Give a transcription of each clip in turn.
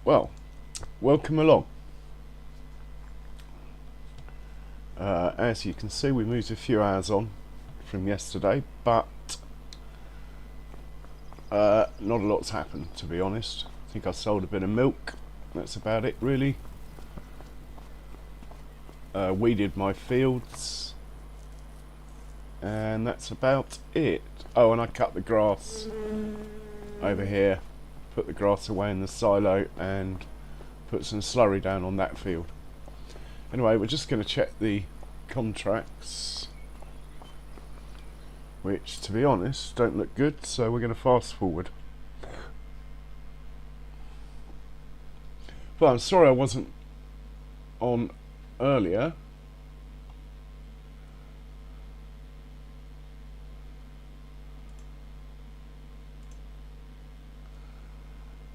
Well, welcome along. As you can see, we moved a few hours on from yesterday, but not a lot's happened, to be honest. I think I sold a bit of milk. That's about it, really. Weeded my fields, and that's about it. Oh, and I cut the grass over here, put the grass away in the silo, and put some slurry down on that field. Anyway, we're just going to check the contracts, which, to be honest, don't look good, so we're going to fast forward. Well, I'm sorry I wasn't on earlier.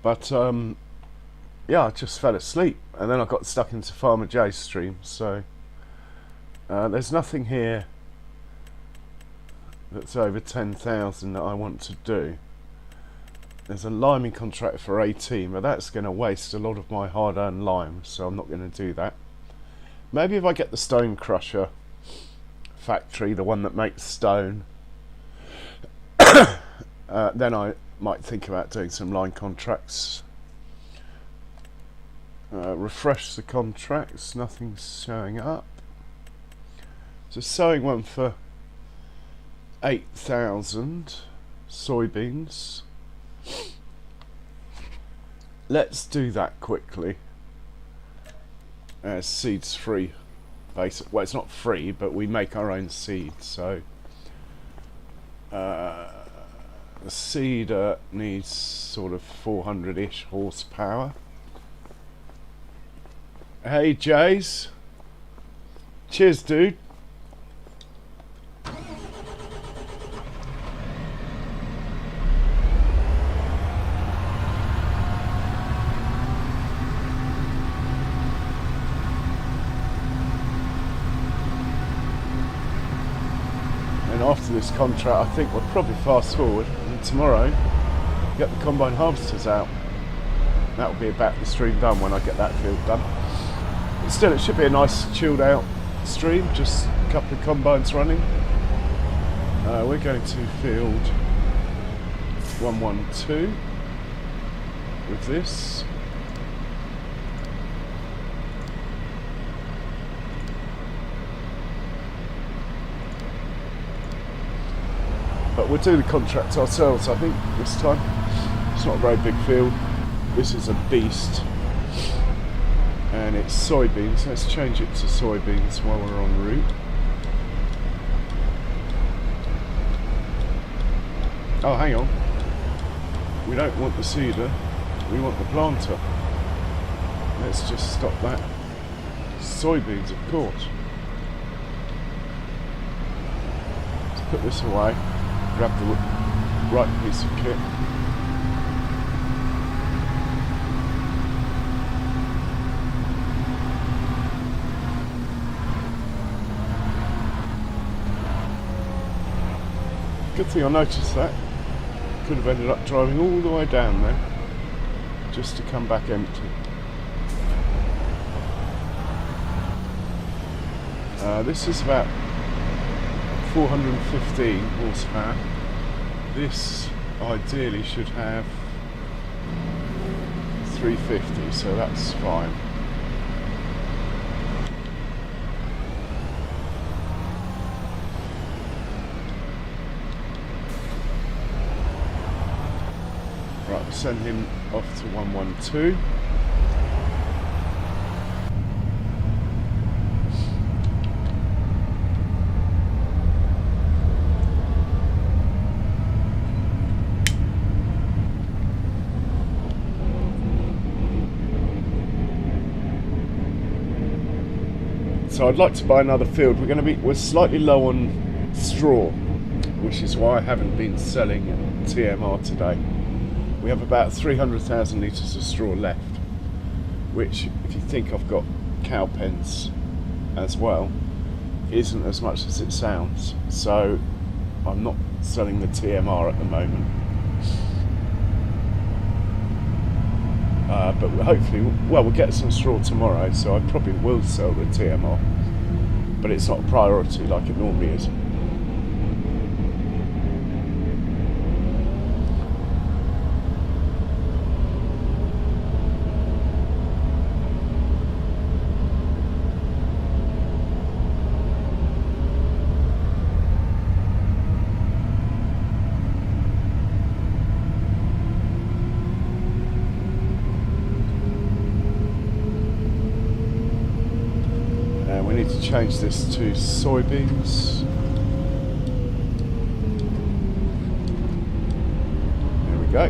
But yeah, I just fell asleep, and then I got stuck into Farmer Jay's stream, so there's nothing here that's over 10,000 that I want to do. There's a liming contract for 18, but that's going to waste a lot of my hard-earned lime, so I'm not going to do that. Maybe if I get the stone crusher factory, the one that makes stone, then I might think about doing some line contracts. Refresh the contracts, nothing's showing up. So sowing one for 8,000 soybeans. Let's do that quickly. Seeds free, basic. Well, it's not free, but we make our own seed. So the seeder needs sort of 400-ish horsepower. Hey, Jays. Cheers, dude. And after this contract, I think we'll probably fast forward, and tomorrow get the combine harvesters out. That will be about the stream done when I get that field done. But still, it should be a nice chilled out stream, just a couple of combines running. We're going to field 112 with this. But we'll do the contract ourselves, I think, this time. It's not a very big field. This is a beast. And it's soybeans. Let's change it to soybeans while we're en route. Oh, hang on. We don't want the seeder. We want the planter. Let's just stop that. Soybeans, of course. Let's put this away. Grab the right piece of kit. Good thing I noticed that. Could have ended up driving all the way down there just to come back empty. This is about 415 horsepower. This ideally should have 350, so that's fine. Right, we'll send him off to 112. So I'd like to buy another field. We're slightly low on straw, which is why I haven't been selling TMR today. We have about 300,000 litres of straw left, which, if you think I've got cow pens as well, isn't as much as it sounds. So I'm not selling the TMR at the moment. but hopefully, well, we'll get some straw tomorrow, so I probably will sell the TMR, but it's not a priority like it normally is. We need to change this to soybeans. There we go.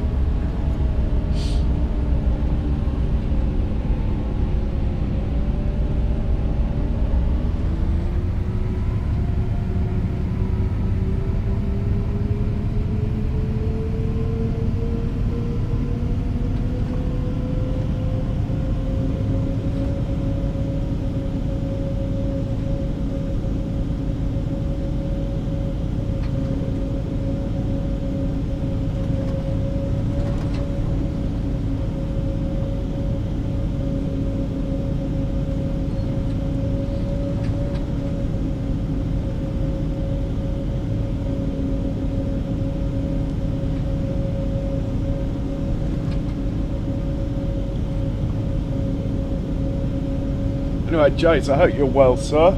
Anyway, Jace, I hope you're well, sir.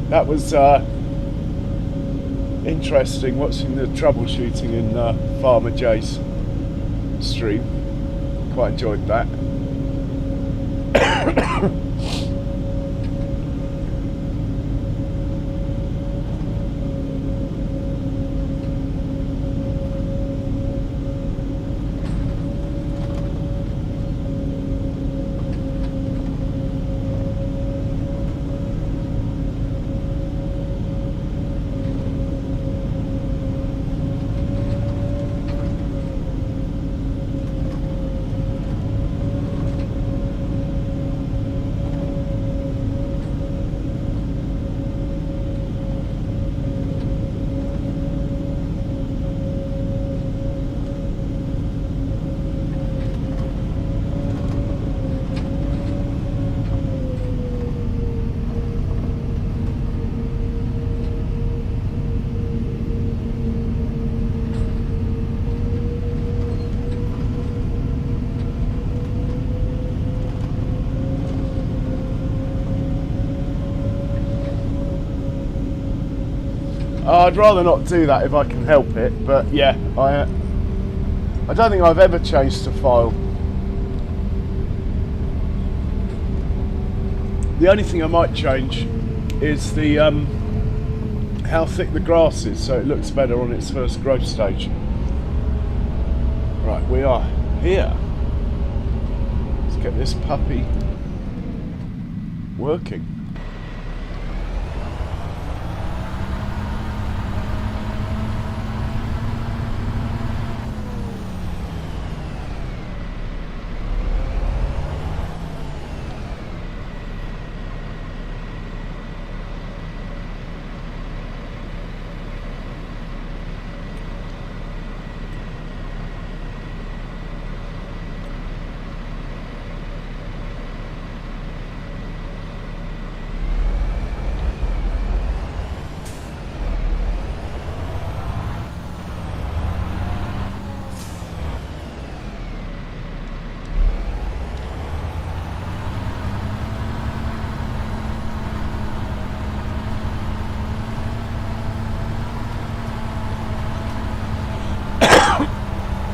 That was interesting watching the troubleshooting in Farmer Jace stream. Quite enjoyed that. I'd rather not do that if I can help it, but yeah, I don't think I've ever changed a file. The only thing I might change is the how thick the grass is, so it looks better on its first growth stage. Right, we are here. Let's get this puppy working.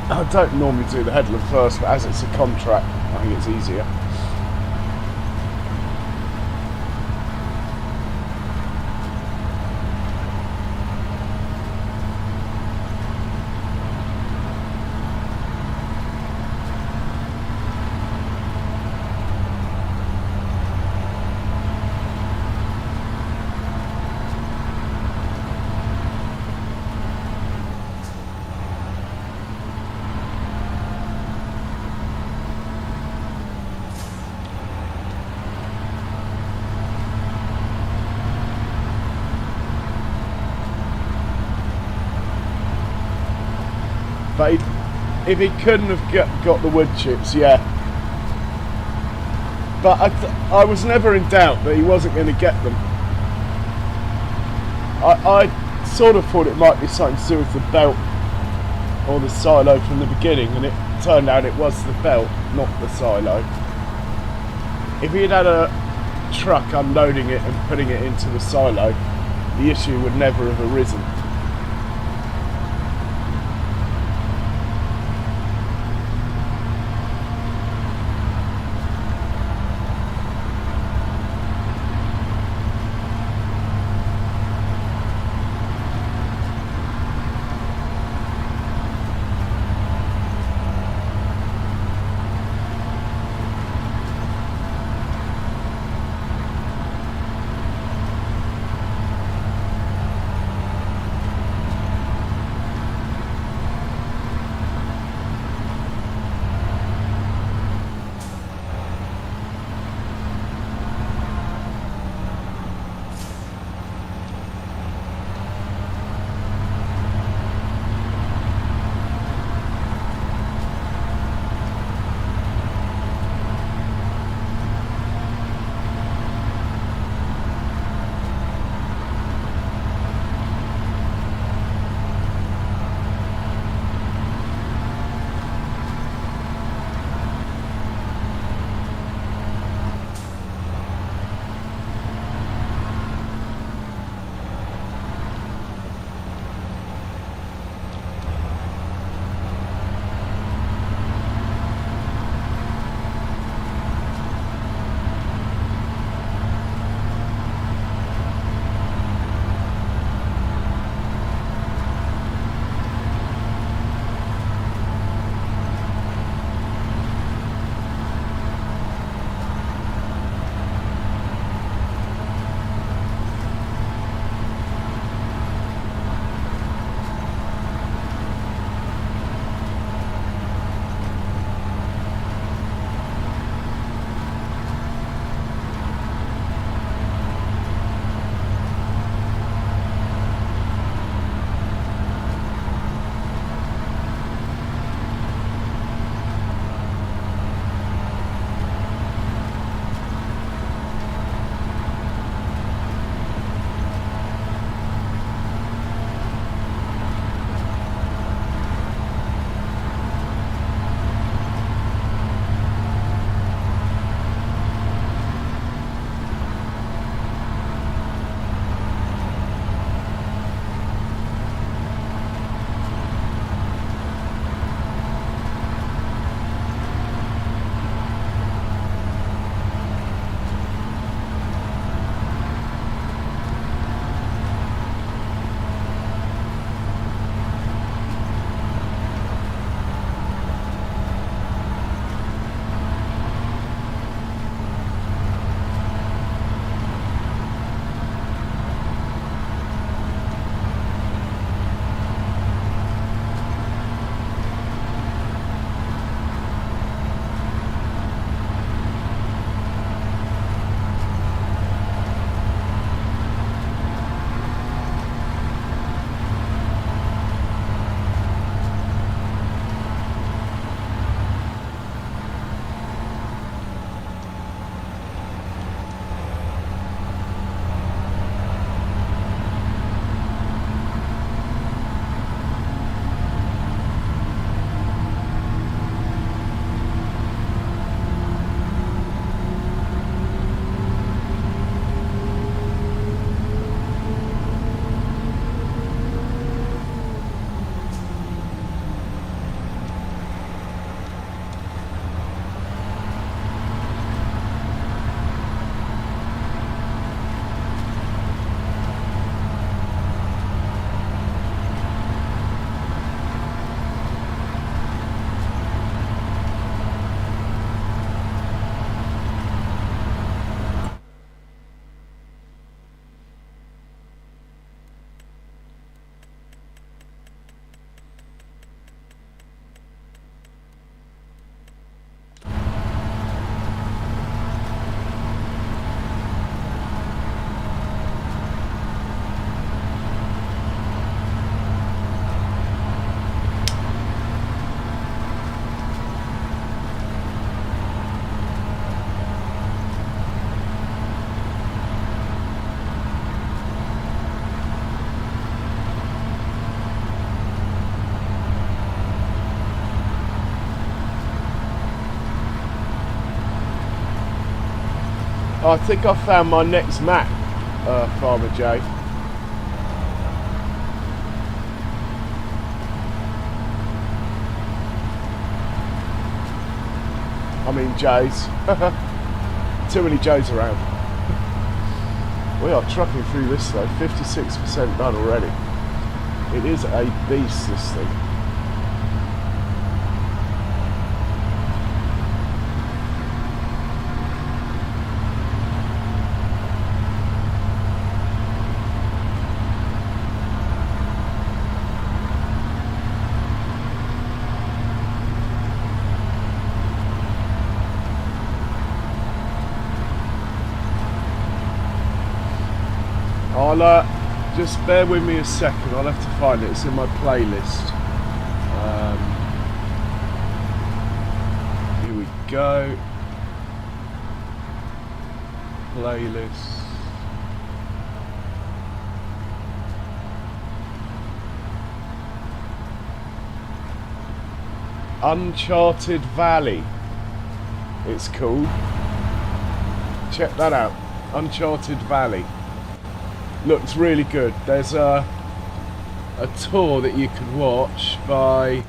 I don't normally do the headland first, but as it's a contract, I think it's easier. Fade. if he couldn't have got the wood chips, yeah. But I was never in doubt that he wasn't going to get them. I sort of thought it might be something to do with the belt or the silo from the beginning, and it turned out it was the belt, not the silo. If he had a truck unloading it and putting it into the silo, the issue would never have arisen. I think I found my next map, Farmer J. I mean J's. Too many J's around. We are trucking through this though, 56% done already. It is a beast, this thing. I'll just bear with me a second, I'll have to find it, it's in my playlist. Here we go. Playlist. Uncharted Valley, it's called. Check that out, Uncharted Valley. Looks really good. There's a tour that you can watch by...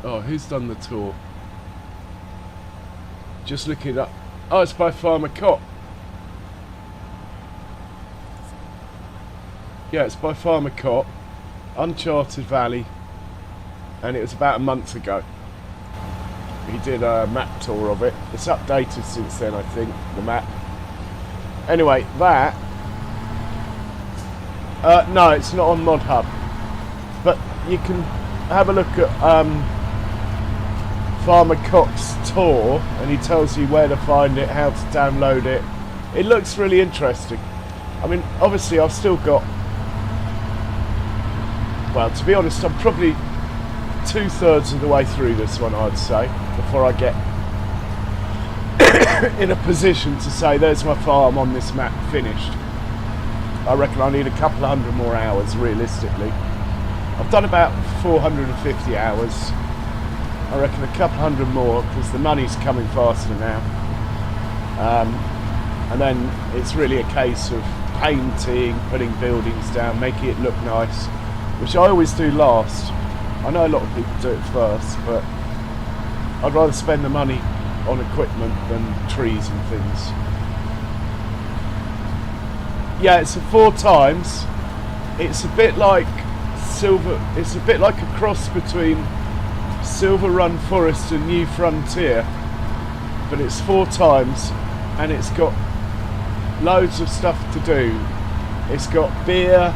Oh, who's done the tour? Just looking it up. Oh, it's by Farmer Cop. Yeah, it's by Farmer Cop. Uncharted Valley. And it was about a month ago. He did a map tour of it. It's updated since then, I think, the map. Anyway, that... no, it's not on Mod Hub. But you can have a look at Farmer Cox's tour, and he tells you where to find it, how to download it. It looks really interesting. I mean, obviously I've still got... Well, to be honest, I'm probably 2/3 of the way through this one, I'd say, before I get in a position to say there's my farm on this map finished. I reckon I need a couple of hundred more hours realistically. I've done about 450 hours. I reckon a couple hundred more because the money's coming faster now. And then it's really a case of painting, putting buildings down, making it look nice, which I always do last. I know a lot of people do it first, but I'd rather spend the money on equipment than trees and things. Yeah, it's a 4 times. It's a bit like it's a bit like a cross between Silver Run Forest and New Frontier, but it's 4 times and it's got loads of stuff to do. It's got beer,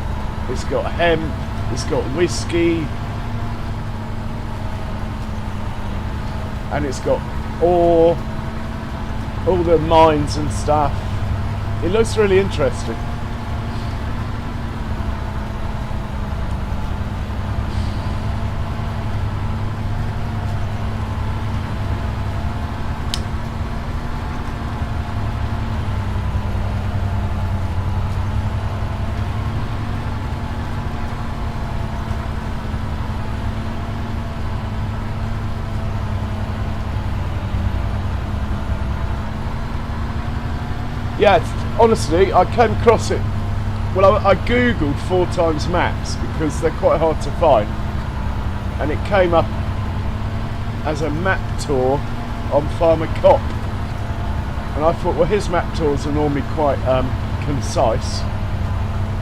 it's got hemp, it's got whiskey, and it's got ore, all the mines and stuff. It looks really interesting. Yeah, honestly, I came across it. Well, I googled 4 times maps because they're quite hard to find, and it came up as a map tour on Farmer Cop. And I thought, well, his map tours are normally quite concise.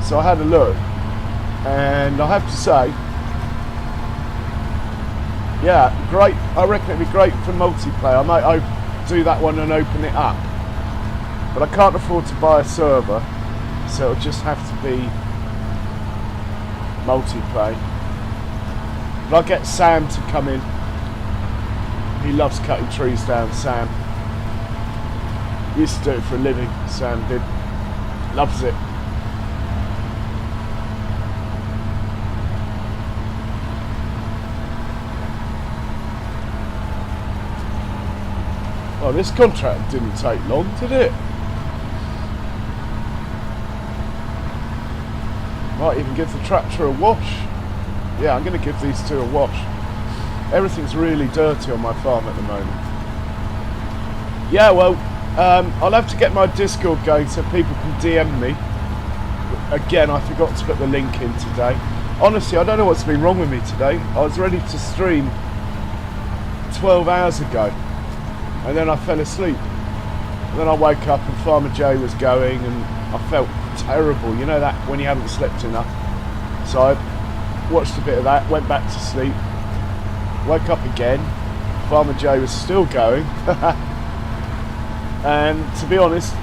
So I had a look, and I have to say, yeah, great. I reckon it'd be great for multiplayer. I might do that one and open it up. But I can't afford to buy a server, so it'll just have to be multiplayer. But I'll get Sam to come in. He loves cutting trees down, Sam. Used to do it for a living, Sam did. Loves it. Well, this contract didn't take long, did it? Might even give the tractor a wash. Yeah, I'm going to give these 2 a wash. Everything's really dirty on my farm at the moment. Yeah, well, I'll have to get my Discord going so people can DM me. Again, I forgot to put the link in today. Honestly, I don't know what's been wrong with me today. I was ready to stream 12 hours ago, and then I fell asleep. And then I woke up and Farmer J was going, and I felt terrible. You know that when you haven't slept enough. So I watched a bit of that, went back to sleep, woke up again. Farmer J was still going. And to be honest,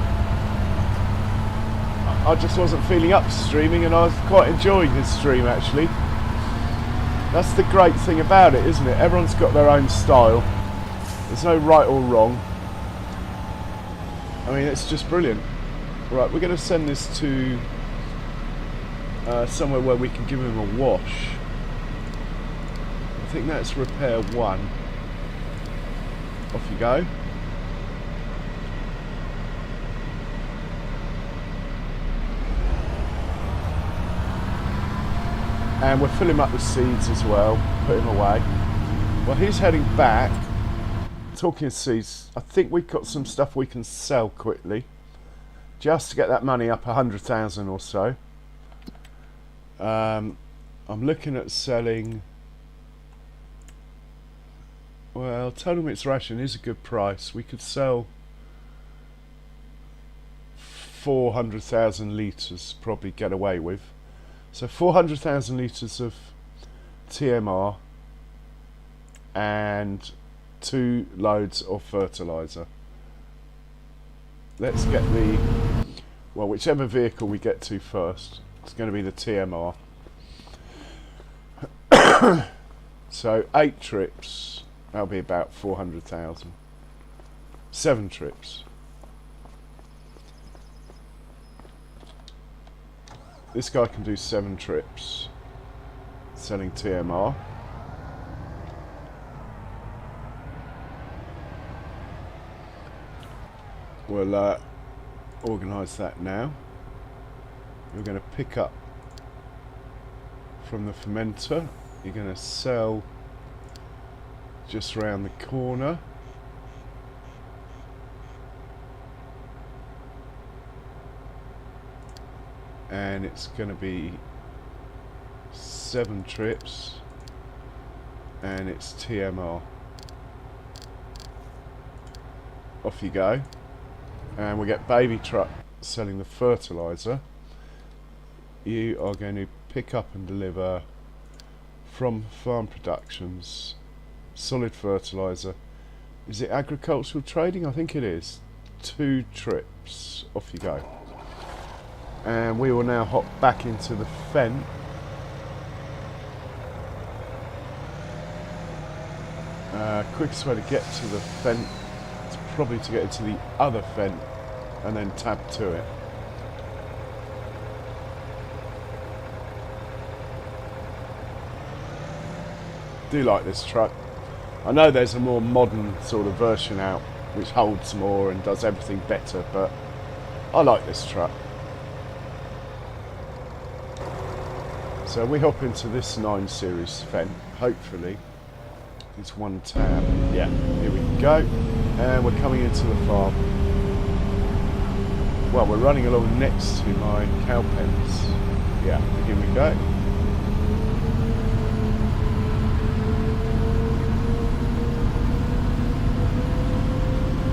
I just wasn't feeling up to streaming, and I was quite enjoying this stream actually. That's the great thing about it, isn't it? Everyone's got their own style. There's no right or wrong. I mean, it's just brilliant. Right, we're going to send this to somewhere where we can give him a wash. I think that's repair 1. Off you go. And we'll fill him up with seeds as well, put him away. Well, he's heading back. Talking of seeds, I think we've got some stuff we can sell quickly, just to get that money up 100,000 or so. I'm looking at selling. Well, total mixed ration is a good price. We could sell 400,000 litres, probably get away with. So 400,000 litres of TMR and 2 loads of fertiliser. Let's get the, well, whichever vehicle we get to first. It's going to be the TMR. So 8 trips, that'll be about 400,000. 7 trips. This guy can do 7 trips selling TMR. We'll organise that now. You're going to pick up from the fermenter. You're going to sell just round the corner. And it's going to be 7 trips, and it's TMR. Off you go. And we'll get Baby Truck selling the fertiliser. You are going to pick up and deliver from Farm Productions solid fertiliser. Is it agricultural trading? I think it is. 2 trips. Off you go. And we will now hop back into the fen. Quickest way to get to the fen is probably to get into the other fen and then tab to it. Do like this truck. I know there's a more modern sort of version out which holds more and does everything better, but I like this truck. So we hop into this 9 Series fen, hopefully. It's 1 tab. Yeah, here we go. And we're coming into the farm. Well, we're running along next to my cow pens. Yeah, here we go.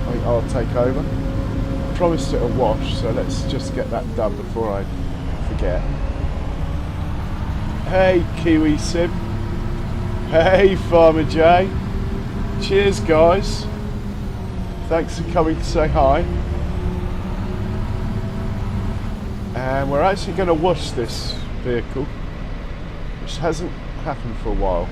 I think I'll take over. I promised it a wash, so let's just get that done before I forget. Hey Kiwi Sim. Hey Farmer J. Cheers guys. Thanks for coming to say hi. And we're actually going to wash this vehicle, which hasn't happened for a while.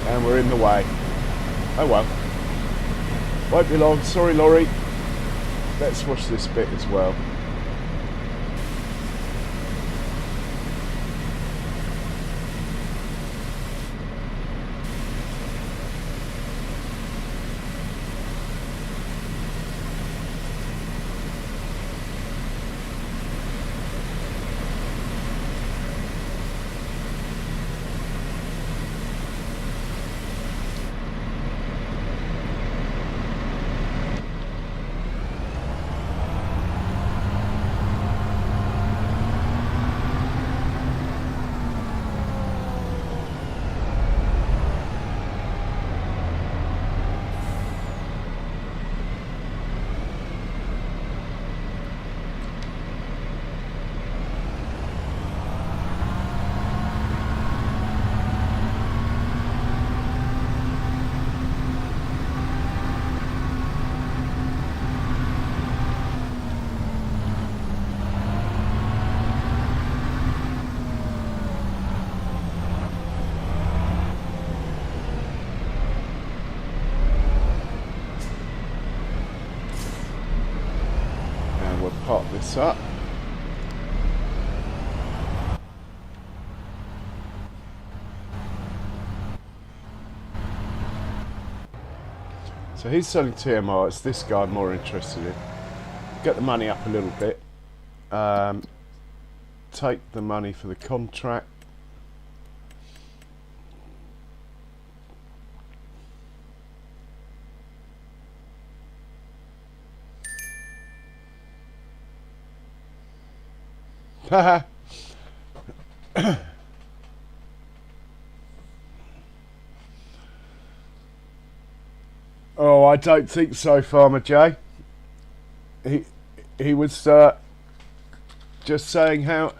And we're in the way. Oh well. Won't be long. Sorry, Laurie. Let's wash this bit as well. this up. So he's selling TMR. It's this guy I'm more interested in. Get the money up a little bit. Take the money for the contract. Haha. Oh, I don't think so, Farmer J. He was just saying how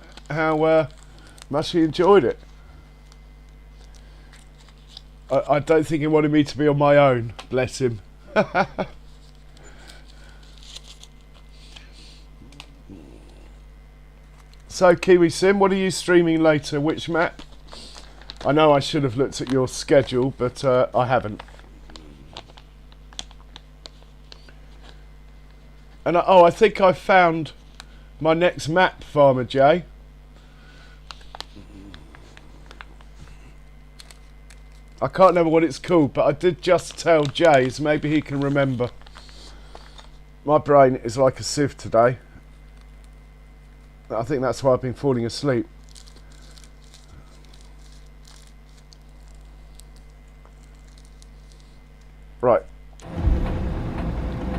much he enjoyed it. I don't think he wanted me to be on my own. Bless him. So, Kiwi Sim, what are you streaming later? Which map? I know I should have looked at your schedule, but I haven't. And I think I found my next map, Farmer J. I can't remember what it's called, but I did just tell Jay, so maybe he can remember. My brain is like a sieve today. I think that's why I've been falling asleep. Right.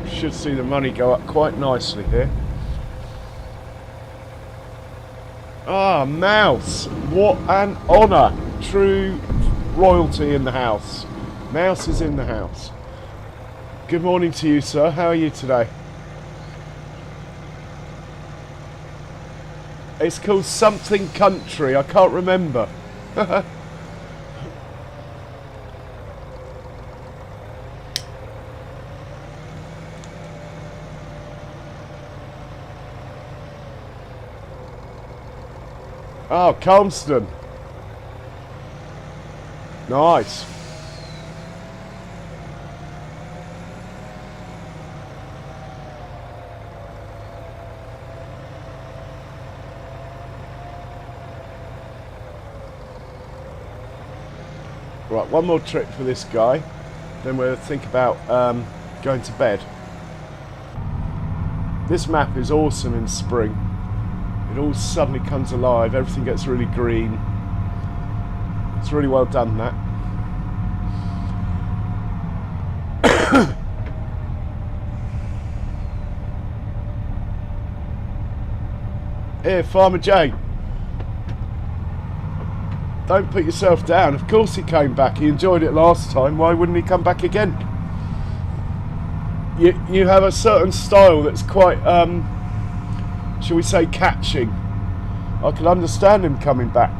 Should see the money go up quite nicely here. Ah, Mouse. What an honour. True royalty in the house. Mouse is in the house. Good morning to you, sir. How are you today? It's called something country. I can't remember. Oh, Calmston. Nice. Right, one more trip for this guy. Then we'll think about going to bed. This map is awesome in spring. It all suddenly comes alive, everything gets really green. It's really well done, that. Here, Farmer J. Don't put yourself down. Of course he came back. He enjoyed it last time. Why wouldn't he come back again? You have a certain style that's quite... shall we say catching. I can understand him coming back.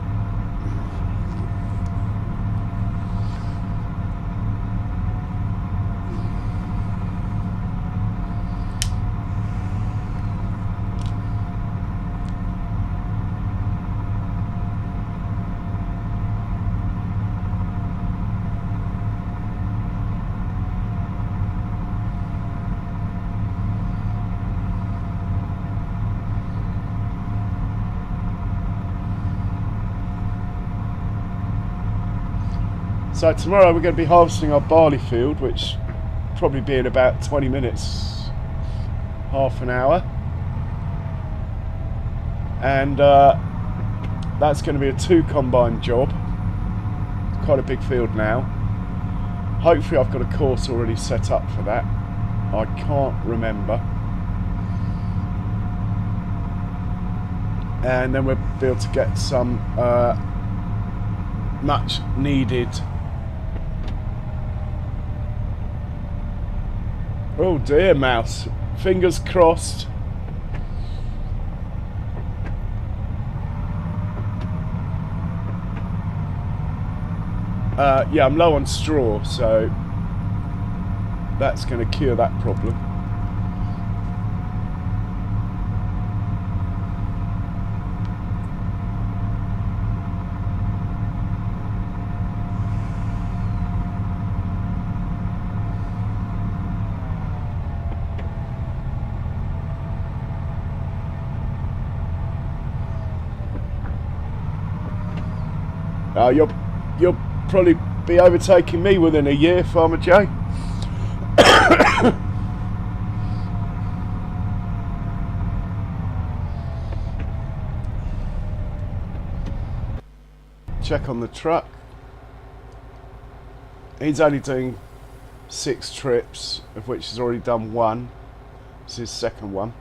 So tomorrow we're going to be harvesting our barley field, which will probably be in about 20 minutes, half an hour. And that's going to be a 2 combine job. It's quite a big field now. Hopefully I've got a course already set up for that. I can't remember. And then we'll be able to get some much needed... Oh dear, Mouse. Fingers crossed. Yeah, I'm low on straw, so that's going to cure that problem. You'll probably be overtaking me within a year, Farmer J. Check on the truck. He's only doing 6 trips, of which he's already done 1. It's his second one.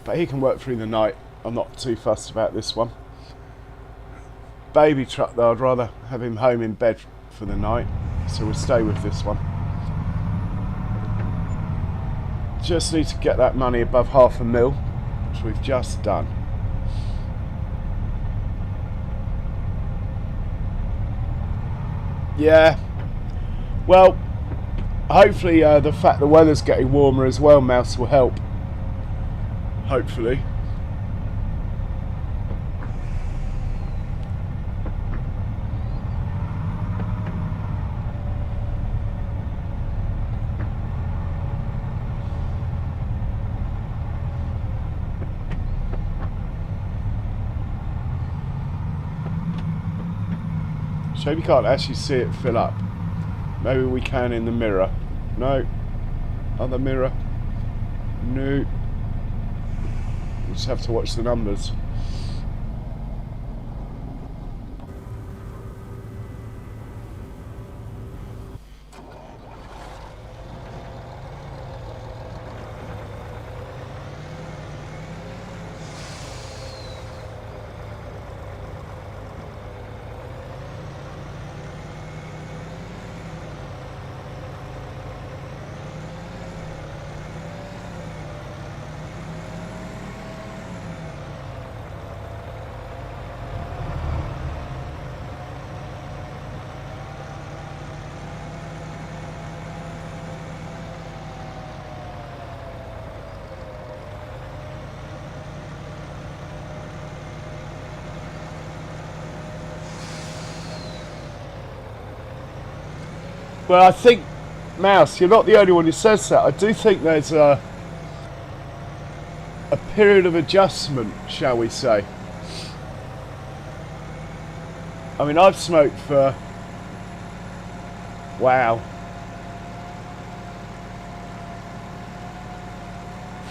But he can work through the night. I'm not too fussed about this one. Baby truck though, I'd rather have him home in bed for the night. So we'll stay with this one. Just need to get that money above £500,000, which we've just done. Yeah, well, hopefully the fact the weather's getting warmer as well, Mouse, will help. Hopefully. Shame you can't actually see it fill up. Maybe we can in the mirror. No. Other mirror. No. We'll just have to watch the numbers. Well, I think, Mouse, you're not the only one who says that. I do think there's a period of adjustment, shall we say. I mean, I've smoked for, wow,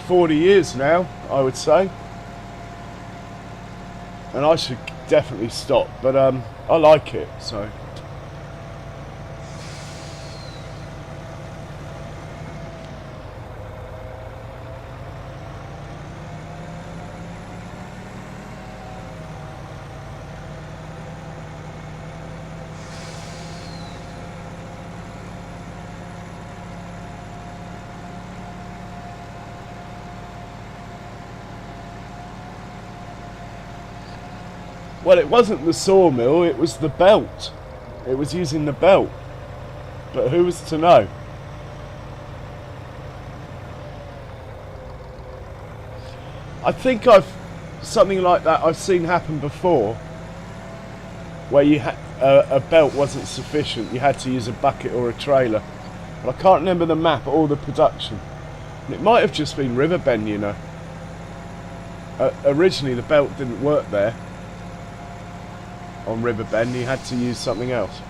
40 years now, I would say. And I should definitely stop, but I like it, so. Well, it wasn't the sawmill, it was the belt. It was using the belt. But who was to know? I think something like that I've seen happen before, where you had a belt wasn't sufficient, you had to use a bucket or a trailer. But I can't remember the map or the production. And it might have just been Riverbend, you know. Originally the belt didn't work there. On Riverbend, you had to use something else.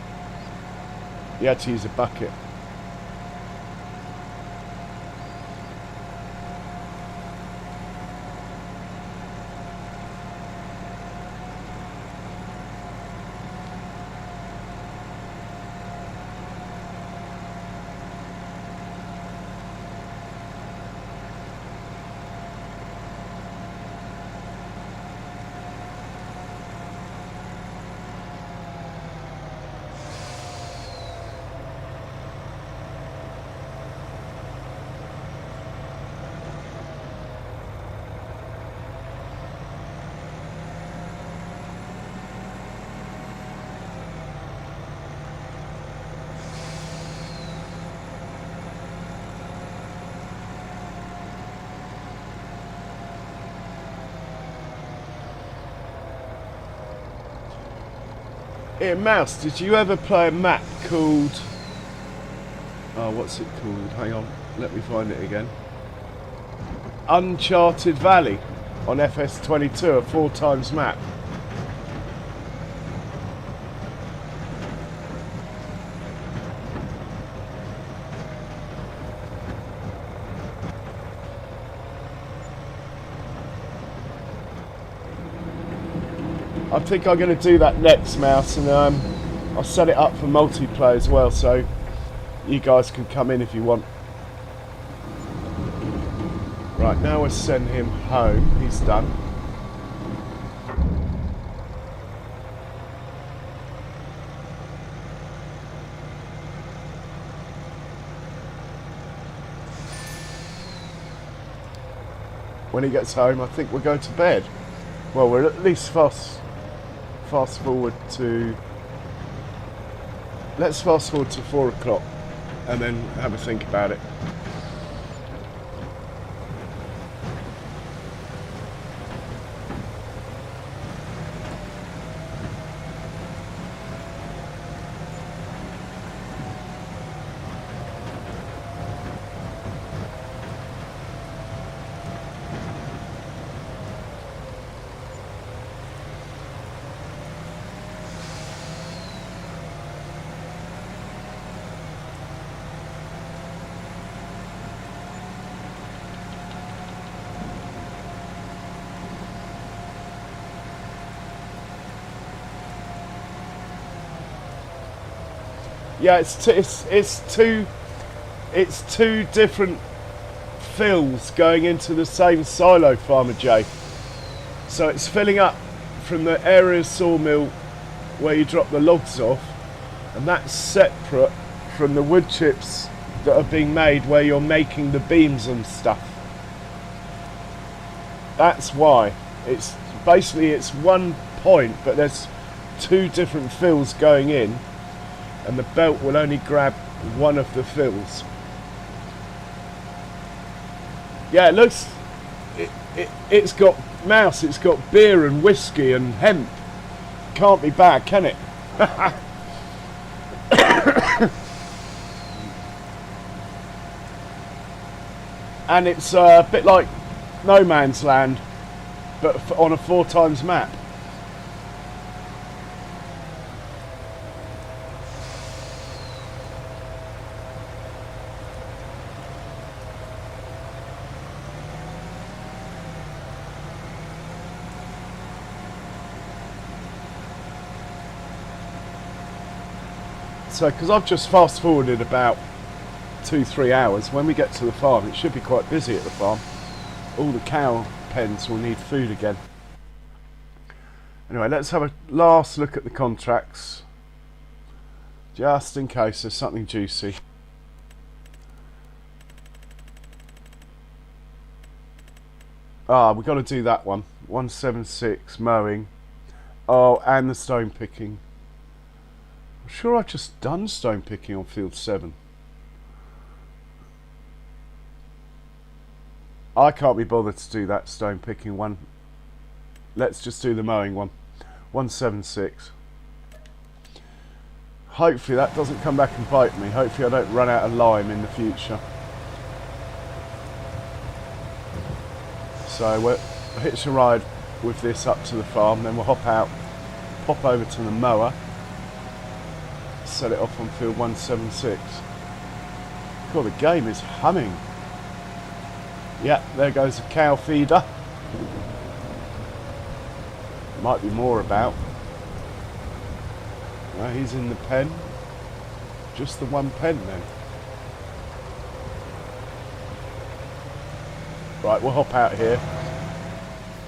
You had to use a bucket. Here, Mouse, did you ever play a map called... Oh, what's it called? Hang on, let me find it again. Uncharted Valley on FS22, a 4x map. I think I'm going to do that next, Mouse, and I'll set it up for multiplayer as well, so you guys can come in if you want. Right, now we'll send him home. He's done. When he gets home, I think we'll go to bed. Well, we're at least fast forward to... Let's fast forward to 4 o'clock and then have a think about it. Yeah, it's two different fills going into the same silo, Farmer J. So it's filling up from the area sawmill where you drop the logs off, and that's separate from the wood chips that are being made where you're making the beams and stuff. That's why. It's basically it's one point, but there's two different fills going in, and the belt will only grab one of the fills. Yeah, it looks... It's got mouse, it's got beer and whiskey and hemp. Can't be bad, can it? And it's a bit like No Man's Land, but on a 4x map. So, because I've just fast forwarded about 2-3 hours, when we get to the farm, it should be quite busy at the farm. All the cow pens will need food again. Anyway, let's have a last look at the contracts, just in case there's something juicy. Ah, we've got to do that one. 176 mowing. Oh, and the stone picking. I'm sure I've just done stone picking on field 7. I can't be bothered to do that stone picking one. Let's just do the mowing one. 176. Hopefully that doesn't come back and bite me. Hopefully I don't run out of lime in the future. So we'll hitch a ride with this up to the farm, then we'll hop out, pop over to the mower, set it off on field 176. God, the game is humming. Yeah, there goes a cow feeder. Might be more about. Well, he's in the pen. Just the one pen then. Right, we'll hop out here.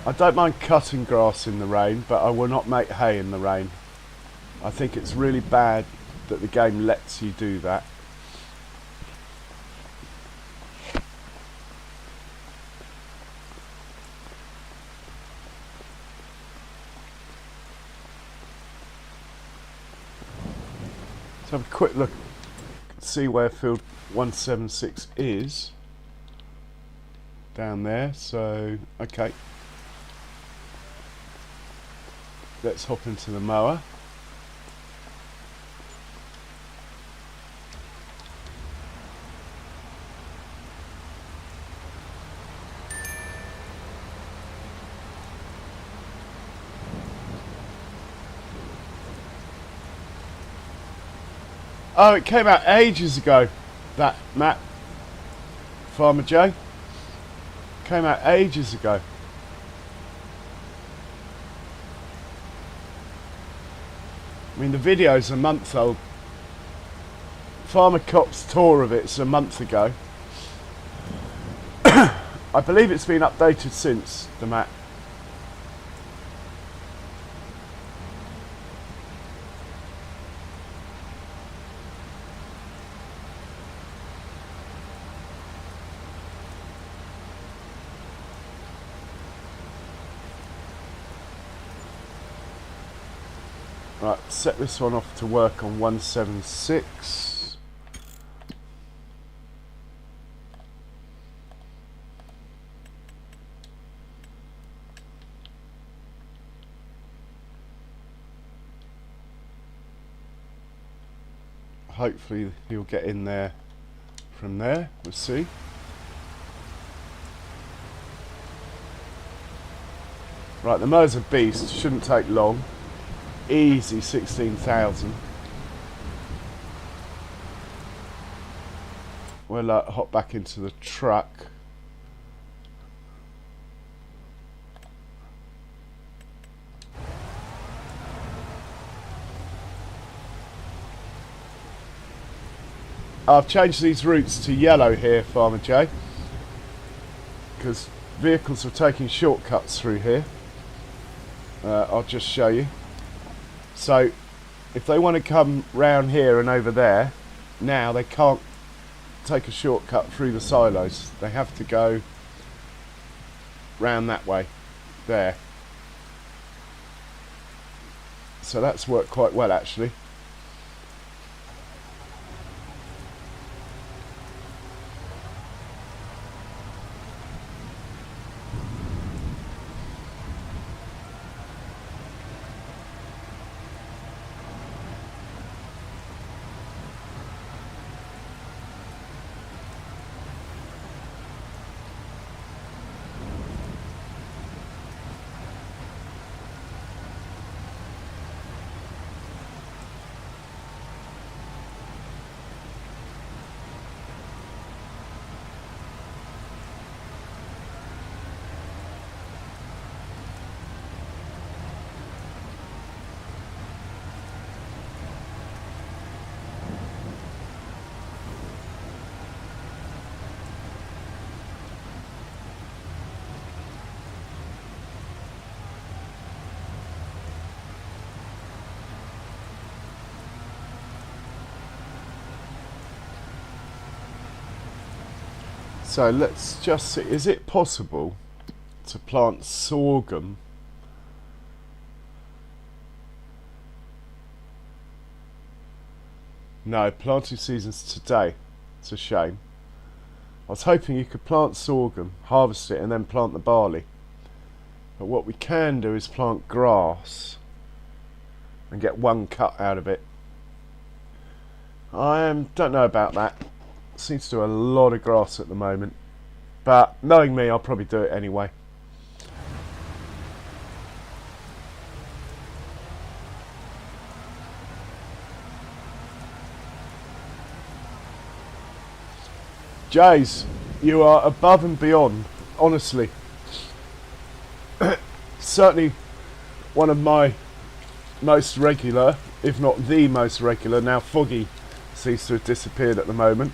I don't mind cutting grass in the rain, but I will not make hay in the rain. I think it's really bad that the game lets you do that. Let's have a quick look, see where field 176 is. Down there, so okay. Let's hop into the mower. Oh, it came out ages ago, that map, Farmer J. Came out ages ago. I mean, the video's a month old. Farmer Cop's tour of it's a month ago. I believe it's been updated since, the map. Right, set this one off to work on 176. Hopefully he'll get in there from there, we'll see. Right, the mower's a beast, shouldn't take long. Easy 16,000. We'll hop back into the truck. I've changed these routes to yellow here, Farmer J, because vehicles are taking shortcuts through here. I'll just show you. So if they want to come round here and over there, now they can't take a shortcut through the silos. They have to go round that way there. So that's worked quite well, actually. So let's just see, is it possible to plant sorghum No, planting season's today. It's a shame. I was hoping you could plant sorghum, harvest it and then plant the barley. But what we can do is plant grass and get one cut out of it. I don't know about that. Seems to do a lot of grass at the moment. But knowing me, I'll probably do it anyway. Jays, you are above and beyond, honestly. Certainly one of my most regular, if not the most regular. Now Foggy seems to have disappeared at the moment.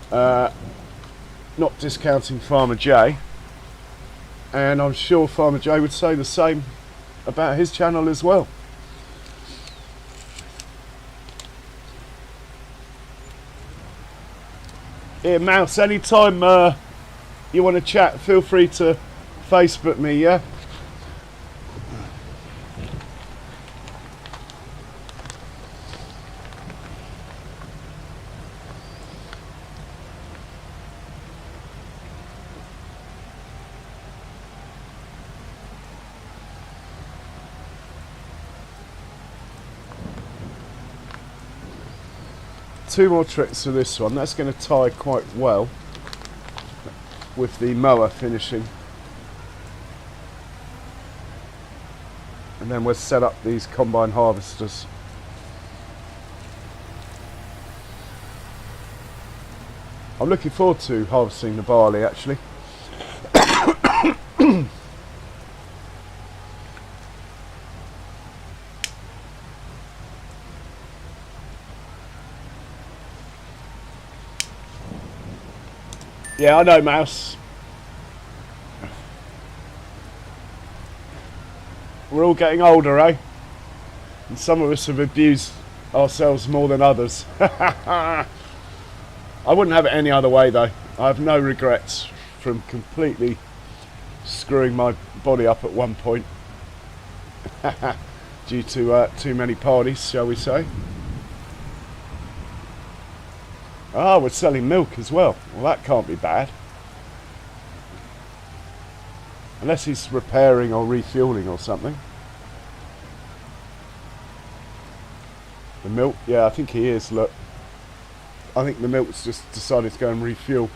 Not discounting Farmer J. And I'm sure Farmer J would say the same about his channel as well. Here, Mouse, anytime you want to chat, feel free to Facebook me, yeah? Two more tricks to this one. That's going to tie quite well with the mower finishing. And then we'll set up these combine harvesters. I'm looking forward to harvesting the barley actually. Yeah, I know, Mouse. We're all getting older, eh? And some of us have abused ourselves more than others. I wouldn't have it any other way, though. I have no regrets from completely screwing my body up at one point. Due to too many parties, shall we say. Ah, we're selling milk as well. Well, that can't be bad. Unless he's repairing or refueling or something. The milk, yeah, I think he is, look. I think the milk's just decided to go and refuel.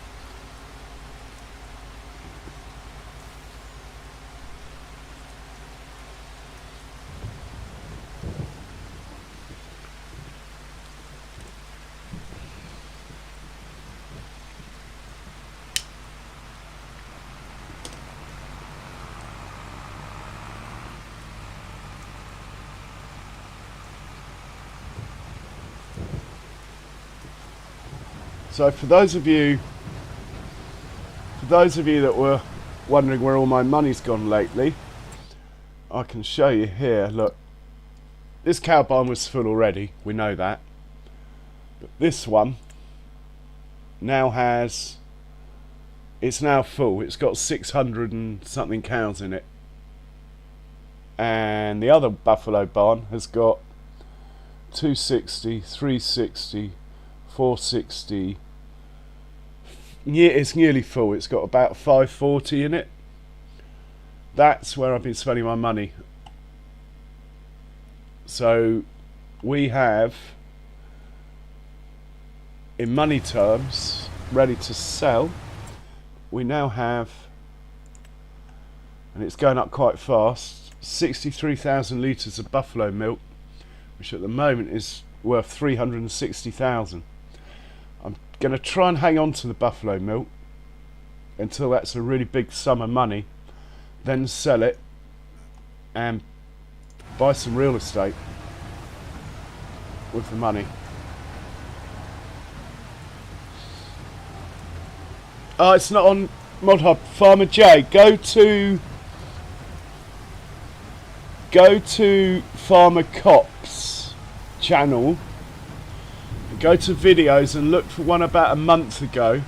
So for those of you that were wondering where all my money's gone lately, I can show you here. Look, this cow barn was full already, we know that. But this one now it's now full. It's got 600 and something cows in it. And the other buffalo barn has got 260, 360, 460. Yeah, it's nearly full. It's got about 540 in it. That's where I've been spending my money. So we have, in money terms, ready to sell. We now have, and it's going up quite fast, 63,000 litres of buffalo milk, which at the moment is worth 360,000. I'm going to try and hang on to the buffalo milk until that's a really big sum of money, then sell it and buy some real estate with the money. Oh, it's not on Mod Hub. Farmer J, go to Farmer Cops channel, go to videos and look for one about a month ago,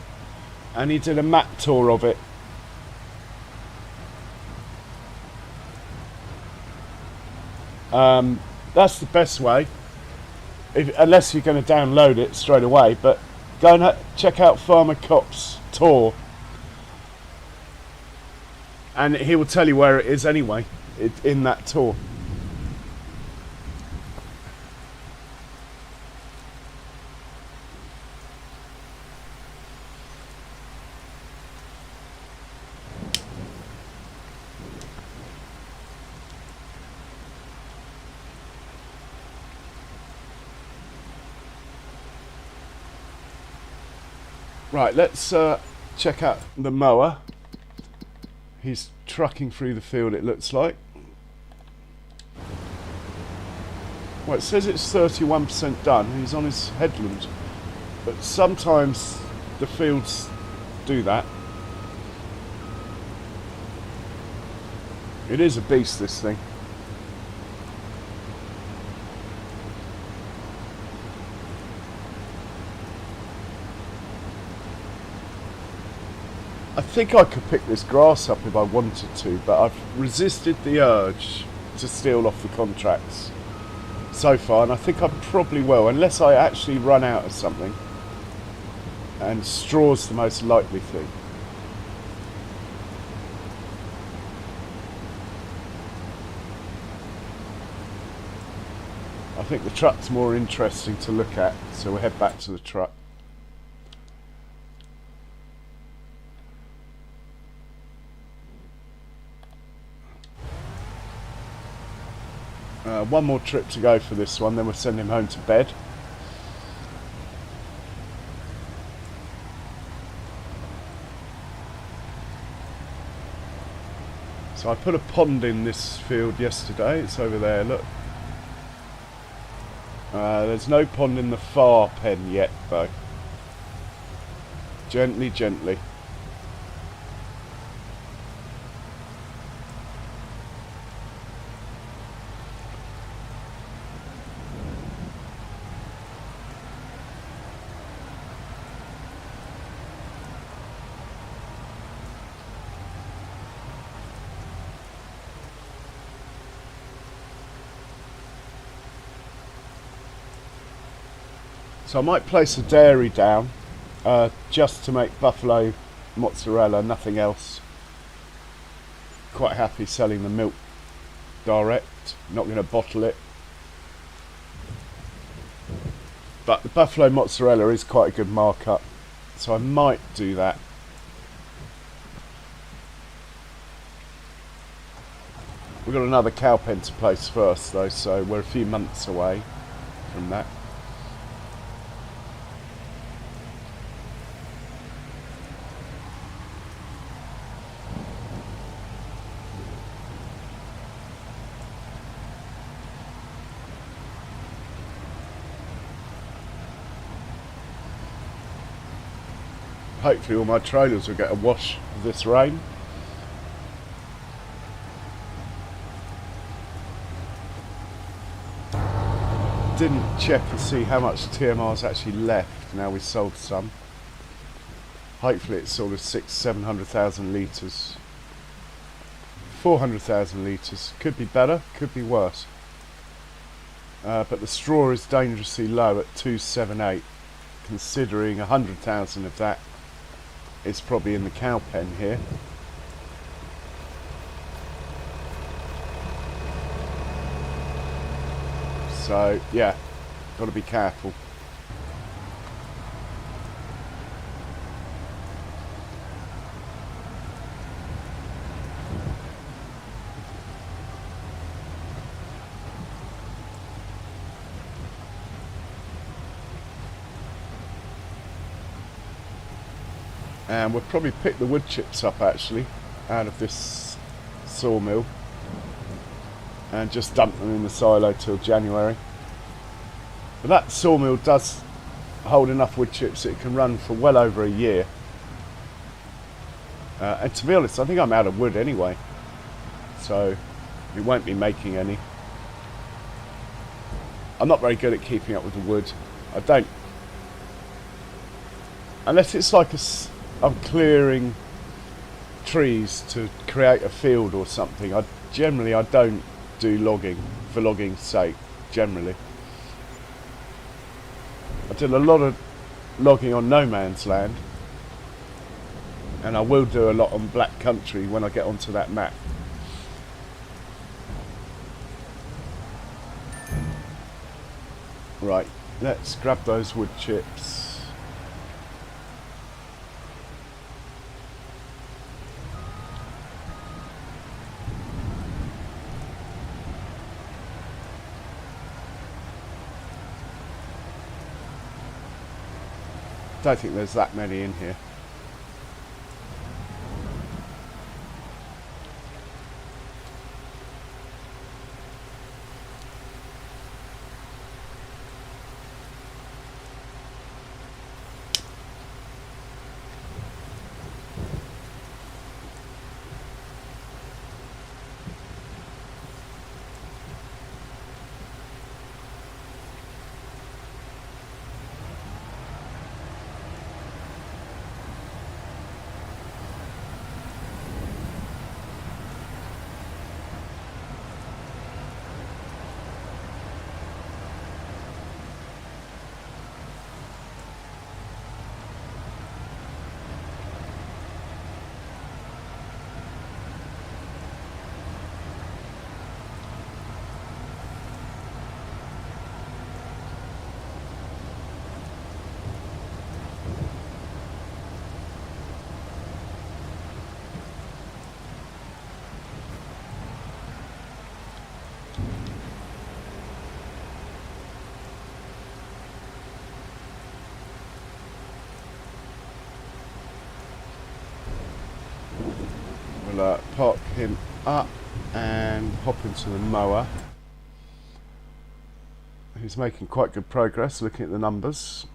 and he did a map tour of it. That's the best way, unless you're going to download it straight away, but go and check out Farmer Cops tour, and he will tell you where it is anyway, in that tour. Right, let's check out the mower. He's trucking through the field, it looks like. Well, it says it's 31% done. He's on his headland. But sometimes the fields do that. It is a beast, this thing. I think I could pick this grass up if I wanted to, but I've resisted the urge to steal off the contracts so far, and I think I probably will, unless I actually run out of something. And straw's the most likely thing. I think the truck's more interesting to look at, so we'll head back to the truck. One more trip to go for this one, then we'll send him home to bed. So I put a pond in this field yesterday, it's over there, look. There's no pond in the far pen yet though. Gently, gently. So I might place a dairy down just to make buffalo mozzarella, nothing else. Quite happy selling the milk direct, not going to bottle it. But the buffalo mozzarella is quite a good markup, so I might do that. We've got another cow pen to place first though, so we're a few months away from that. Hopefully all my trailers will get a wash of this rain. Didn't check and see how much TMR's actually left now we sold some. Hopefully it's sort of 700,000 litres. 400,000 litres. Could be better, could be worse. But the straw is dangerously low at 278, considering 100,000 of that is probably in the cow pen here. So yeah, got to be careful. And we'll probably pick the wood chips up actually out of this sawmill and just dump them in the silo till January. But that sawmill does hold enough wood chips that it can run for well over a year. And to be honest, I think I'm out of wood anyway, so we won't be making any. I'm not very good at keeping up with the wood. I don't, unless it's like I'm clearing trees to create a field or something. I don't do logging for logging's sake, generally. I did a lot of logging on no man's land, and I will do a lot on black country when I get onto that map. Right, let's grab those wood chips. Don't think there's that many in here. We'll park him up and hop into the mower. He's making quite good progress looking at the numbers.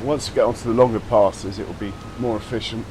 Once we get onto the longer passes, it will be more efficient.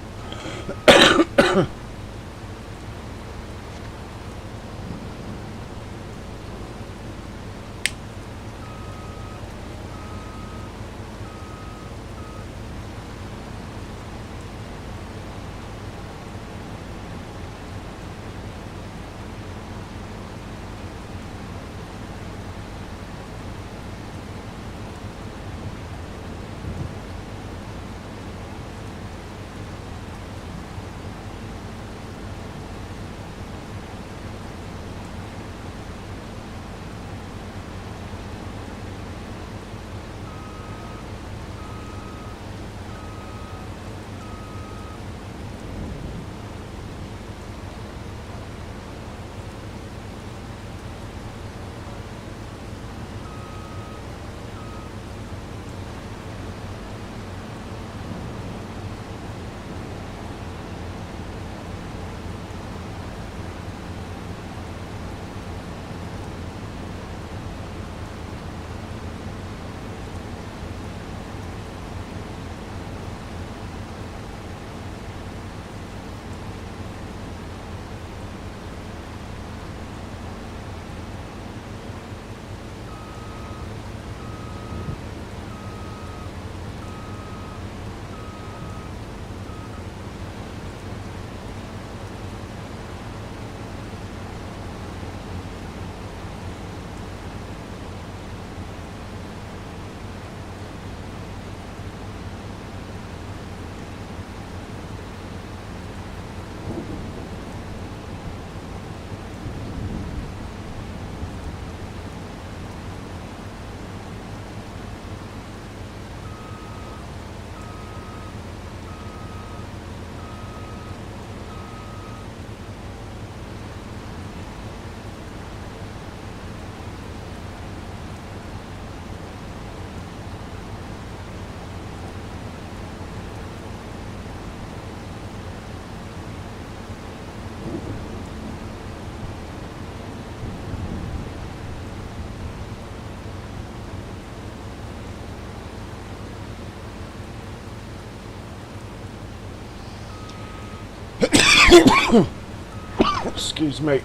Excuse me.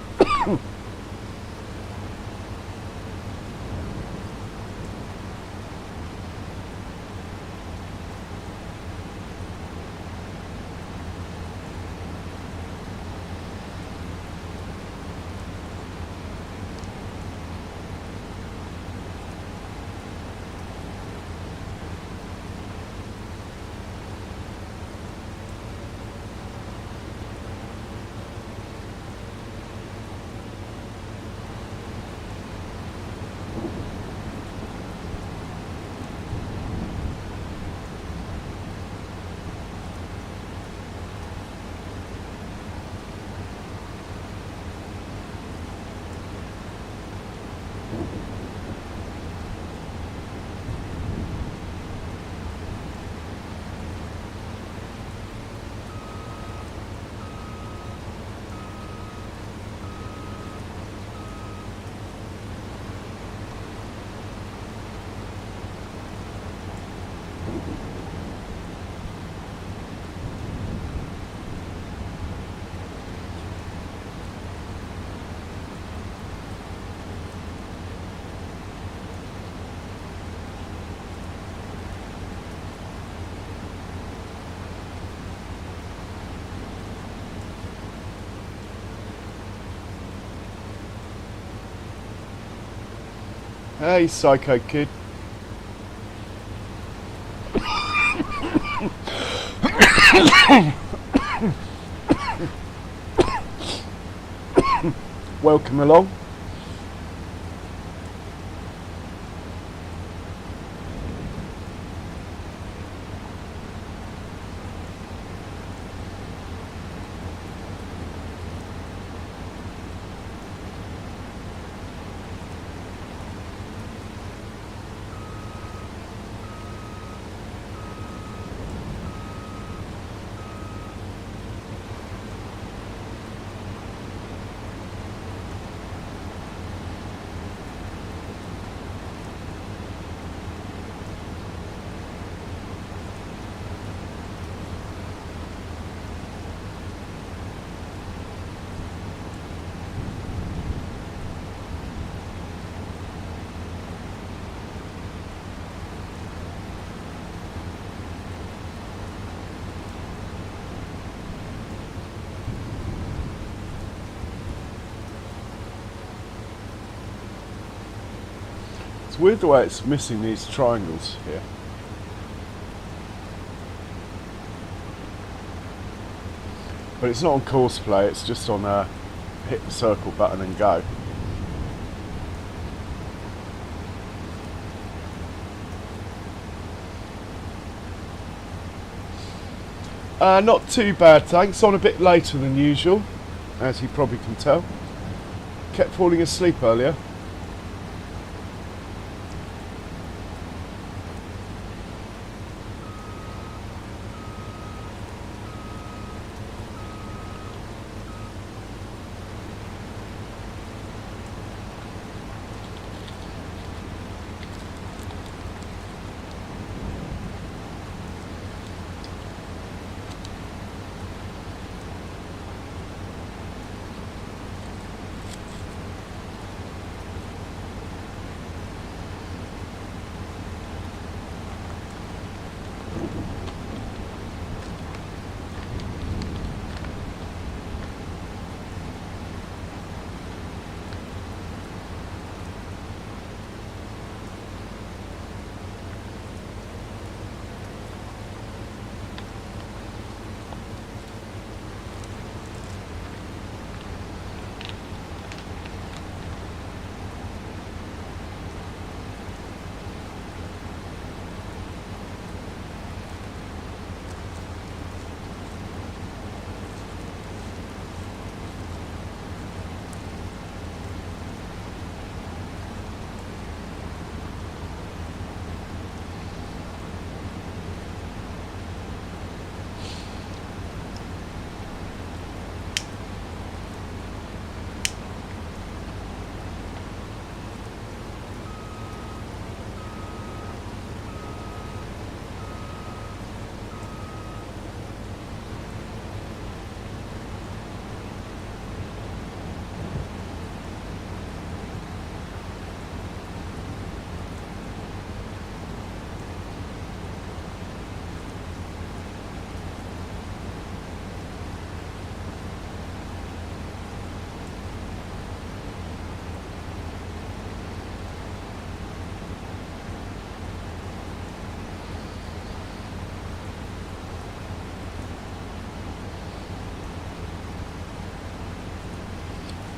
Hey, psycho kid. Welcome along. It's weird the way it's missing these triangles here. But it's not on course play, it's just on hit the circle button and go. Not too bad, thanks. On a bit later than usual, as you probably can tell. Kept falling asleep earlier.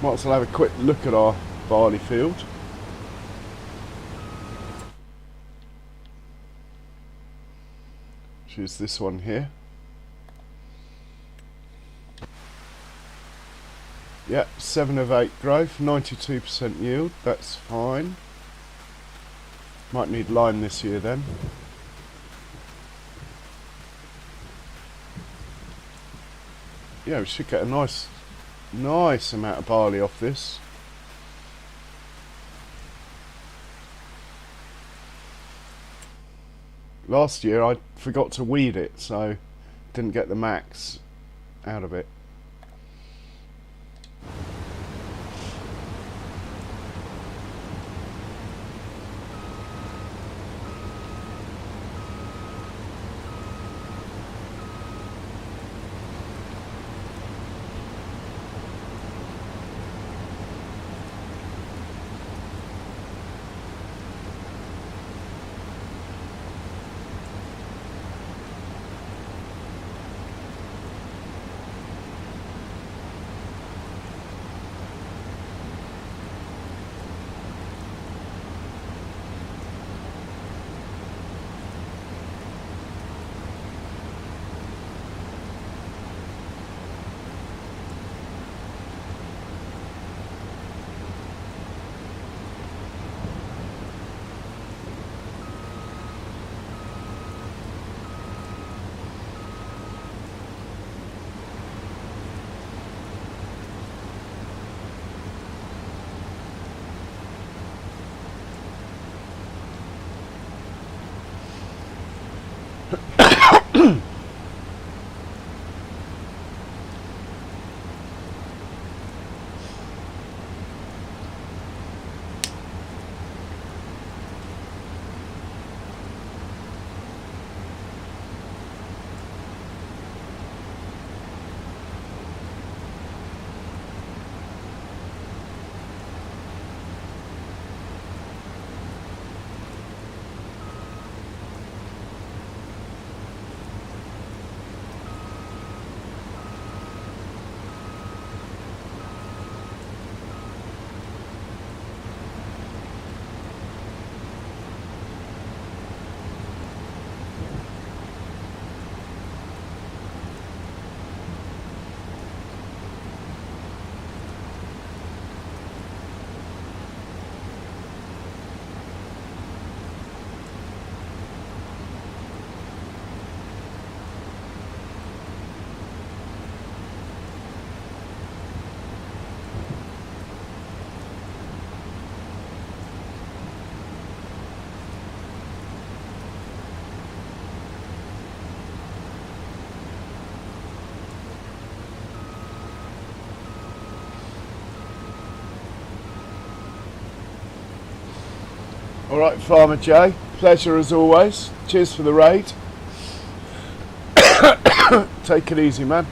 Might as well have a quick look at our barley field. Which is this one here. Yep, 7 of 8 growth, 92% yield, that's fine. Might need lime this year then. Yeah, we should get a nice amount of barley off this. Last year I forgot to weed it, so didn't get the max out of it. Alright, Farmer Jay, pleasure as always. Cheers for the raid. Take it easy, man.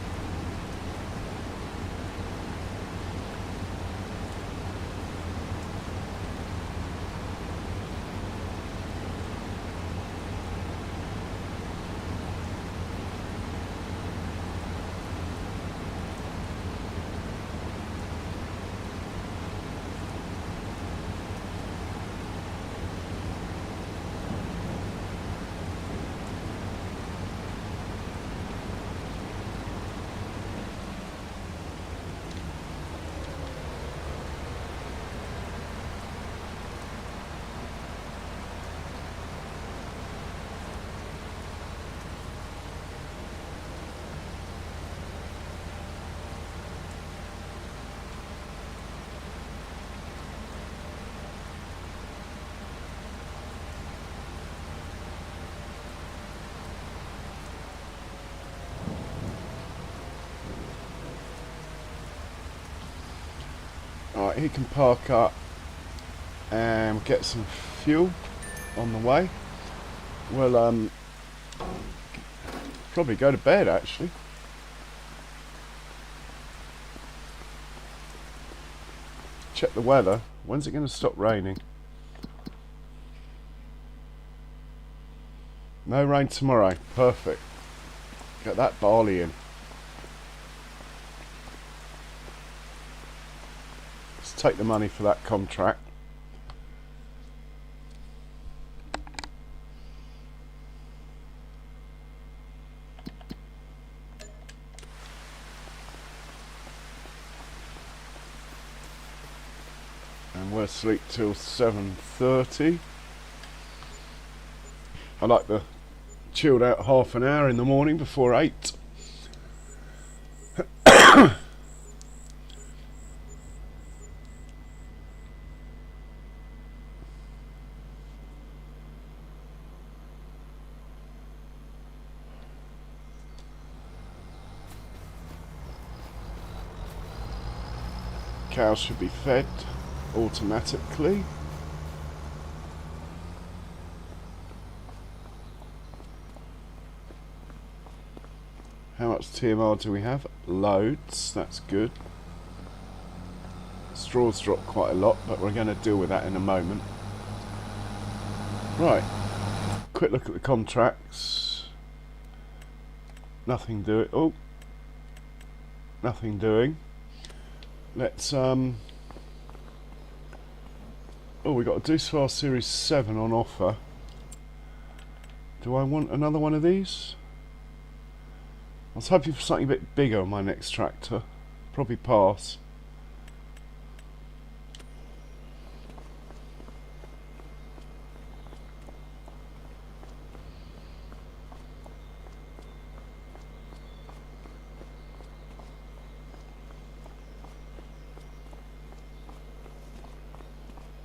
Alright, he can park up and get some fuel on the way. We'll probably go to bed actually. Check the weather. When's it going to stop raining? No rain tomorrow. Perfect. Get that barley in. Let's take the money for that contract. And we'll sleep till 7:30. I like the chilled out half an hour in the morning before 8. Cows should be fed automatically. How much TMR do we have? Loads, that's good. Straw's dropped quite a lot, but we're going to deal with that in a moment. Right, quick look at the contracts. Nothing doing. Oh, nothing doing. Let's oh, we got a Deuce Series 7 on offer. Do I want another one of these? I was hoping for something a bit bigger on my next tractor. Probably pass.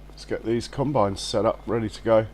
Let's get these combines set up, ready to go.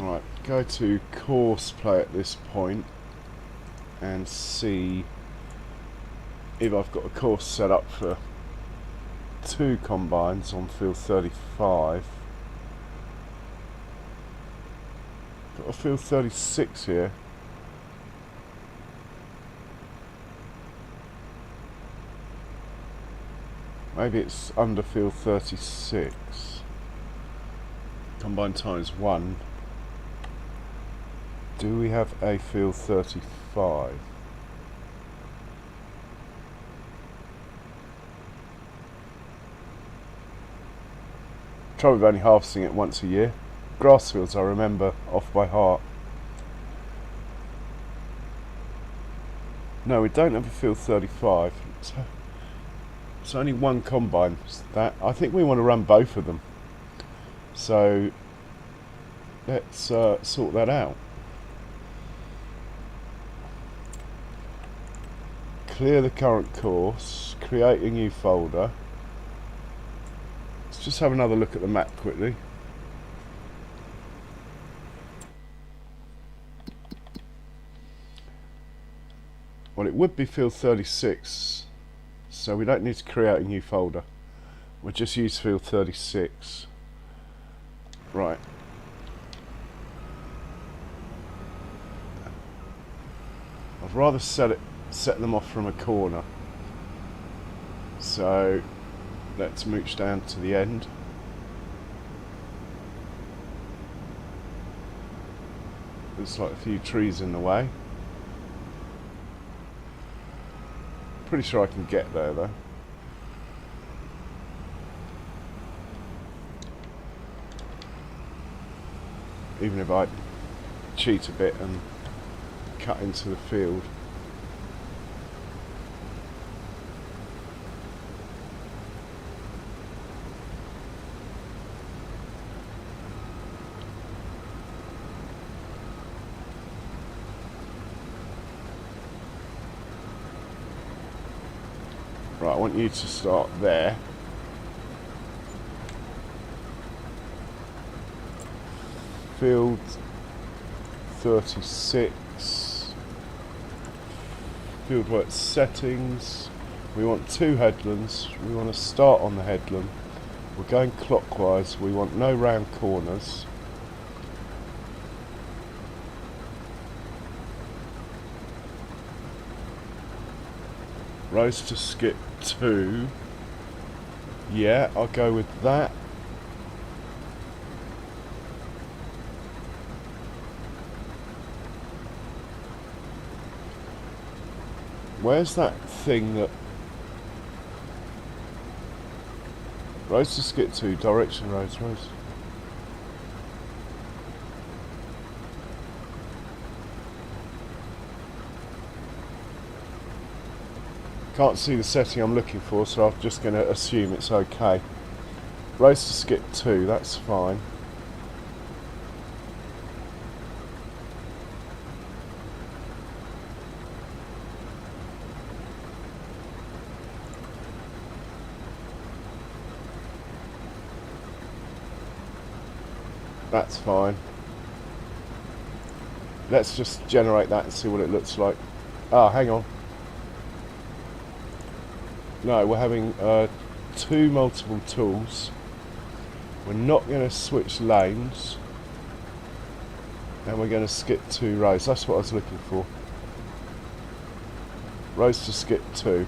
Right, go to course play at this point and see if I've got a course set up for 2 combines on field 35. Got a field 36 here. Maybe it's under field 36. Combine times 1. Do we have a field 35? Trouble with only harvesting it once a year. Grass fields I remember off by heart. No, we don't have a field 35. It's only one combine. That I think we want to run both of them. So let's sort that out. Clear the current course. Create a new folder. Let's just have another look at the map quickly. Well, it would be field 36, so we don't need to create a new folder. We'll just use field 36. Right. I'd rather set them off from a corner. So let's mooch down to the end. Looks like a few trees in the way. Pretty sure I can get there though. Even if I cheat a bit and cut into the field. Right, I want you to start there. Field 36. Fieldwork settings. We want 2 headlands. We want to start on the headland. We're going clockwise. We want no round corners. Rows to skip 2. Yeah, I'll go with that. Where's that thing that... Rows to skip 2, direction rows. Can't see the setting I'm looking for, so I'm just going to assume it's okay. Rows to skip 2, that's fine. That's fine. Let's just generate that and see what it looks like. Ah, hang on. No, we're having 2 multiple tools. We're not going to switch lanes. And we're going to skip 2 rows. That's what I was looking for. Rows to skip 2.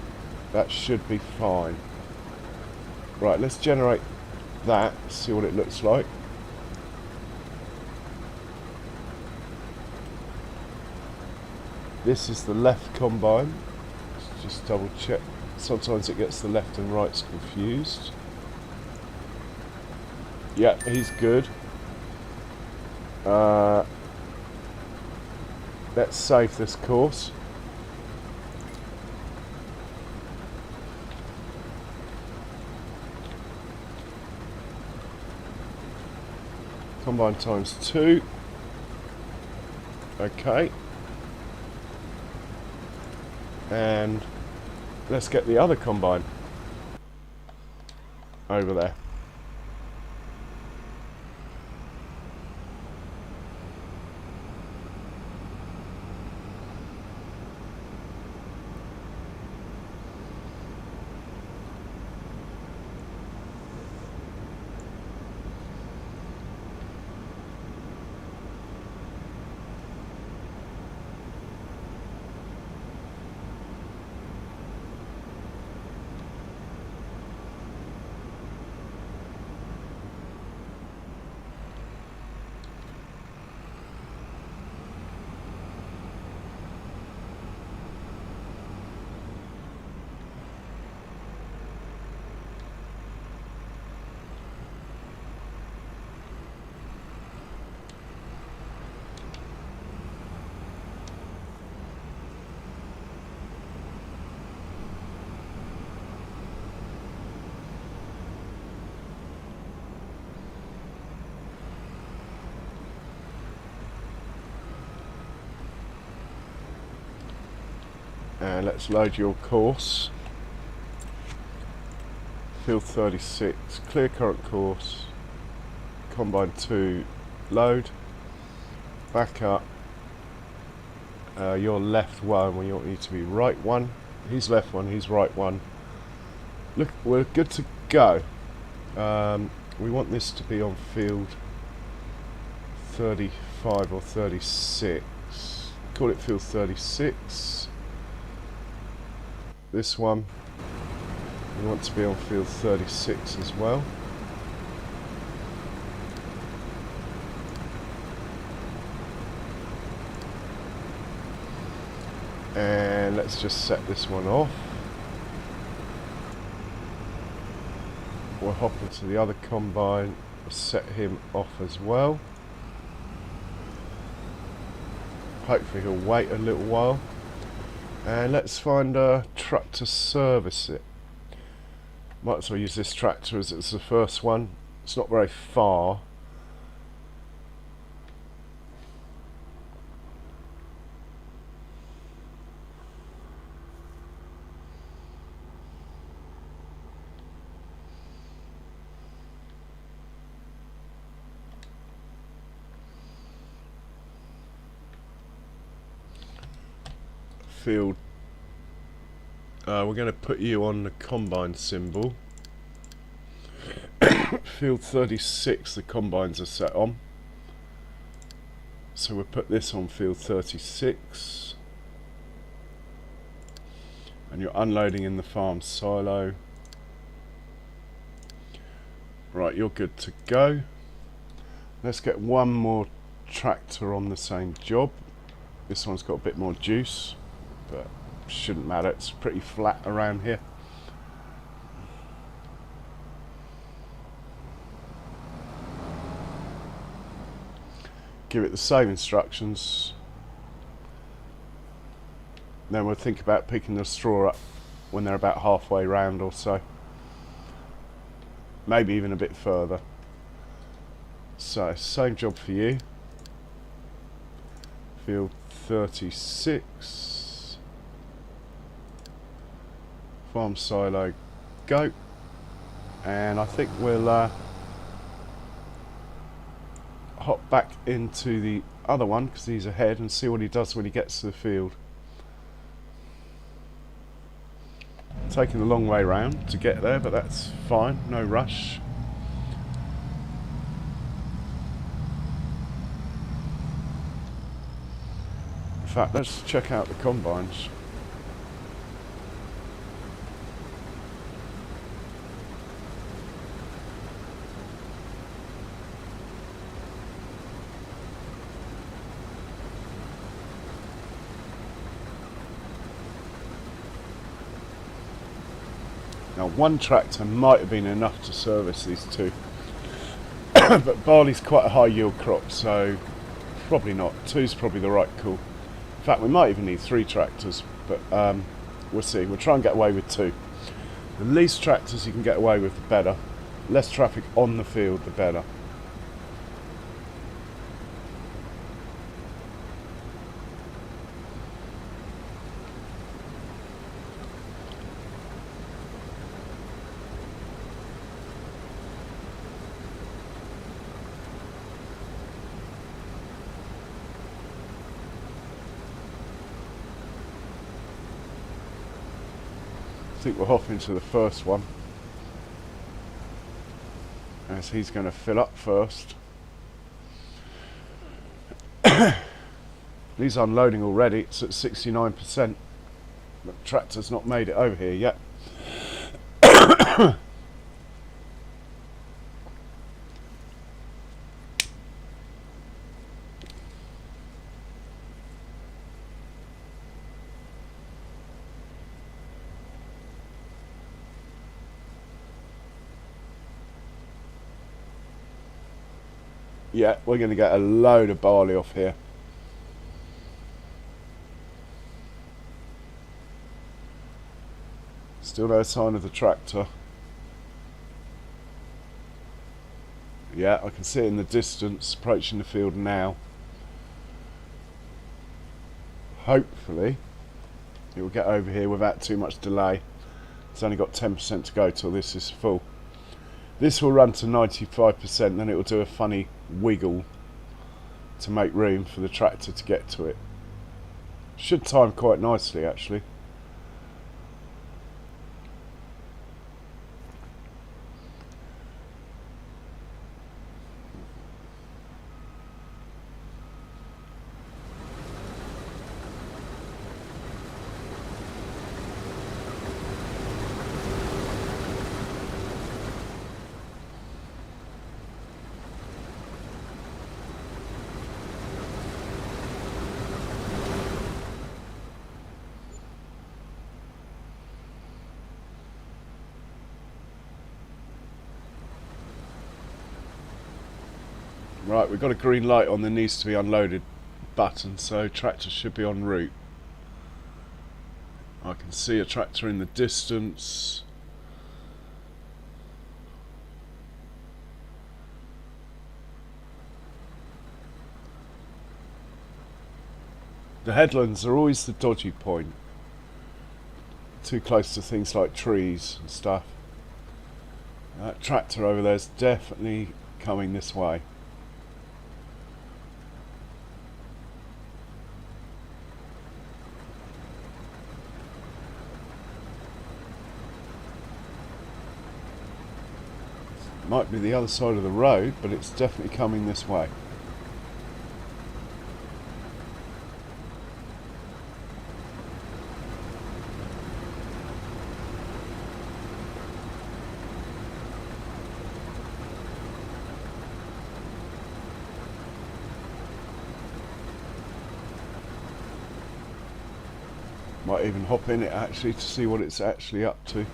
That should be fine. Right, let's generate that. See what it looks like. This is the left combine. Let's just double check. Sometimes it gets the left and rights confused. Yeah, he's good. Let's save this course. Combine times 2. Okay. And let's get the other combine over there. And let's load your course. Field 36, clear current course. Combine 2, load. Back up. Your left 1, we want you to be right 1. He's left 1, he's right 1. Look, we're good to go. We want this to be on field 35 or 36. Call it field 36. This one, we want to be on field 36 as well. And let's just set this one off. We'll hop into the other combine, set him off as well. Hopefully he'll wait a little while. And let's find a truck to service it. Might as well use this tractor as it's the first one. It's not very far. Field. We're going to put you on the combine symbol. Field 36, the combines are set on. So we'll put this on field 36. And you're unloading in the farm silo. Right, you're good to go. Let's get one more tractor on the same job. This one's got a bit more juice, but shouldn't matter, it's pretty flat around here. Give it the same instructions. Then we'll think about picking the straw up when they're about halfway round or so. Maybe even a bit further. So, same job for you. Field 36. Farm silo, go. And I think we'll hop back into the other one because he's ahead and see what he does when he gets to the field. Taking the long way round to get there, but that's fine, no rush. In fact, let's check out the combines. Now, one tractor might have been enough to service these two, but barley's quite a high yield crop, so probably not. Two's probably the right call. In fact, we might even need 3 tractors, but we'll see. We'll try and get away with 2. The least tractors you can get away with, the better. Less traffic on the field, the better. I think we'll hop into the first one, as he's going to fill up first. He's unloading already, it's at 69%. The tractor's not made it over here yet. Yeah, we're going to get a load of barley off here. Still no sign of the tractor. Yeah, I can see it in the distance, approaching the field now. Hopefully It will get over here without too much delay. It's only got 10% to go till this is full. This will run to 95%, then it will do a funny wiggle to make room for the tractor to get to it. Should time quite nicely actually. Right, we've got a green light on the needs to be unloaded button, so tractor should be en route. I can see a tractor in the distance. The headlands are always the dodgy point. Too close to things like trees and stuff. That tractor over there is definitely coming this way. Might be the other side of the road, but it's definitely coming this way. Might even hop in it actually to see what it's actually up to.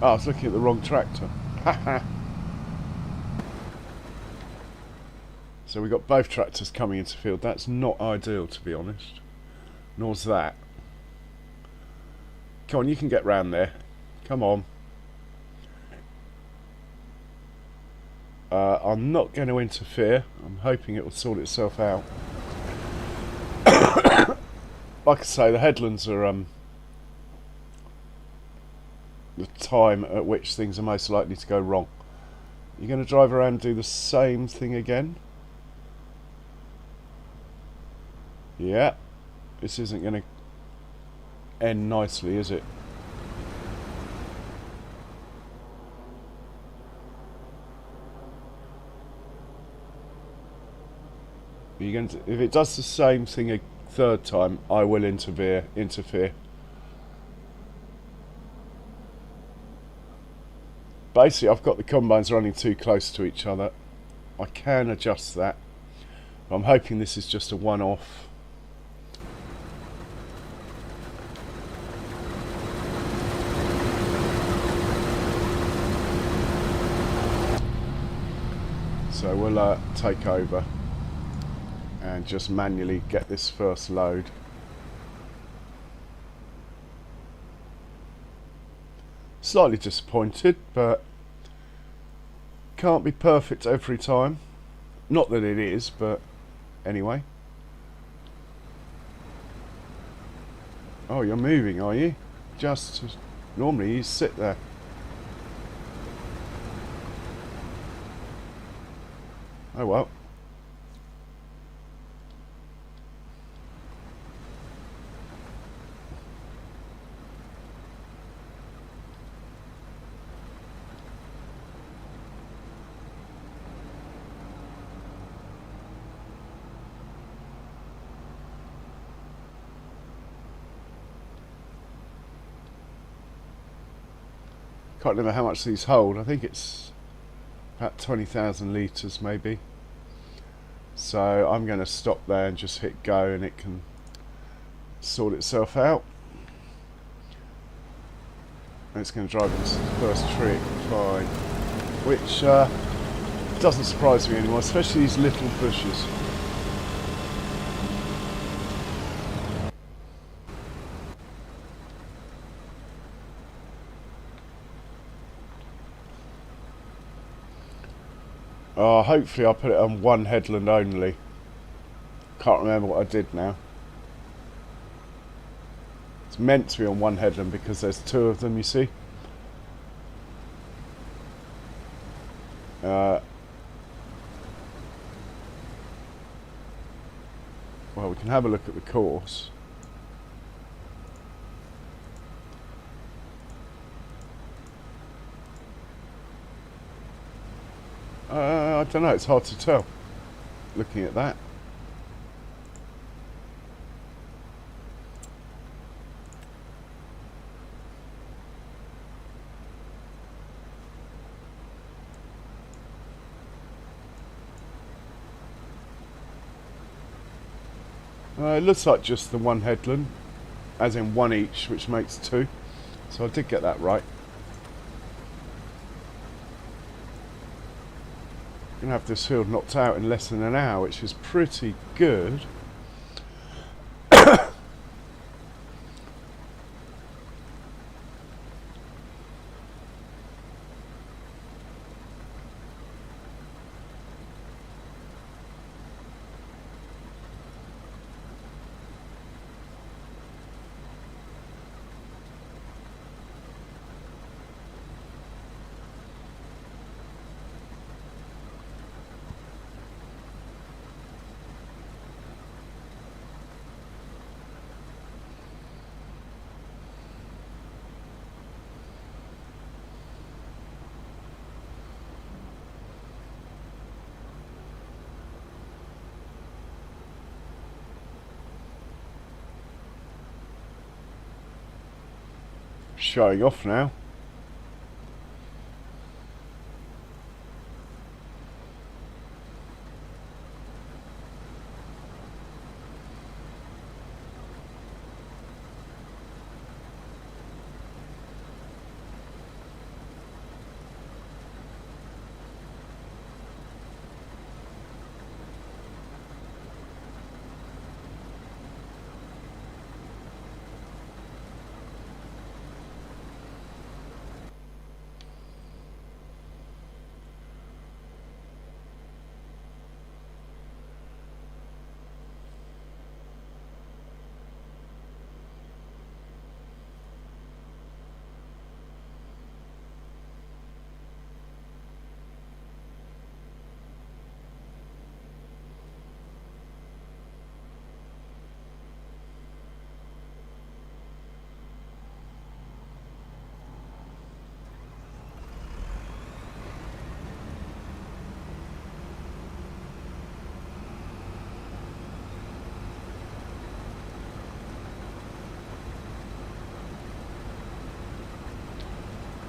Oh, I was looking at the wrong tractor. So we got both tractors coming into field. That's not ideal, to be honest. Nor's that. Come on, you can get round there. Come on. I'm not going to interfere. I'm hoping it will sort itself out. Like I say, the headlands are the time at which things are most likely to go wrong. You're going to drive around and do the same thing again? Yeah. This isn't going to end nicely, is it? You're going to, if it does the same thing a third time, I will interfere. Basically, I've got the combines running too close to each other. I can adjust that. I'm hoping this is just a one-off. So we'll take over and just manually get this first load. Slightly disappointed, but can't be perfect every time. Not that it is, but anyway. Oh, you're moving, are you? Just normally you sit there. Oh well. Can't remember how much these hold. I think it's about 20,000 litres maybe. So I'm going to stop there and just hit go and it can sort itself out. And it's going to drive into the first trick, fine. Which doesn't surprise me anymore, especially these little bushes. Hopefully I'll put it on one headland only. Can't remember what I did now. It's meant to be on one headland because there's two of them, you see. Well, we can have a look at the course. I don't know, it's hard to tell looking at that. It looks like just the one headland, as in one each, which makes two. So I did get that right. Going to have this field knocked out in less than an hour, which is pretty good. Showing off now.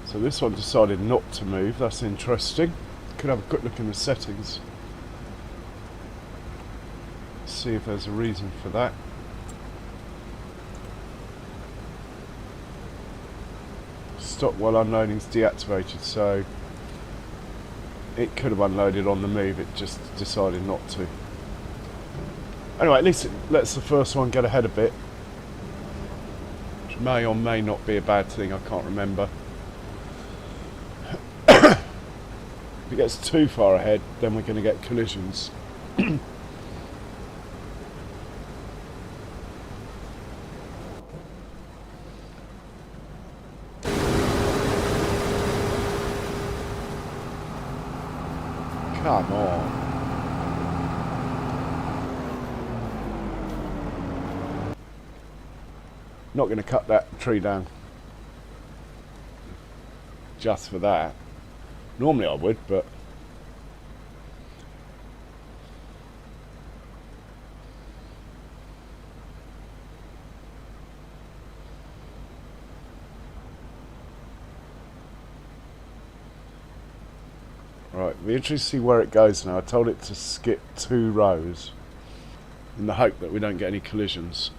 So this one decided not to move, that's interesting. Could have a quick look in the settings. See if there's a reason for that. Stop while unloading is deactivated, so it could have unloaded on the move, it just decided not to. Anyway, at least it lets the first one get ahead a bit, which may or may not be a bad thing, I can't remember. If it gets too far ahead, then we're going to get collisions. Come on. Not going to cut that tree down just for that. Normally I would, but right, we're interested to see where it goes now. I told it to skip 2 rows in the hope that we don't get any collisions.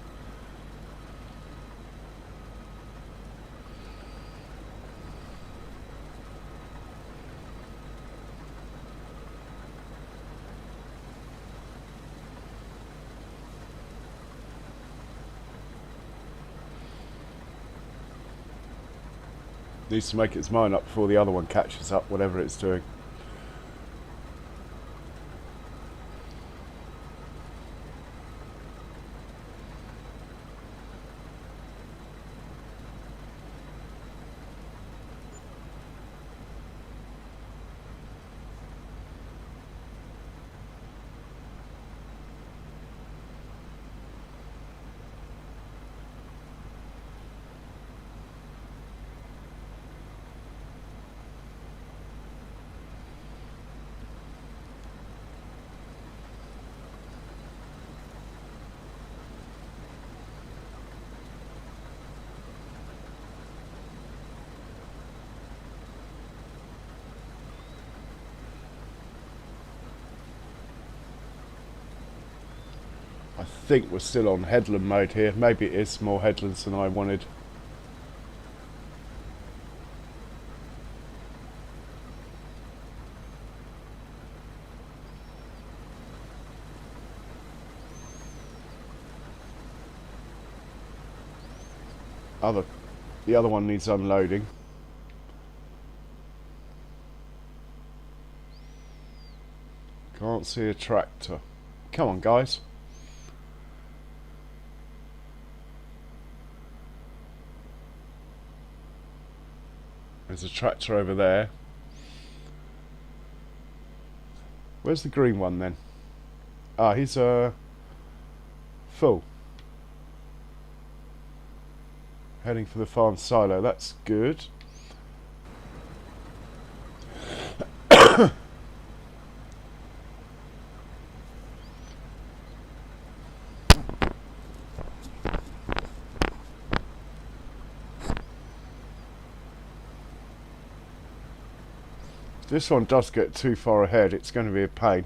Needs to make its mind up before the other one catches up, whatever it's doing. think we're still on headland mode here. Maybe it is more headlands than I wanted. The other one needs unloading. Can't see a tractor. Come on, guys. There's a tractor over there. Where's the green one then? Ah, he's full. Heading for the farm silo. That's good. If this one does get too far ahead, it's going to be a pain.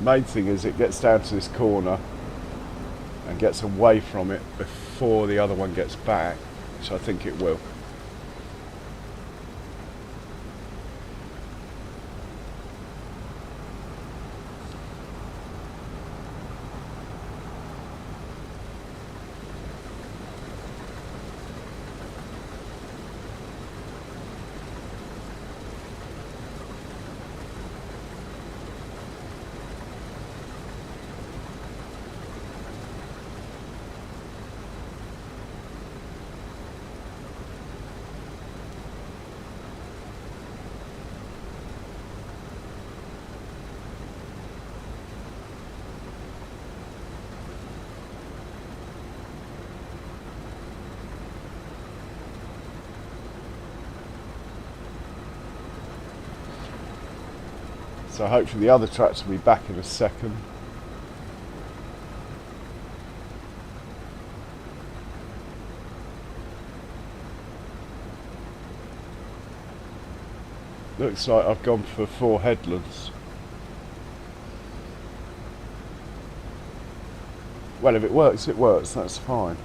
Main thing is it gets down to this corner and gets away from it before the other one gets back, which I think it will. So hopefully the other tractor will be back in a second. Looks like I've gone for 4 headlands. Well, if it works, that's fine.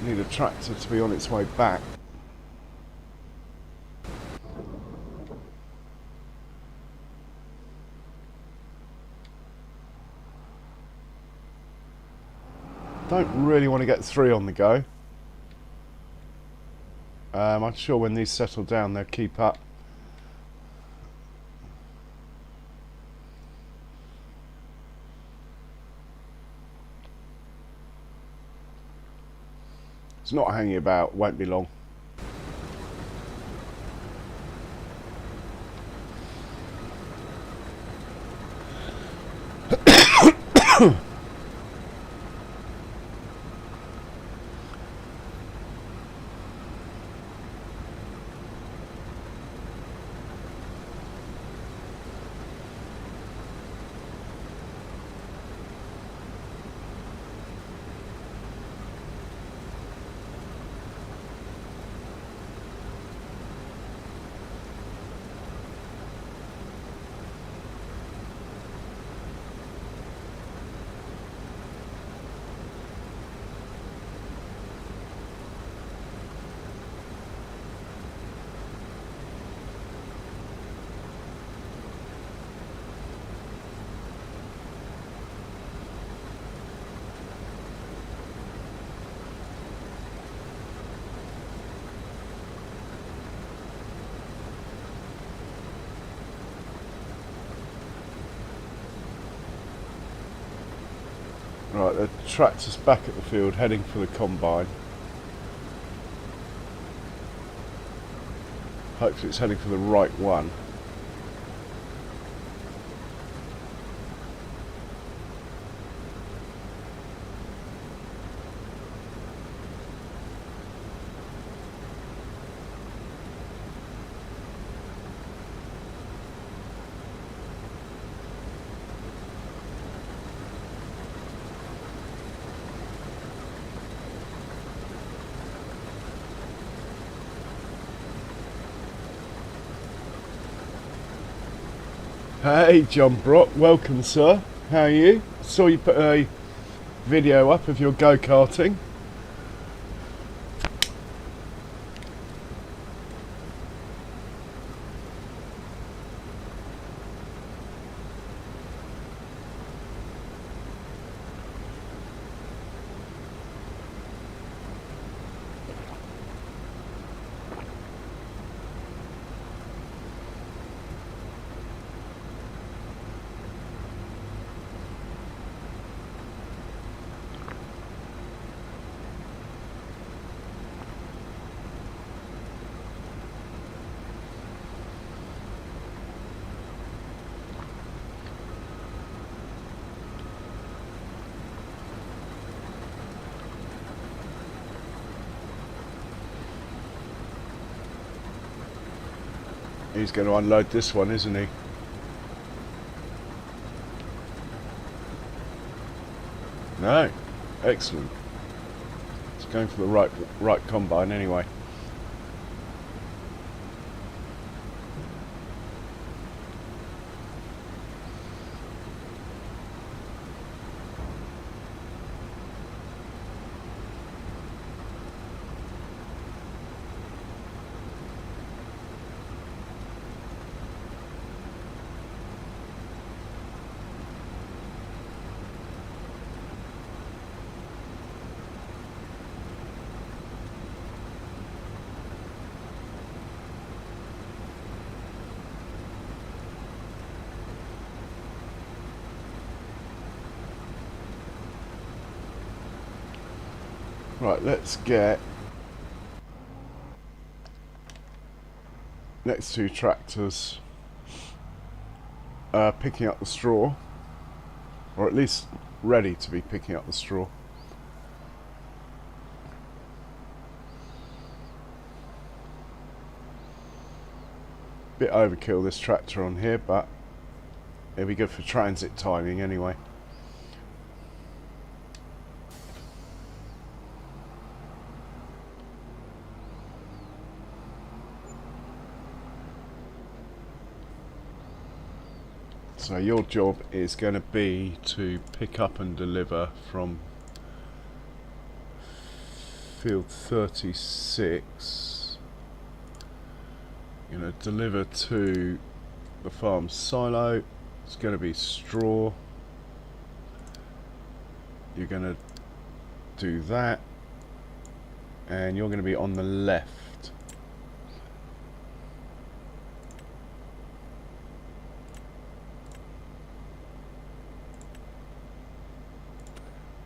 Need a tractor to be on its way back. Don't really want to get 3 on the go. I'm sure when these settle down they'll keep up. It's not hanging about, won't be long. Right, the tractor's back at the field heading for the combine. Hopefully it's heading for the right one. Hey John Brock, welcome sir. How are you? Saw you put a video up of your go-karting. He's going to unload this one, isn't he? No, excellent. It's going for the right combine anyway. Right, let's get next two tractors picking up the straw, or at least ready to be picking up the straw. Bit overkill this tractor on here, but it'll be good for transit timing anyway. So your job is going to be to pick up and deliver from field 36. You're going to deliver to the farm silo. It's going to be straw. You're going to do that, and you're going to be on the left.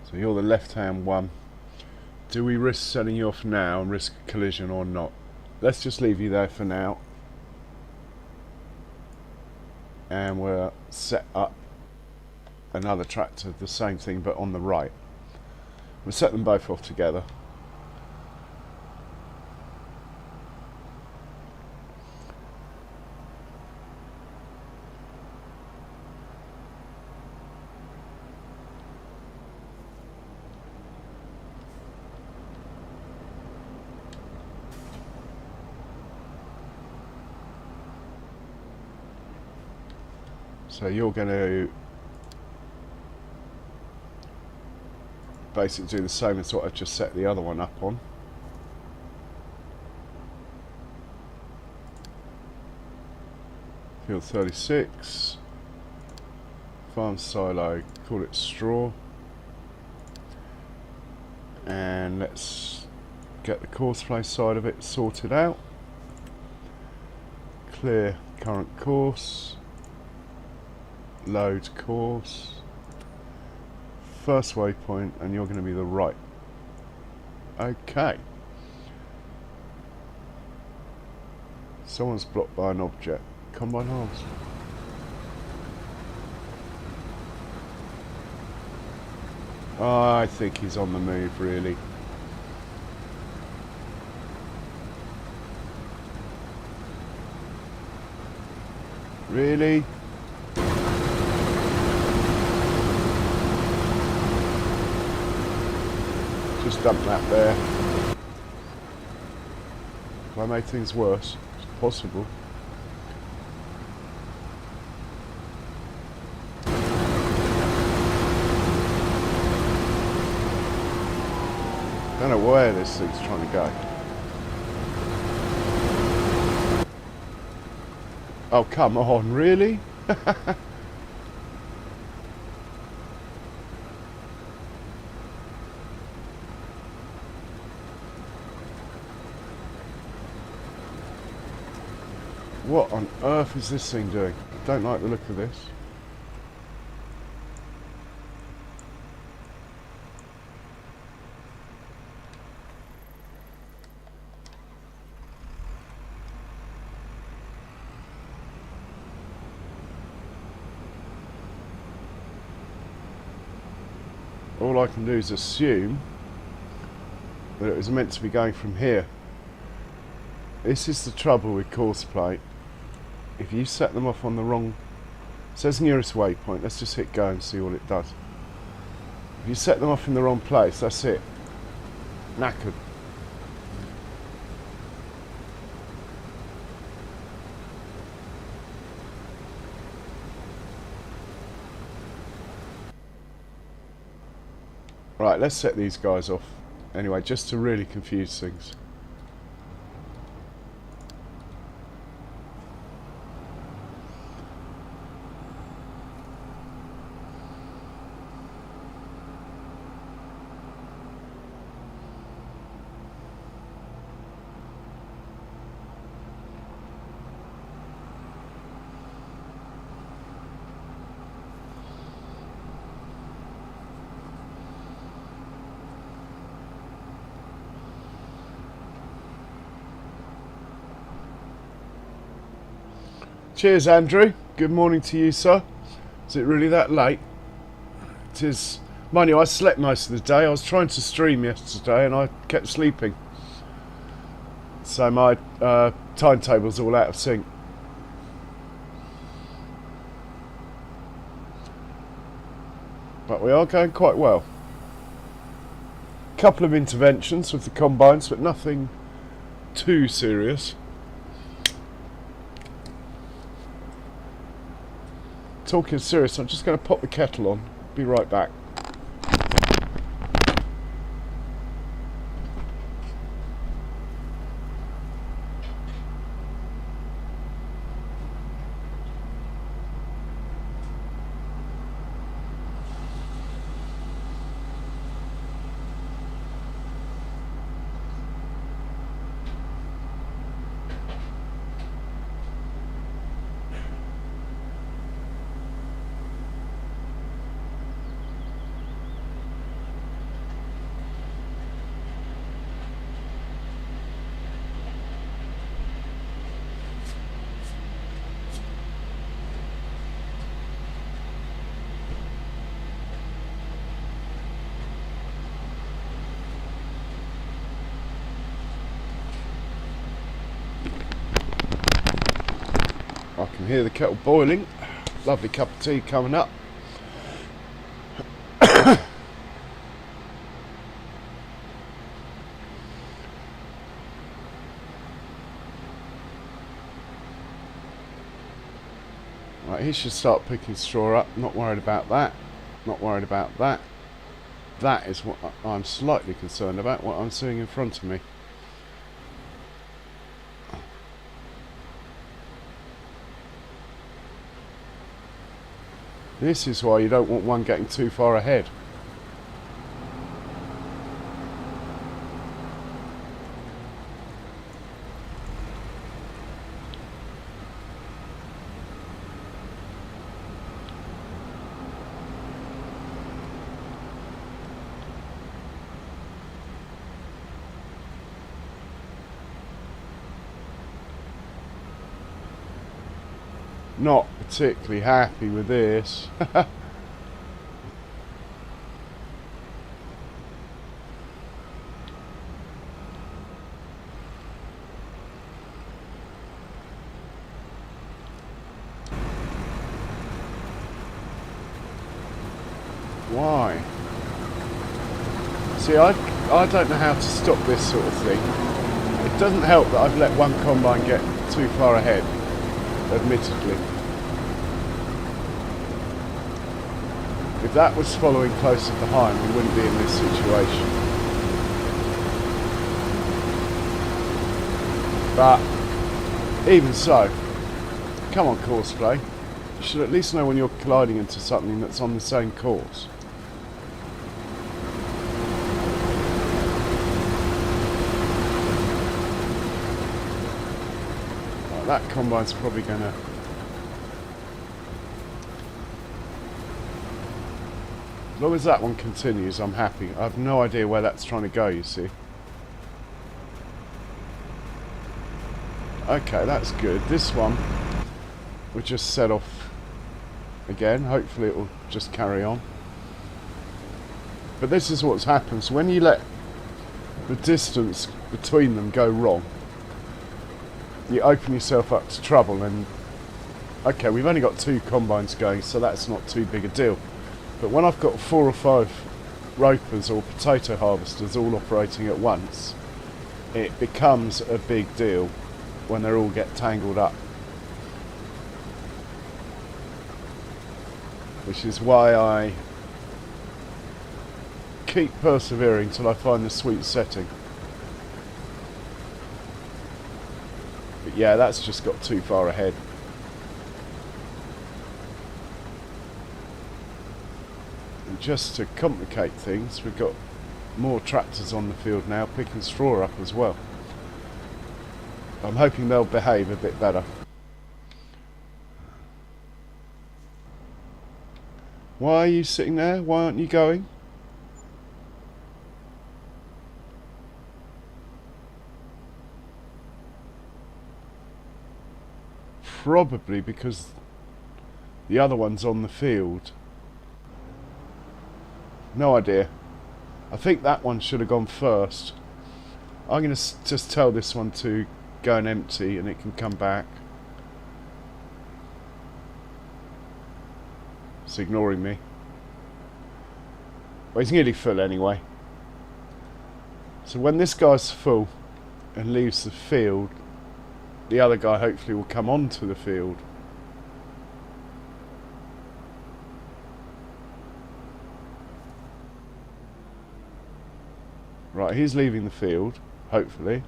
So you're the left-hand one. Do we risk setting you off now and risk a collision or not? Let's just leave you there for now. And we'll set up another tractor, the same thing but on the right. We'll set them both off together. So you're going to basically do the same as what I just set the other one up on. Field 36, farm silo, call it straw, and let's get the course flow side of it sorted out. Clear current course. Load course, first waypoint and you're going to be the right. Okay. Someone's blocked by an object. Combine arms. I think he's on the move, really. Really? Just dump that there. Have I made things worse? It's possible. I don't know where this thing's trying to go. Oh, come on, really? What on earth is this thing doing? I don't like the look of this. All I can do is assume that it was meant to be going from here. This is the trouble with course plate. If you set them off on the wrong... It says nearest waypoint. Let's just hit go and see what it does. If you set them off in the wrong place, that's it. Knackered. Right, let's set these guys off. Anyway, just to really confuse things. Cheers, Andrew. Good morning to you, sir. Is it really that late? It is. Mind you, I slept most of the day. I was trying to stream yesterday and I kept sleeping. So my timetable's all out of sync. But we are going quite well. Couple of interventions with the combines, but nothing too serious. Talking serious, I'm just going to pop the kettle on. Be right back. I can hear the kettle boiling. Lovely cup of tea coming up. Right, he should start picking straw up. Not worried about that. Not worried about that. That is what I'm slightly concerned about, what I'm seeing in front of me. This is why you don't want one getting too far ahead. not particularly happy with this. Why? See, I don't know how to stop this sort of thing. It doesn't help that I've let one combine get too far ahead, admittedly. If that was following closer behind, we wouldn't be in this situation. But even so, come on, courseplay. You should at least know when you're colliding into something that's on the same course. Right, that combine's probably going to... As long as that one continues, I'm happy. I have no idea where that's trying to go, you see. Okay, that's good. This one, we just set off again. Hopefully it will just carry on. But this is what's happened. So when you let the distance between them go wrong, you open yourself up to trouble. And okay, we've only got 2 combines going, so that's not too big a deal. But when I've got 4 or 5 ropers or potato harvesters all operating at once, it becomes a big deal when they all get tangled up. Which is why I keep persevering till I find the sweet setting. But yeah, that's just got too far ahead. And just to complicate things, we've got more tractors on the field now, picking straw up as well. I'm hoping they'll behave a bit better. Why are you sitting there? Why aren't you going? Probably because the other one's on the field. No idea. I think that one should have gone first. I'm going to just tell this one to go and empty and it can come back. It's ignoring me. Well, he's nearly full anyway. So when this guy's full and leaves the field, the other guy hopefully will come onto the field. Right, he's leaving the field, hopefully.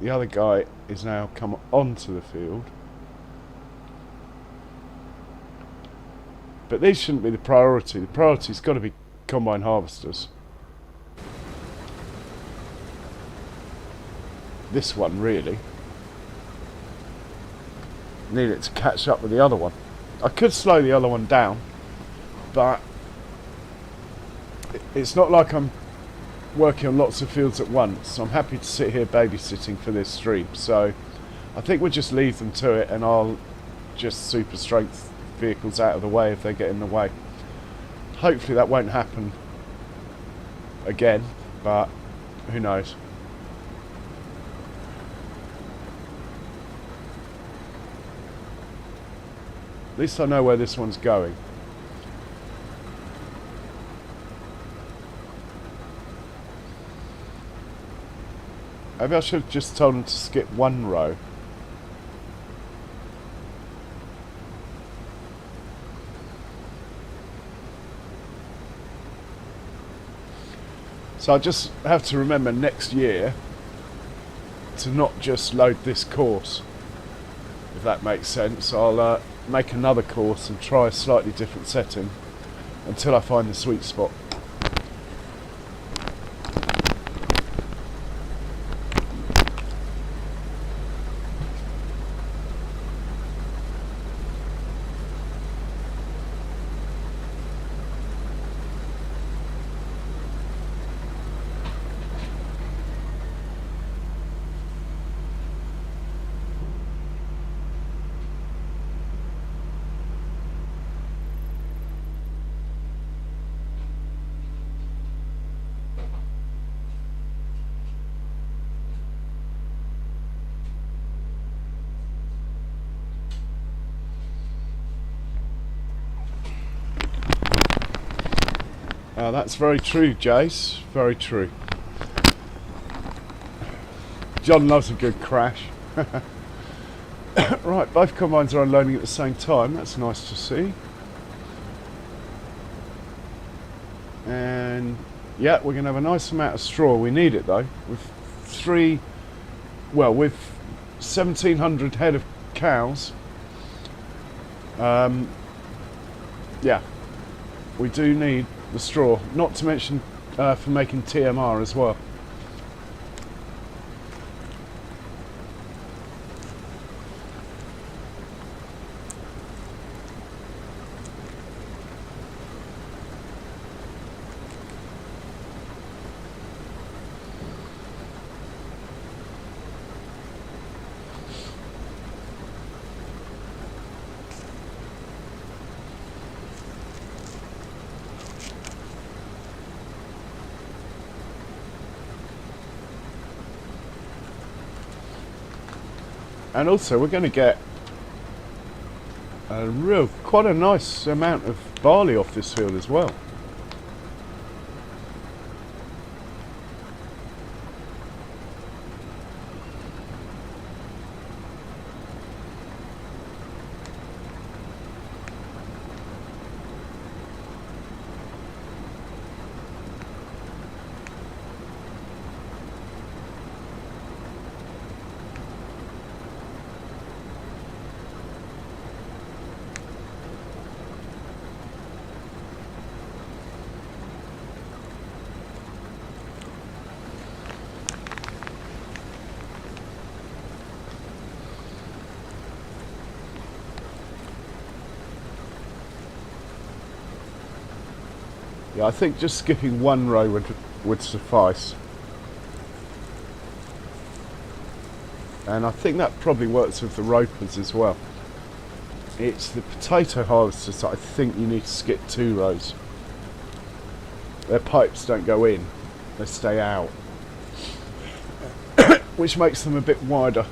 The other guy is now come onto the field. But these shouldn't be the priority. The priority's got to be combine harvesters. This one, really. Need it to catch up with the other one. I could slow the other one down, but it's not like I'm working on lots of fields at once. I'm happy to sit here babysitting for this stream, so I think we'll just leave them to it and I'll just super strength vehicles out of the way if they get in the way. Hopefully that won't happen again, but who knows. At least I know where this one's going. Maybe I should have just told him to skip one row. So I just have to remember next year to not just load this course, if that makes sense. I'll make another course and try a slightly different setting until I find the sweet spot. That's very true, Jace. Very true. John loves a good crash. Right, both combines are unloading at the same time. That's nice to see. And yeah, we're going to have a nice amount of straw. We need it though. With 1,700 head of cows. Yeah, we do need the straw. Not to mention for making TMR as well. And also we're going to get quite a nice amount of barley off this field as well. Yeah, I think just skipping one row would suffice. And I think that probably works with the ropers as well. It's the potato harvesters that I think you need to skip 2 rows. Their pipes don't go in, they stay out. Which makes them a bit wider.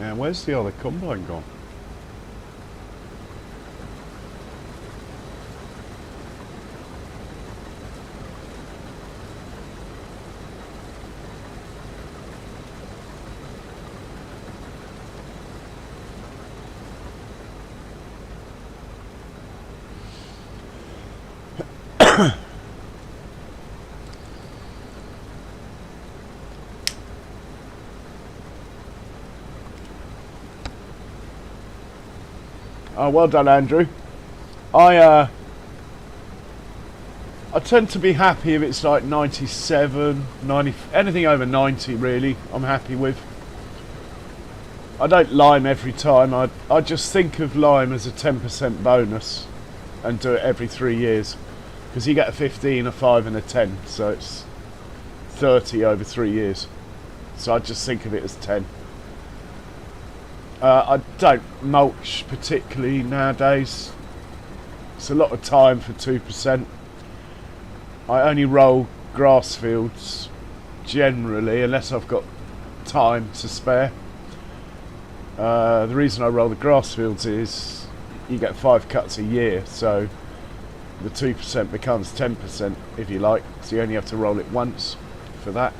And where's the other combine gone? Oh, well done, Andrew. I tend to be happy if it's like 97, 90, anything over 90 really, I'm happy with. I don't lime every time, I just think of lime as a 10% bonus and do it every 3 years. Because you get a 15, a 5 and a 10, so it's 30 over 3 years. So I just think of it as 10. I don't mulch particularly nowadays. It's a lot of time for 2%. I only roll grass fields generally, unless I've got time to spare. The reason I roll the grass fields is you get 5 cuts a year, so the 2% becomes 10% if you like, so you only have to roll it once for that.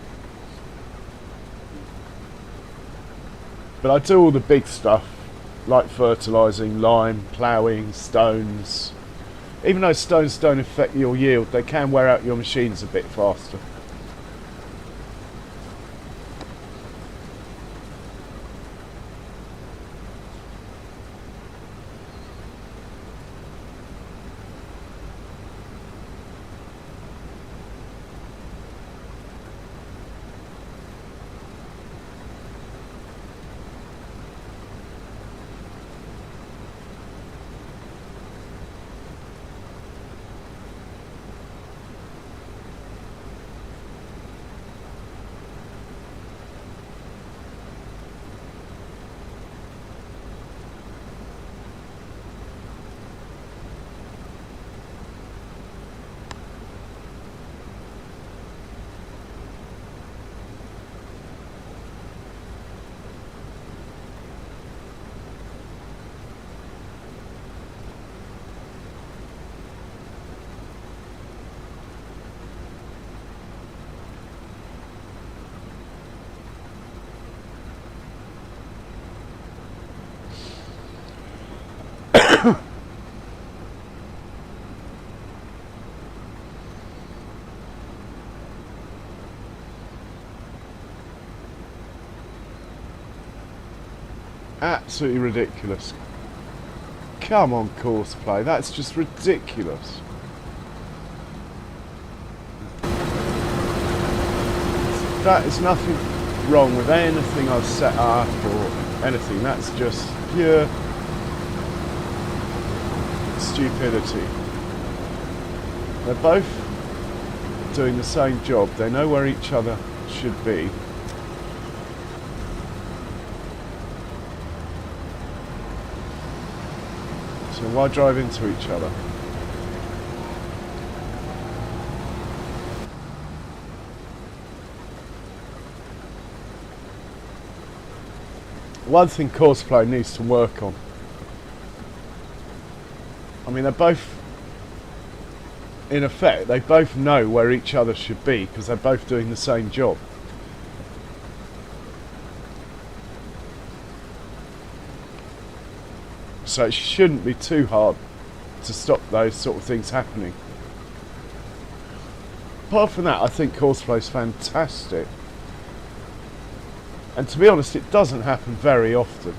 But I do all the big stuff, like fertilising, lime, ploughing, stones. Even though stones don't affect your yield, they can wear out your machines a bit faster. Absolutely ridiculous. Come on, Courseplay, that's just ridiculous. That is nothing wrong with anything I've set up or anything. That's just pure stupidity. They're both doing the same job. They know where each other should be. So why drive into each other? One thing Courseplay needs to work on. I mean, they're both, in effect, they both know where each other should be because they're both doing the same job. So it shouldn't be too hard to stop those sort of things happening. Apart from that, I think Courseplay is fantastic. And to be honest, it doesn't happen very often.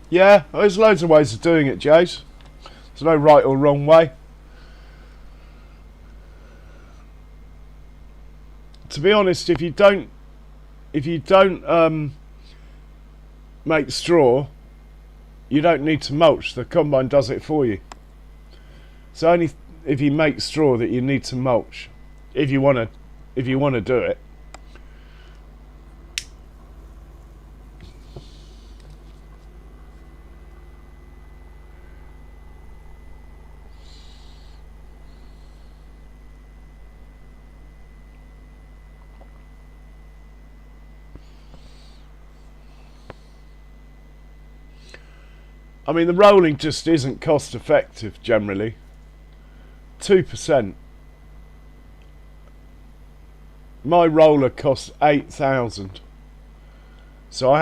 Yeah, there's loads of ways of doing it, Jace. There's no right or wrong way. To be honest, if you don't make straw, you don't need to mulch. The combine does it for you. It's only if you make straw that you need to mulch. If you want to do it. I mean, the rolling just isn't cost effective generally. 2%. My roller costs 8,000. So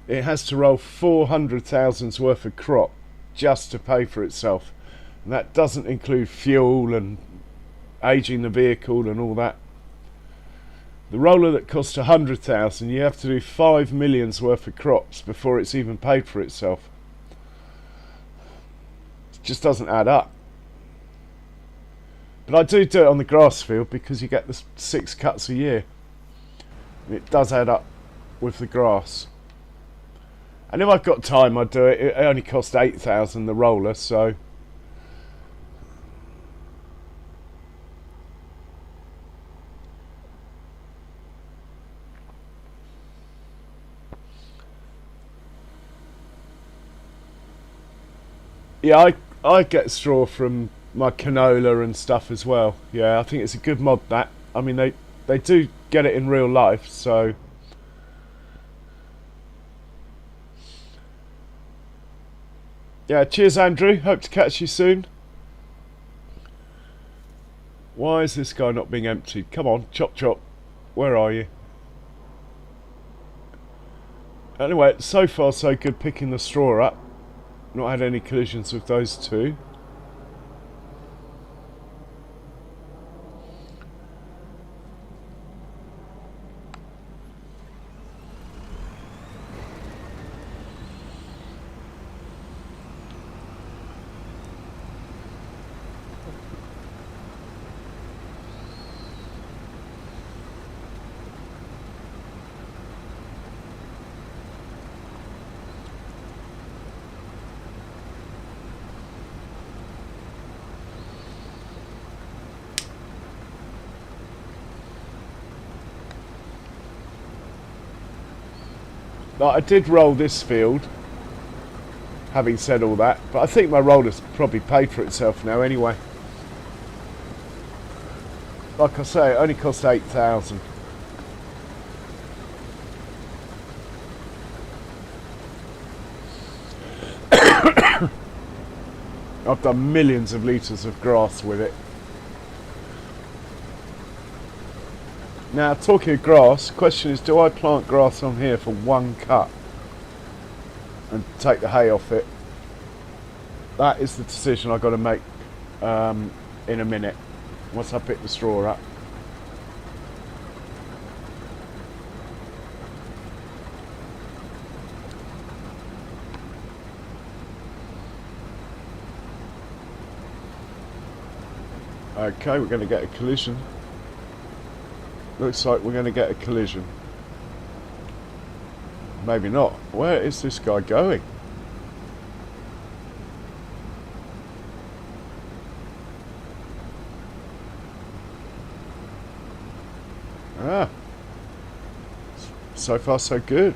it has to roll 400,000's worth of crop just to pay for itself. And that doesn't include fuel and aging the vehicle and all that. The roller that costs 100,000, you have to do 5 million's worth of crops before it's even paid for itself. Just doesn't add up. But I do it on the grass field because you get the 6 cuts a year. And it does add up with the grass. And if I've got time, I'd do it. It only cost 8,000 the roller, so yeah, I get straw from my canola and stuff as well. Yeah, I think it's a good mod, that. I mean, they do get it in real life, so yeah, cheers Andrew, hope to catch you soon. Why is this guy not being emptied? Come on, chop chop, where are you? Anyway, so far so good picking the straw up. Not had any collisions with those two. Like, I did roll this field, having said all that, but I think my roller's probably paid for itself now anyway. Like I say, it only cost 8,000. I've done millions of litres of grass with it. Now, talking of grass, question is, do I plant grass on here for one cut and take the hay off it? That is the decision I've got to make in a minute, once I pick the straw up. Okay, we're going to get a collision. Looks like we're going to get a collision. Maybe not. Where is this guy going? Ah. So far so good.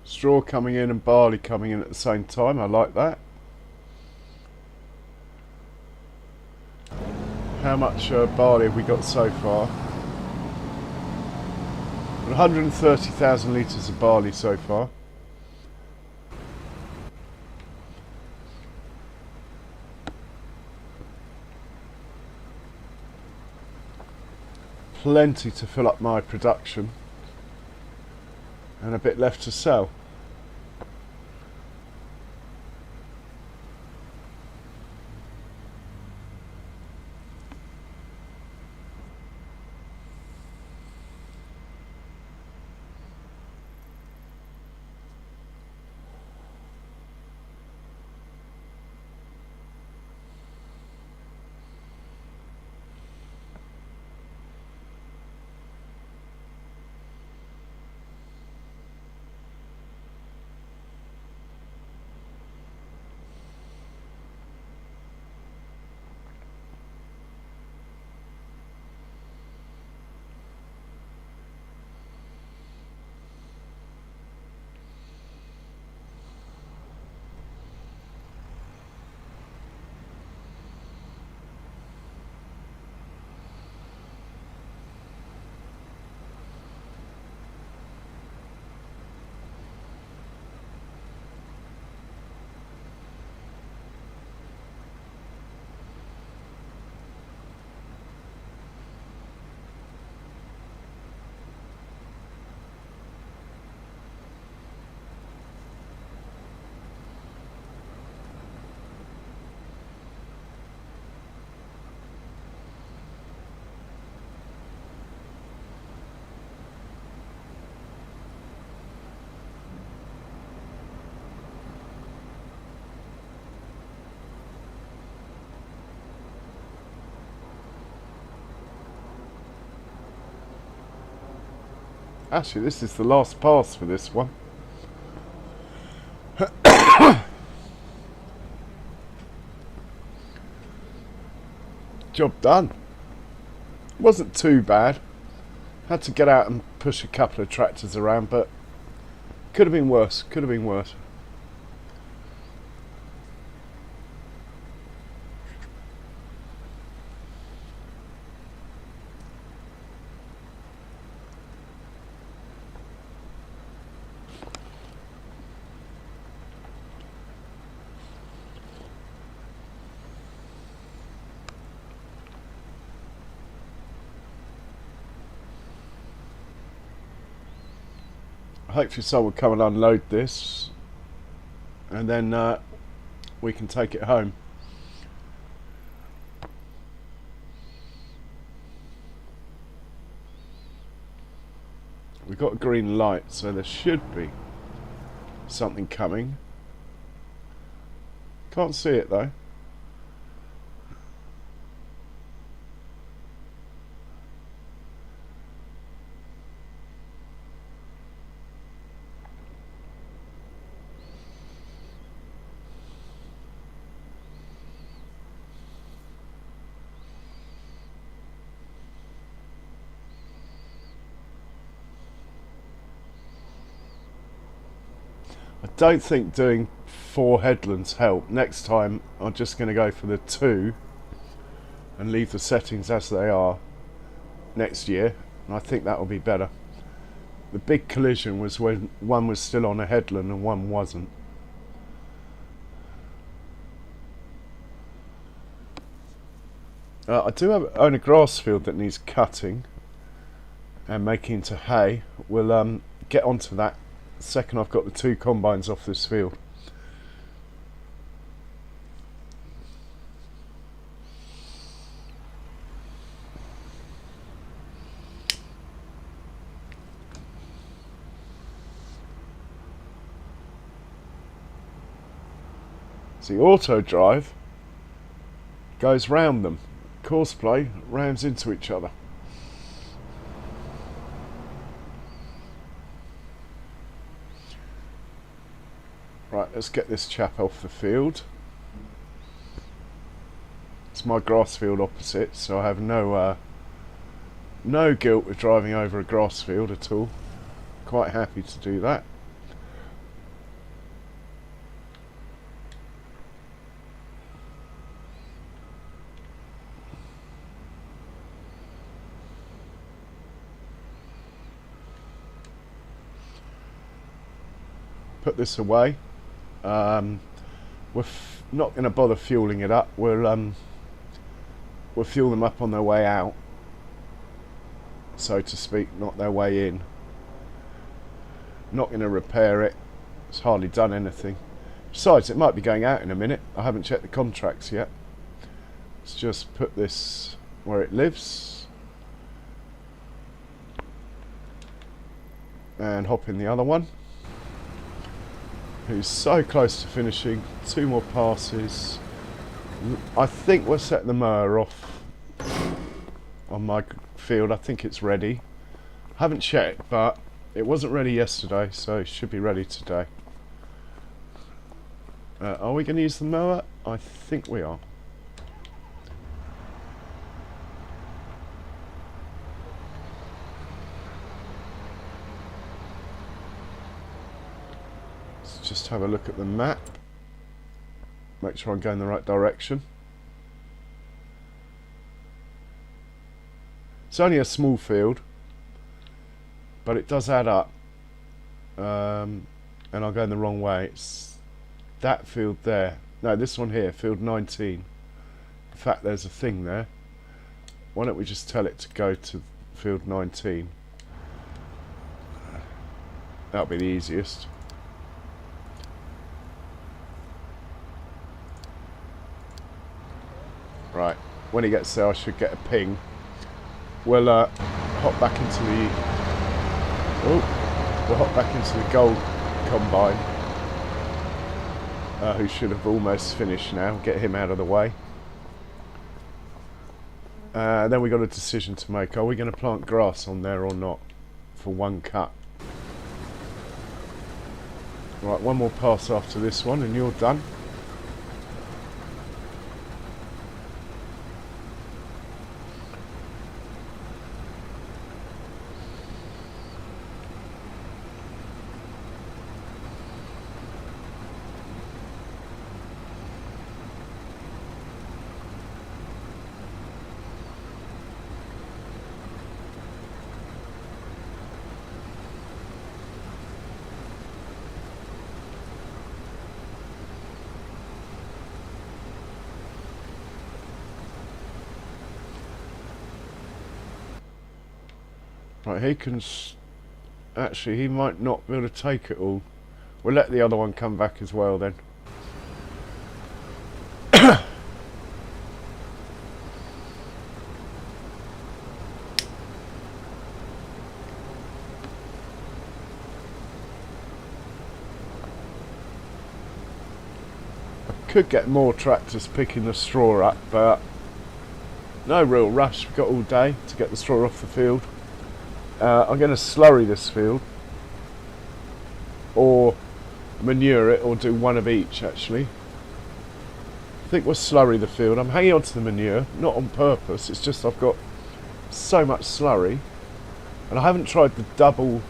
Straw coming in and barley coming in at the same time. I like that. How much barley have we got so far? 130,000 litres of barley so far. Plenty to fill up my production. And a bit left to sell. Actually, this is the last pass for this one. Job done. Wasn't too bad. Had to get out and push a couple of tractors around, but could have been worse. Could have been worse. Hopefully someone will come and unload this, and then we can take it home. We've got a green light, so there should be something coming. Can't see it though. I don't think doing 4 headlands help. Next time I'm just going to go for the 2 and leave the settings as they are next year, and I think that will be better. The big collision was when one was still on a headland and one wasn't. I do own a grass field that needs cutting and making into hay. We'll get onto that the second I've got the 2 combines off this field. See, auto drive goes round them. Course play rams into each other. Right, let's get this chap off the field. It's my grass field opposite, so I have no guilt with driving over a grass field at all. Quite happy to do that. Put this away. We're not going to bother fueling it up. We'll fuel them up on their way out, so to speak, not their way in. Not going to repair it. It's hardly done anything. Besides, it might be going out in a minute. I haven't checked the contracts yet. Let's just put this where it lives and hop in the other one, who's so close to finishing. 2 more passes. I think we'll set the mower off on my field. I think it's ready. Haven't checked, but it wasn't ready yesterday, so it should be ready today. Are we going to use the mower? I think we are. Just have a look at the map, make sure I'm going the right direction. It's only a small field, but it does add up, and I'm going the wrong way. It's that field there. No, this one here, field 19. In fact, there's a thing there. Why don't we just tell it to go to field 19? That'll be the easiest. Right, when he gets there I should get a ping. We'll hop back into the gold combine, who should have almost finished now. Get him out of the way. Then we got a decision to make. Are we going to plant grass on there or not for one cut? Right, one more pass after this one and you're done. Right, he can... Actually, he might not be able to take it all. We'll let the other one come back as well then. Could get more tractors picking the straw up, but no real rush. We've got all day to get the straw off the field. I'm going to slurry this field, or manure it, or do one of each actually. I think we'll slurry the field. I'm hanging on to the manure, not on purpose, it's just I've got so much slurry, and I haven't tried the double,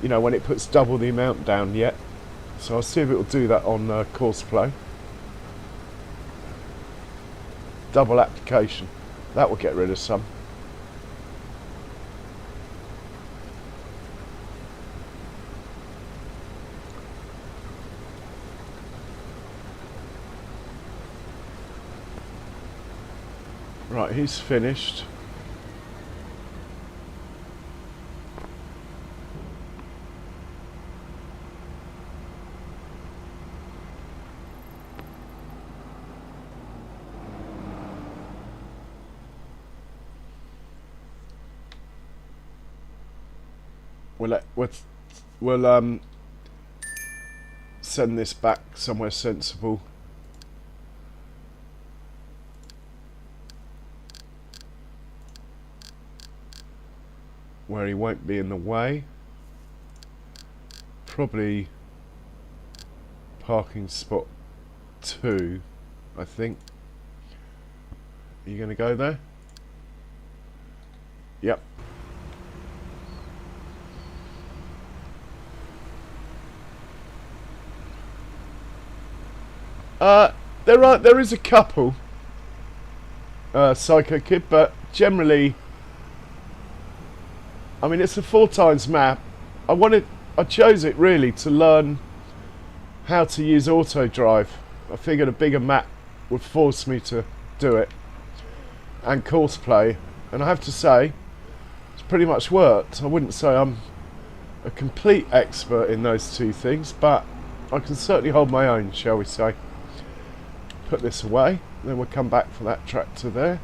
you know, when it puts double the amount down yet, so I'll see if it will do that on course play. Double application, that will get rid of some. Right, he's finished. We'll send this back somewhere sensible. Where he won't be in the way. Probably parking spot 2, I think. Are you going to go there? Yep. There is a couple Psycho Kid, but generally, I mean, it's a 4x map. I chose it really to learn how to use auto drive. I figured a bigger map would force me to do it, and course play, and I have to say it's pretty much worked. I wouldn't say I'm a complete expert in those two things, but I can certainly hold my own, shall we say. Put this away, then we'll come back for that tractor there.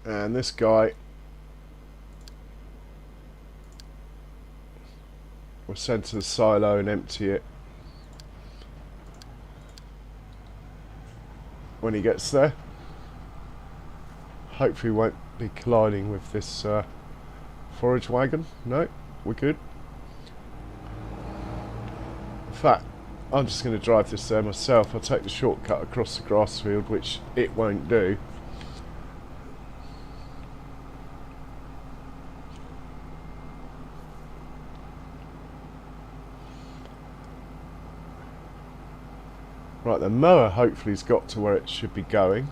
And this guy will send to the silo and empty it when he gets there. Hopefully he won't be colliding with this forage wagon. No, we're good. In fact, I'm just going to drive this there myself. I'll take the shortcut across the grass field, which it won't do. Right, the mower hopefully has got to where it should be going,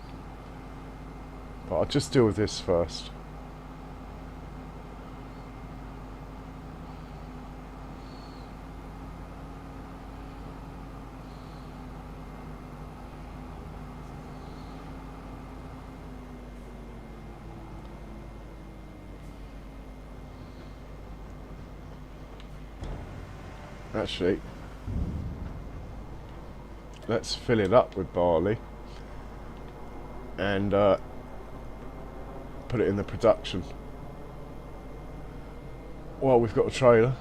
but I'll just deal with this first. Actually, let's fill it up with barley and put it in the production. Well, we've got a trailer.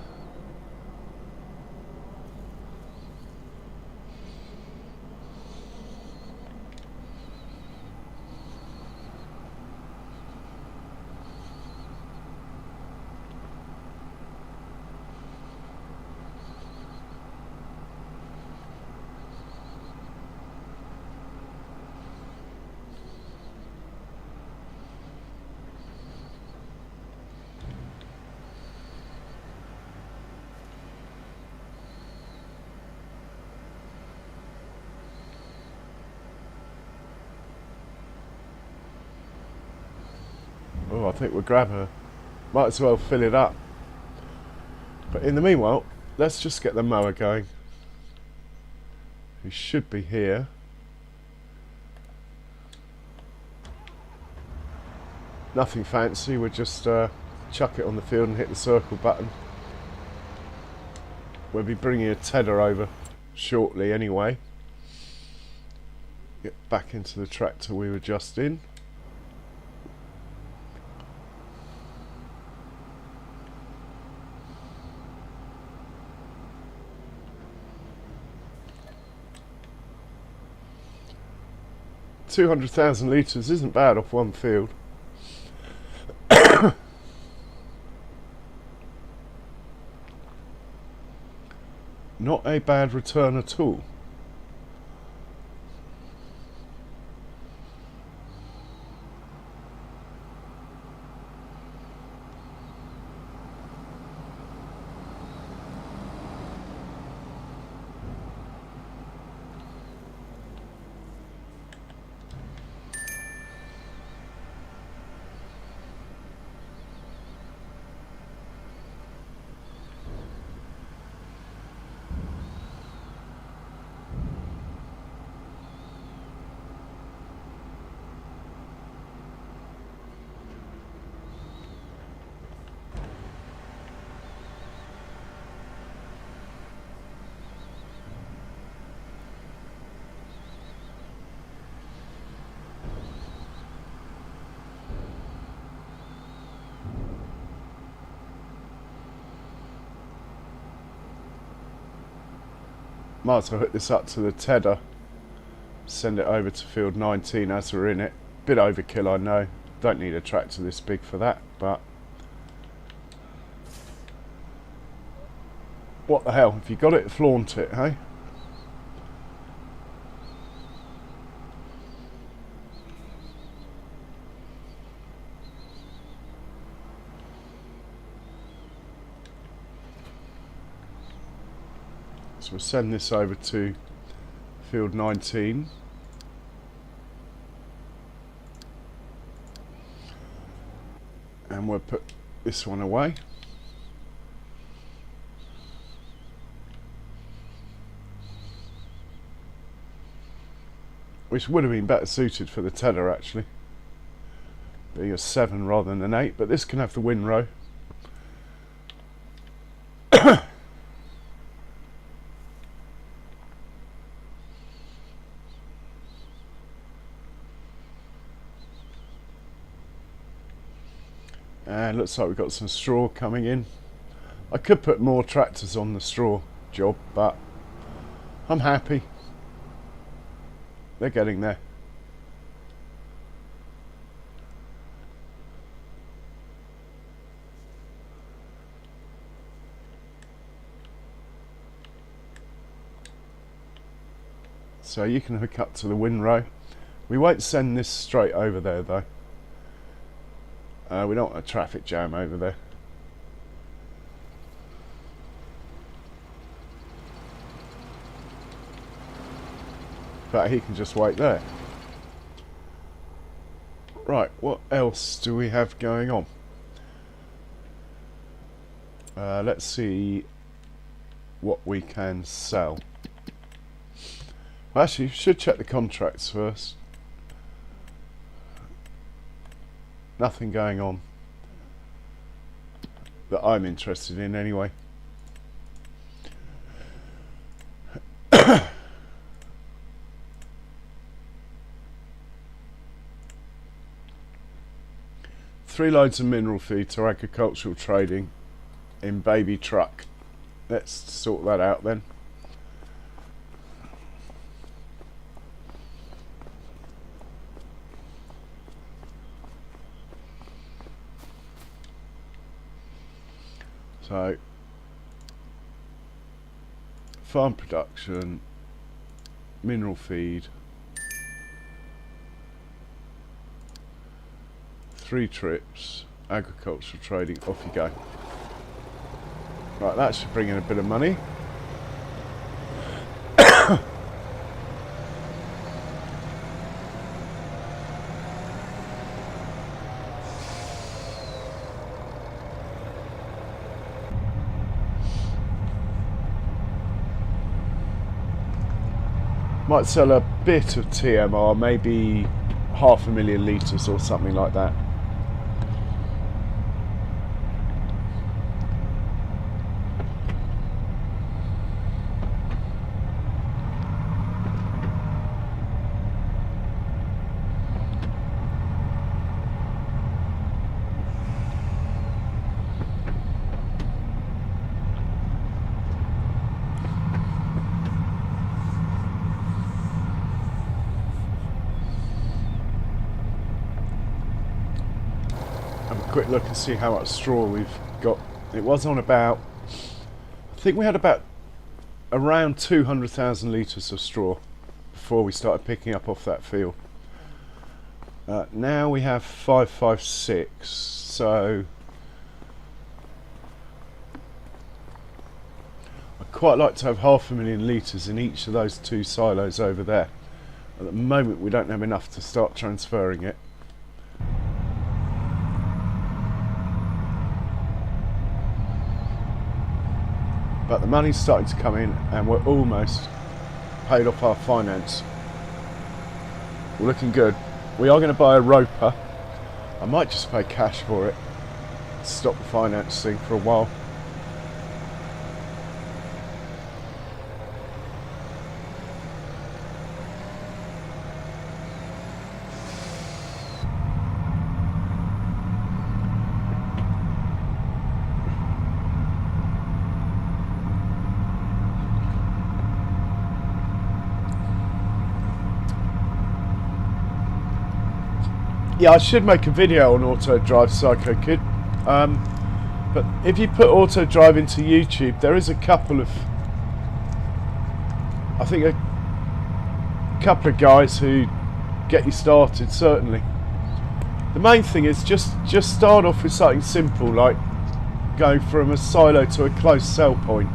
I think we'll grab her. Might as well fill it up. But in the meanwhile, let's just get the mower going. He should be here. Nothing fancy, we'll just chuck it on the field and hit the circle button. We'll be bringing a tedder over shortly anyway. Get back into the tractor we were just in. $200,000 litres isn't bad off one field. Not a bad return at all. Might as well hook this up to the tedder. Send it over to field 19 as we're in it. Bit overkill, I know. Don't need a tractor this big for that, but what the hell? If you got it, flaunt it, hey? So we'll send this over to field 19. And we'll put this one away. Which would have been better suited for the tedder actually. Being a 7 rather than an 8, but this can have the windrow. And looks like we've got some straw coming in. I could put more tractors on the straw job, but I'm happy. They're getting there. So you can hook up to the windrow. We won't send this straight over there though. We don't want a traffic jam over there. But he can just wait there. Right, what else do we have going on? Let's see what we can sell. Well, actually, you should check the contracts first. Nothing going on that I'm interested in anyway. Three loads of mineral feed to agricultural trading in baby truck. Let's sort that out then. So, farm production, mineral feed, 3 trips, agricultural trading, off you go. Right, that should bring in a bit of money. Might sell a bit of TMR, maybe 500,000 litres or something like that. Have a quick look and see how much straw we've got. It was on about, I think we had about around 200,000 litres of straw before we started picking up off that field. Now we have 556, so I'd quite like to have 500,000 litres in each of those two silos over there. At the moment we don't have enough to start transferring it. But the money's starting to come in and we're almost paid off our finance. We're looking good. We are going to buy a roper. I might just pay cash for it. Stop the financing for a while. Yeah, I should make a video on auto drive, Psycho Kid. But if you put auto drive into YouTube, there is a couple of, I think a couple of guys who get you started, certainly. The main thing is just start off with something simple, like going from a silo to a close sell point.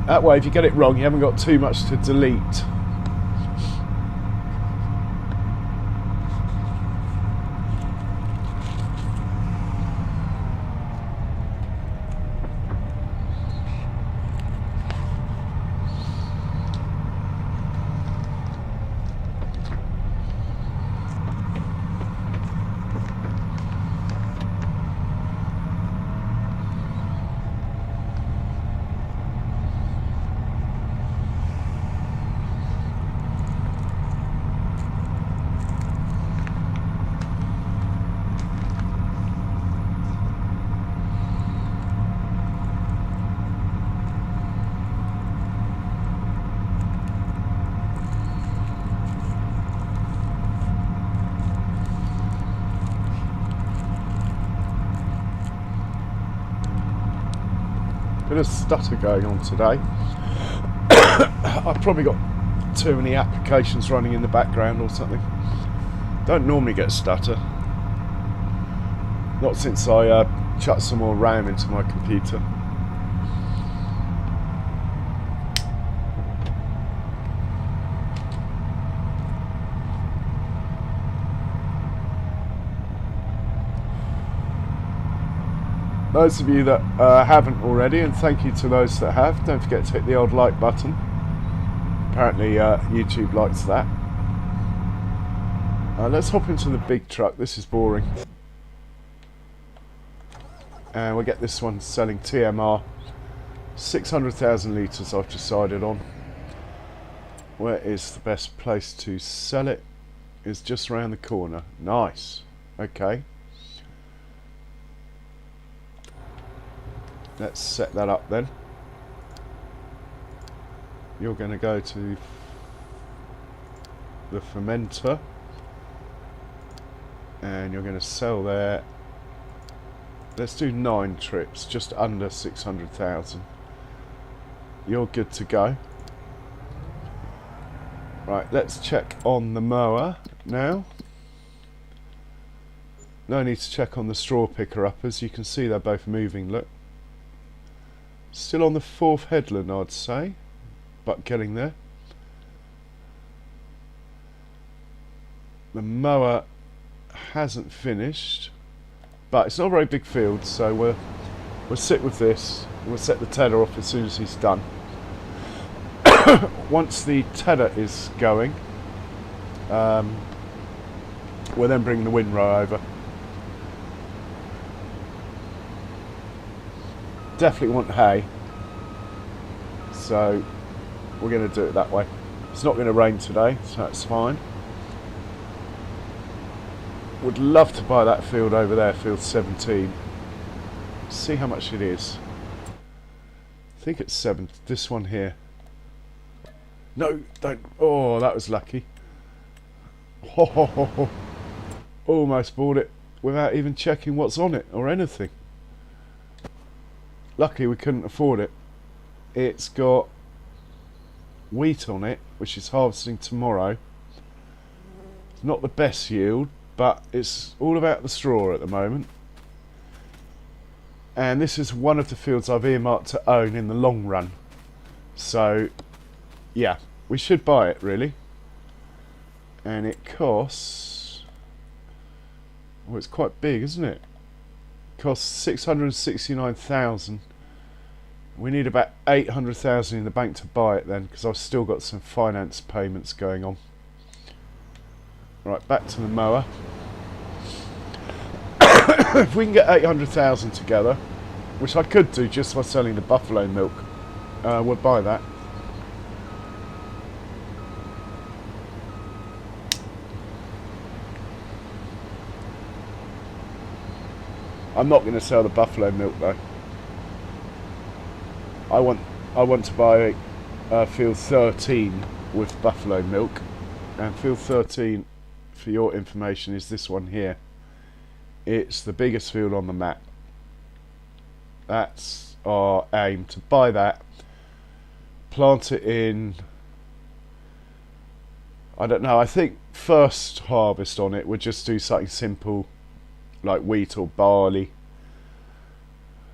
That way, if you get it wrong, you haven't got too much to delete. Bit of stutter going on today. I've probably got too many applications running in the background or something. Don't normally get stutter. Not since I chucked some more RAM into my computer. Those of you that haven't already, and thank you to those that have, don't forget to hit the old like button. Apparently YouTube likes that. Let's hop into the big truck. This is boring. And we'll get this one selling TMR. 600,000 litres I've decided on. Where is the best place to sell it? It's just around the corner. Nice. Okay. Let's set that up then. You're going to go to the fermenter and you're going to sell there. Let's do 9 trips, just under 600,000. You're good to go. Right, let's check on the mower now. No need to check on the straw picker uppers. You can see they're both moving, look. Still on the 4th headland, I'd say, but getting there. The mower hasn't finished, but it's not a very big field, so we'll sit with this. We'll set the teller off as soon as he's done. Once the tether is going, we'll then bring the windrow over. Definitely want hay, so we're going to do it that way. It's not going to rain today, so that's fine. Would love to buy that field over there, field 17. See how much it is. I think it's 7. This one here. No, don't. Oh, that was lucky. Ho, ho, ho, ho. Almost bought it without even checking what's on it or anything. Luckily we couldn't afford it. It's got wheat on it, which is harvesting tomorrow. It's not the best yield, but it's all about the straw at the moment. And this is one of the fields I've earmarked to own in the long run. So, yeah, we should buy it really. And it costs... well, it's quite big, isn't it? It costs 669,000. We need about 800,000 in the bank to buy it then, because I've still got some finance payments going on. Right, back to the mower. If we can get 800,000 together, which I could do just by selling the buffalo milk, we'll buy that. I'm not going to sell the buffalo milk though. I want to buy field 13 with buffalo milk, and field 13, for your information, is this one here. It's the biggest field on the map. That's our aim, to buy that, plant it in, I don't know, I think first harvest on it we'll just do something simple like wheat or barley,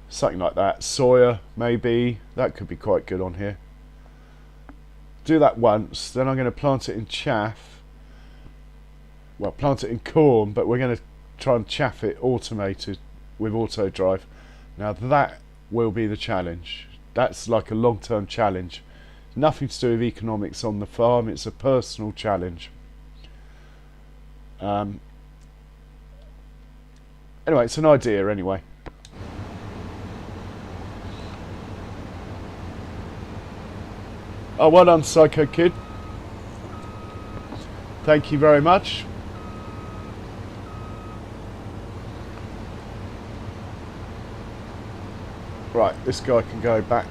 something like that. Soya maybe, that could be quite good on here. Do that once, then I'm going to plant it in chaff. Well, plant it in corn, but we're going to try and chaff it automated with auto drive. Now that will be the challenge. That's like a long-term challenge. Nothing to do with economics on the farm, it's a personal challenge. Anyway, it's an idea anyway. Oh, well done, Psycho Kid. Thank you very much. Right, this guy can go back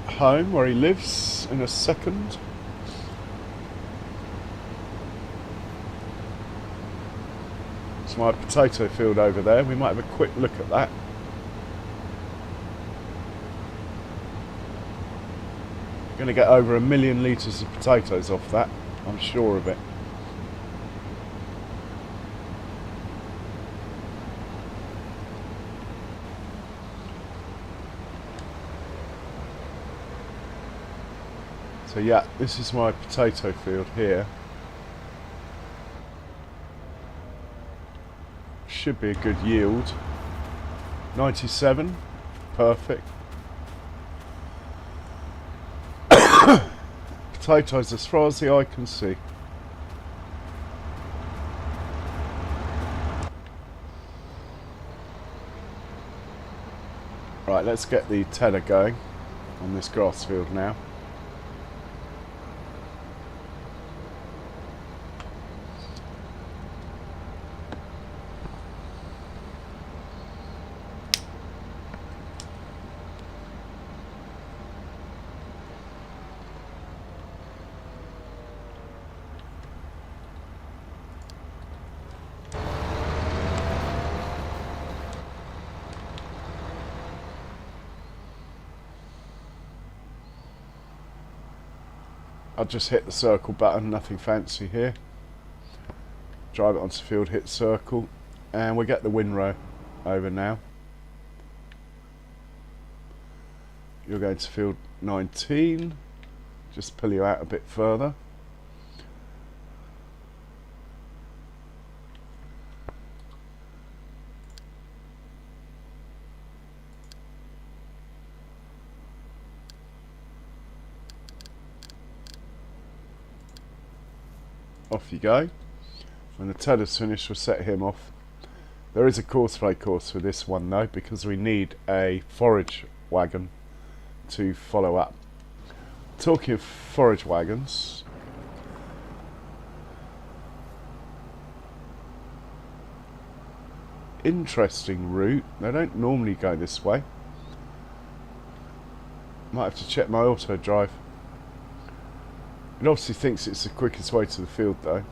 home where he lives in a second. It's my potato field over there. We might have a quick look at that. Going to get over 1 million litres of potatoes off that, I'm sure of it. So yeah, this is my potato field here. Should be a good yield. 97, perfect. Potatoes as far as the eye can see. Right, let's get the tedder going on this grass field now. I'll just hit the circle button, nothing fancy here. Drive it onto the field, hit circle, and we'll get the windrow over now. You're going to field 19, just pull you out a bit further. Off you go. When the teller's finished, we'll set him off. There is a cosplay course for this one though, because we need a forage wagon to follow up. Talking of forage wagons, interesting route. They don't normally go this way. Might have to check my auto drive. It obviously thinks it's the quickest way to the field though.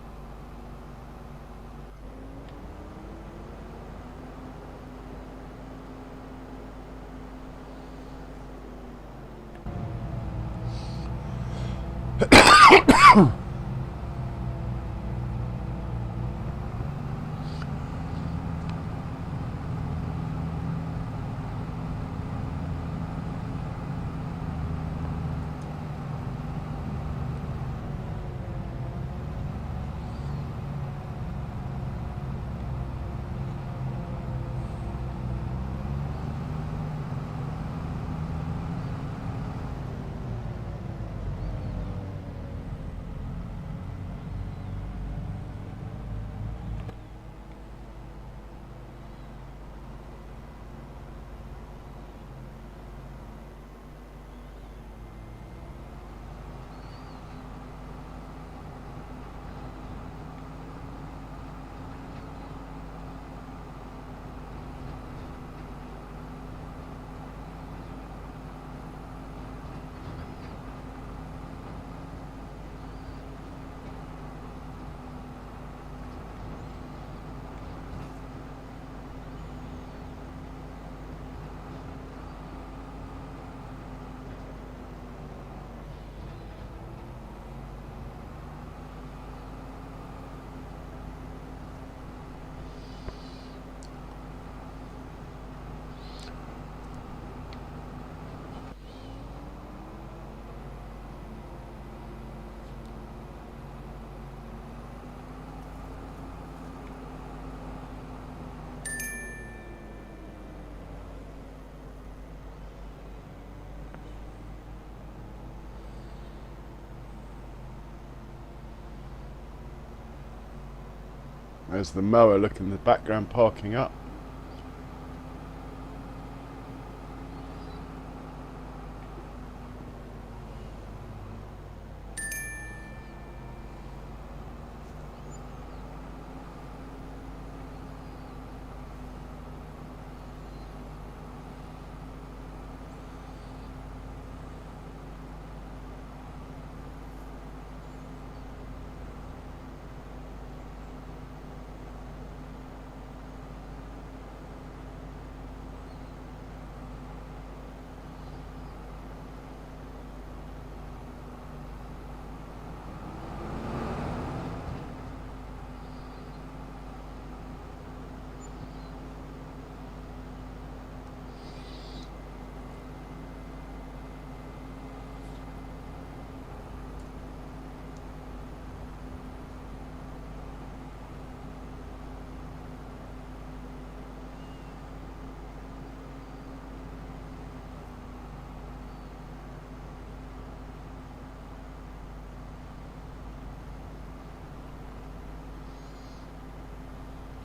There's the mower looking in the background parking up.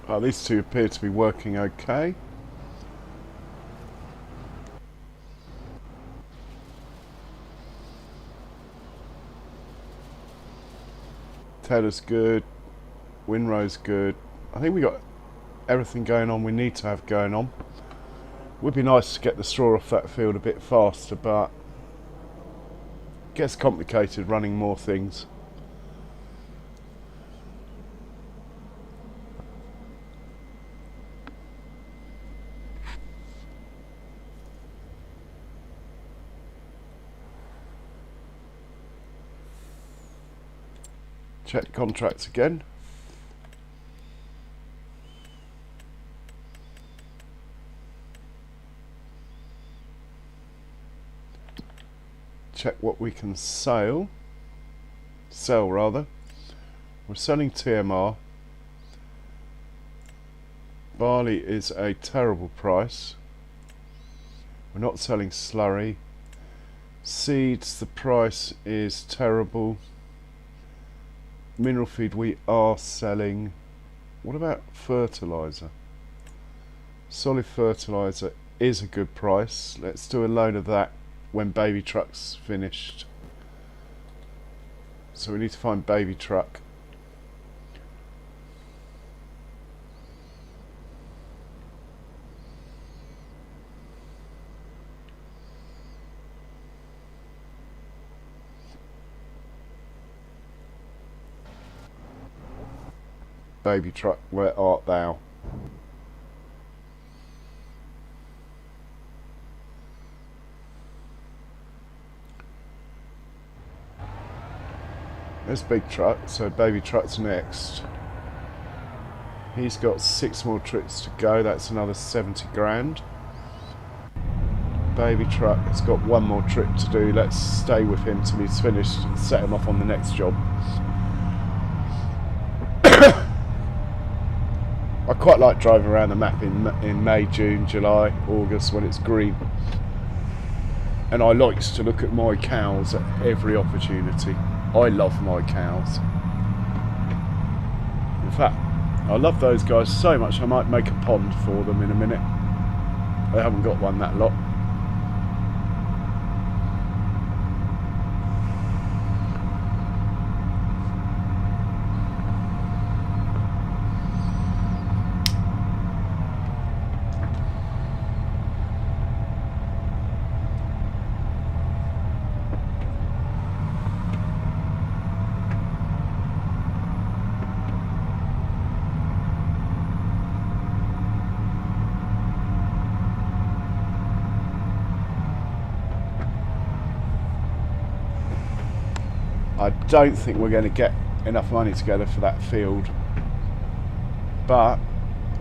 Oh, these two appear to be working okay. Teller's good. Windrow's good. I think we got everything going on we need to have going on. Would be nice to get the straw off that field a bit faster, but it gets complicated running more things. Check contracts again. Check what we can sell rather. We're selling TMR. Barley is a terrible price. We're not selling slurry. Seeds, the price is terrible. mineral feed we are selling. What about fertiliser? Solid fertiliser is a good price. Let's do a load of that when baby truck's finished. So we need to find baby truck. Baby truck, where art thou? There's big truck, so baby truck's next. He's got 6 more trips to go, that's another 70 grand. Baby truck has got 1 more trip to do. Let's stay with him till he's finished and set him off on the next job. I quite like driving around the map in May, June, July, August when it's green. And I like to look at my cows at every opportunity. I love my cows. In fact, I love those guys so much I might make a pond for them in a minute. I haven't got one that lot. I don't think we're going to get enough money together for that field, but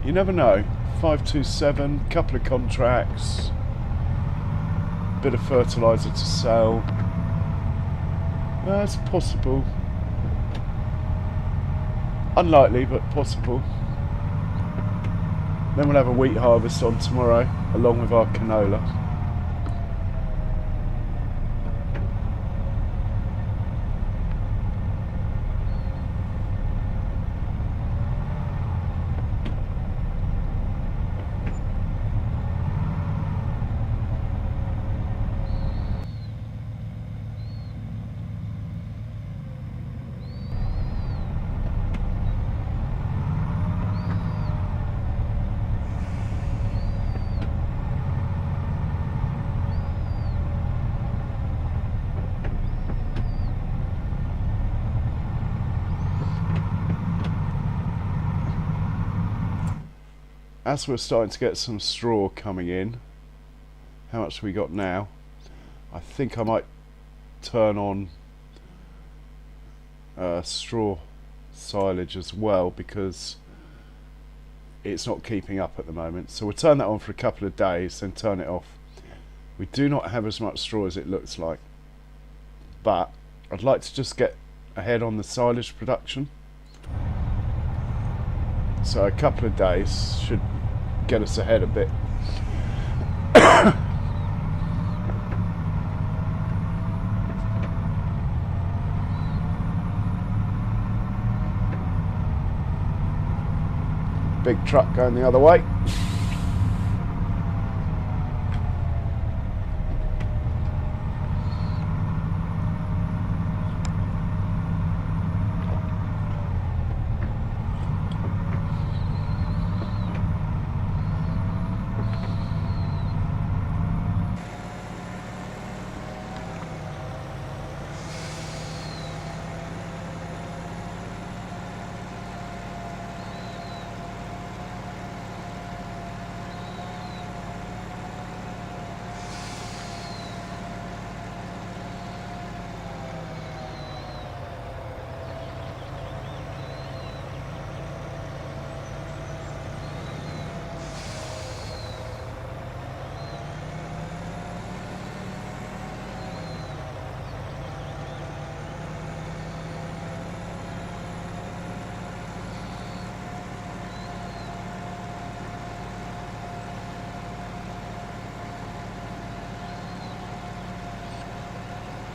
you never know. 527, couple of contracts, bit of fertiliser to sell. It's possible. Unlikely, but possible. Then we'll have a wheat harvest on tomorrow, along with our canola. As we're starting to get some straw coming in, how much have we got now? I think I might turn on straw silage as well, because it's not keeping up at the moment. So we'll turn that on for a couple of days, then turn it off. We do not have as much straw as it looks like, but I'd like to just get ahead on the silage production. So a couple of days should get us ahead a bit. Big truck going the other way.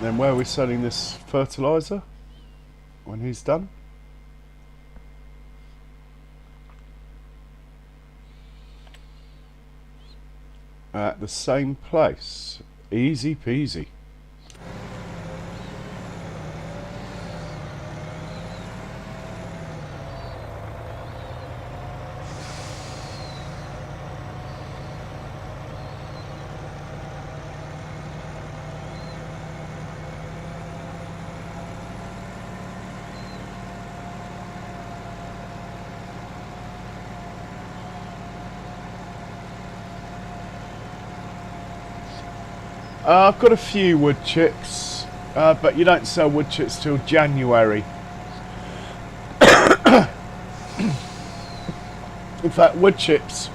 Then where are we selling this fertiliser when he's done? at the same place. Easy peasy. I've got a few wood chips, but you don't sell wood chips till January. In fact, wood chips,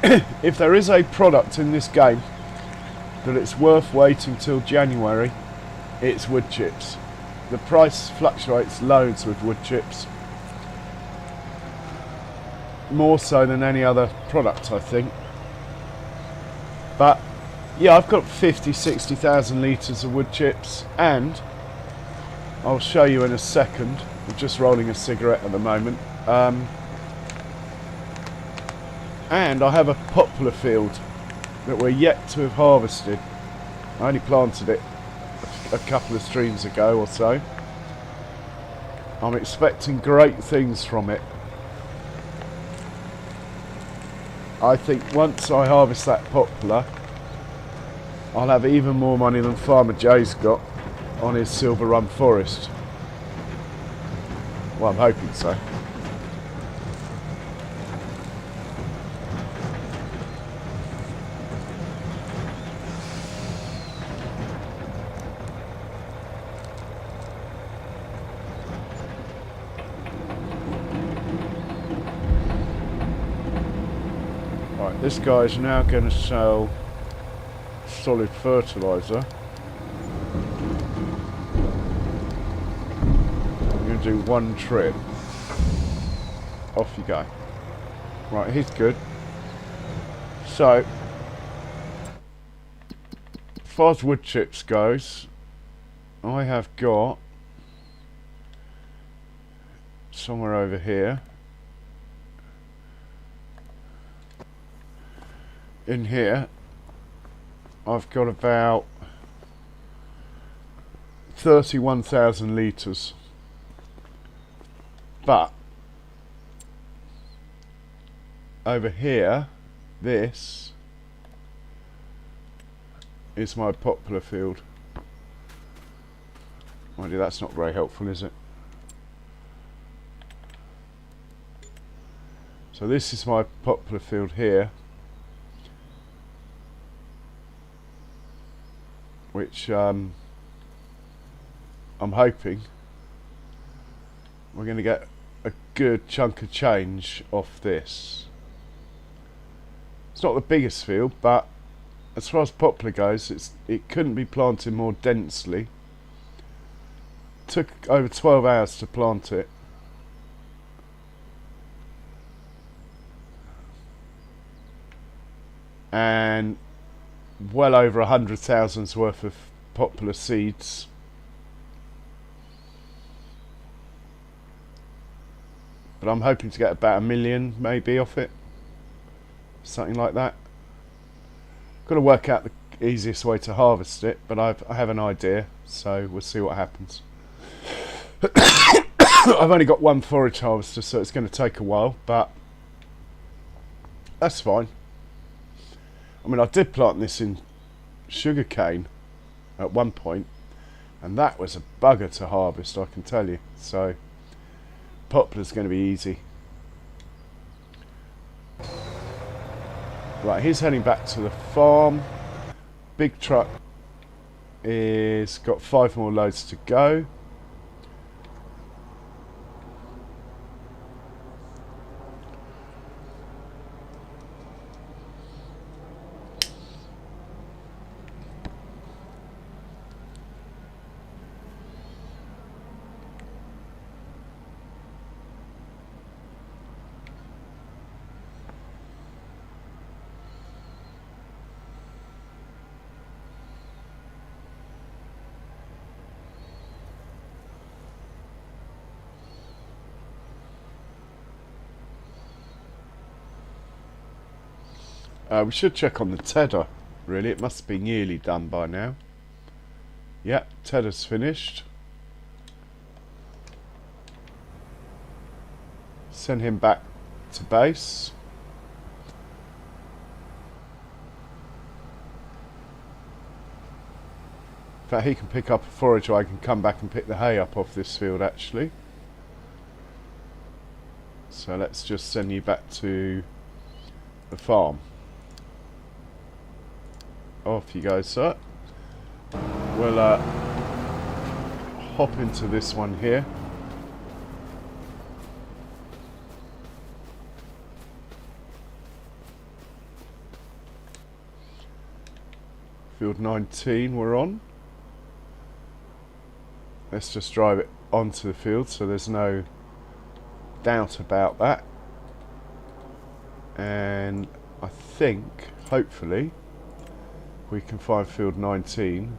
if there is a product in this game that it's worth waiting till January, it's wood chips. The price fluctuates loads with wood chips. More so than any other product, I think. But yeah, I've got 60,000 litres of wood chips, and I'll show you in a second. I'm just rolling a cigarette at the moment. And I have a poplar field that we're yet to have harvested. I only planted it a couple of streams ago or so. I'm expecting great things from it. I think once I harvest that poplar, I'll have even more money than Farmer Jay's got on his Silver Run Forest. Well, I'm hoping so. Right, this guy's now going to sell solid fertilizer. I'm going to do one trip. Off you go. Right, he's good. So, as far as wood chips goes, I have got somewhere over here. In here, I've got about 31,000 litres, but over here, this is my poplar field. Mind you, that's not very helpful, is it? So this is my poplar field here, which I'm hoping we're going to get a good chunk of change off this. It's not the biggest field, but as far as poplar goes, it couldn't be planted more densely. Took over 12 hours to plant it. And well over 100,000's worth of poplar seeds. But I'm hoping to get about 1 million maybe off it. Something like that. Got to work out the easiest way to harvest it, but I have an idea, so we'll see what happens. I've only got one forage harvester, so it's going to take a while, but that's fine. I mean, I did plant this in sugarcane at one point, and that was a bugger to harvest, I can tell you. So, poplar's going to be easy. Right, he's heading back to the farm. Big truck is got 5 more loads to go. We should check on the tedder, really. It must be nearly done by now. Yep, tedder's finished. Send him back to base. In fact, he can pick up a forage wagon, come back and pick the hay up off this field, actually. So let's just send you back to the farm. Off you go, sir. We'll hop into this one here. Field 19 we're on. Let's just drive it onto the field so there's no doubt about that. And I think, hopefully, we can find field 19.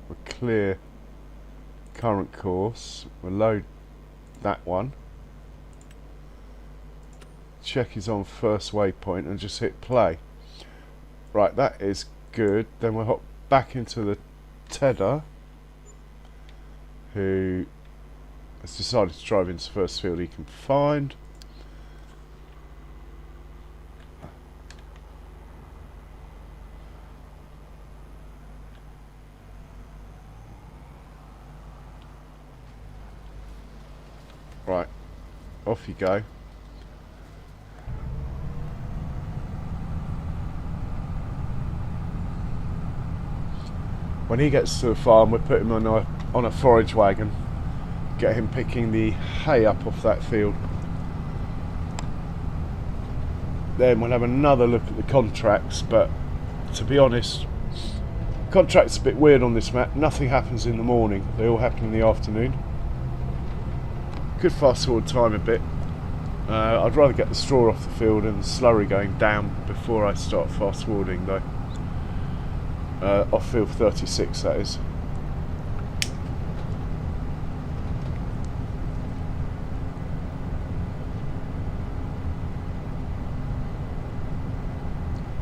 We'll clear current course. We'll load that one. Check is on first waypoint and just hit play. Right, that is good. Then we'll hop back into the tedder, who has decided to drive into the first field he can find. Right, off you go. When he gets to the farm, we'll put him on a forage wagon, get him picking the hay up off that field. Then we'll have another look at the contracts, but to be honest, contracts are a bit weird on this map. Nothing happens in the morning, they all happen in the afternoon. Could fast forward time a bit. I'd rather get the straw off the field and the slurry going down before I start fast forwarding though. Off field 36 that is.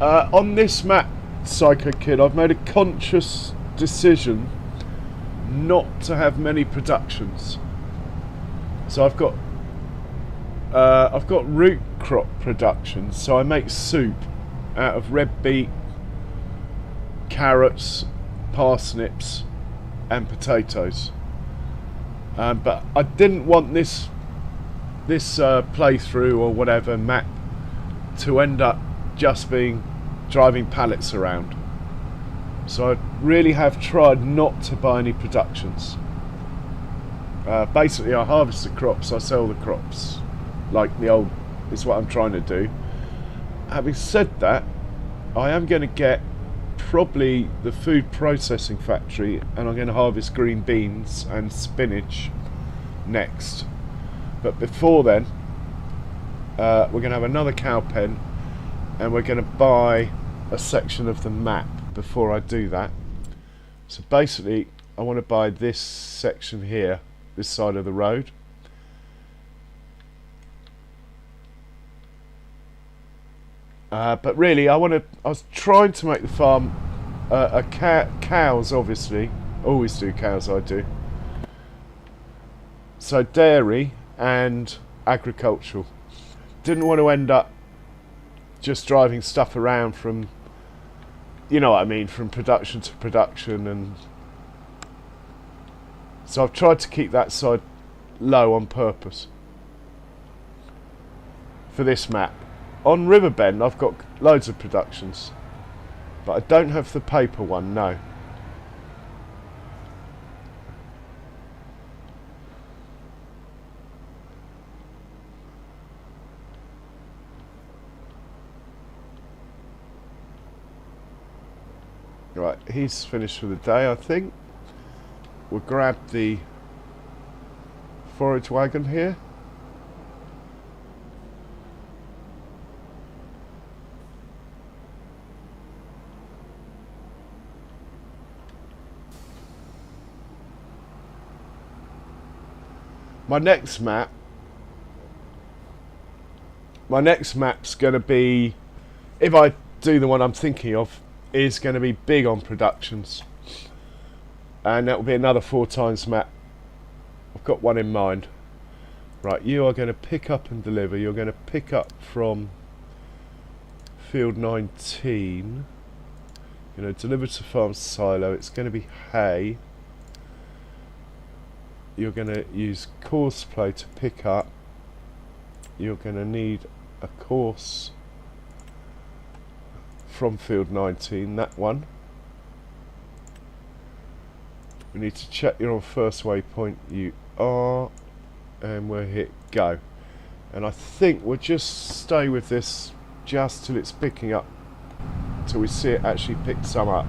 On this map, Psycho Kid, I've made a conscious decision not to have many productions. So I've got root crop production, so I make soup out of red beet, carrots, parsnips and potatoes, but I didn't want this playthrough or whatever map to end up just being driving pallets around, so I really have tried not to buy any productions. Basically I harvest the crops, I sell the crops, like the old is what I'm trying to do. Having said that, I am going to get probably the food processing factory, and I'm going to harvest green beans and spinach next. But before then, we're going to have another cow pen, and we're going to buy a section of the map before I do that. So basically, I want to buy this section here, this side of the road. But really, I was trying to make the farm cows, obviously. Always do cows, I do. So dairy and agricultural. Didn't want to end up just driving stuff around from, you know what I mean, from production to production, and so I've tried to keep that side low on purpose for this map. On Riverbend I've got loads of productions, but I don't have the paper one, no. Right, he's finished for the day, I think. We'll grab the forage wagon here. my next map's going to be, if I do the one I'm thinking of, is going to be big on productions, and that will be another 4 times map. I've got one in mind. Right, you are going to pick up and deliver. You're going to pick up from field 19. You know, deliver to farm silo. It's going to be hay. You're going to use course play to pick up. You're going to need a course from field 19, that one. We need to check you're on first waypoint. You are, and we'll hit go. And I think we'll just stay with this just till it's picking up, till we see it actually pick some up.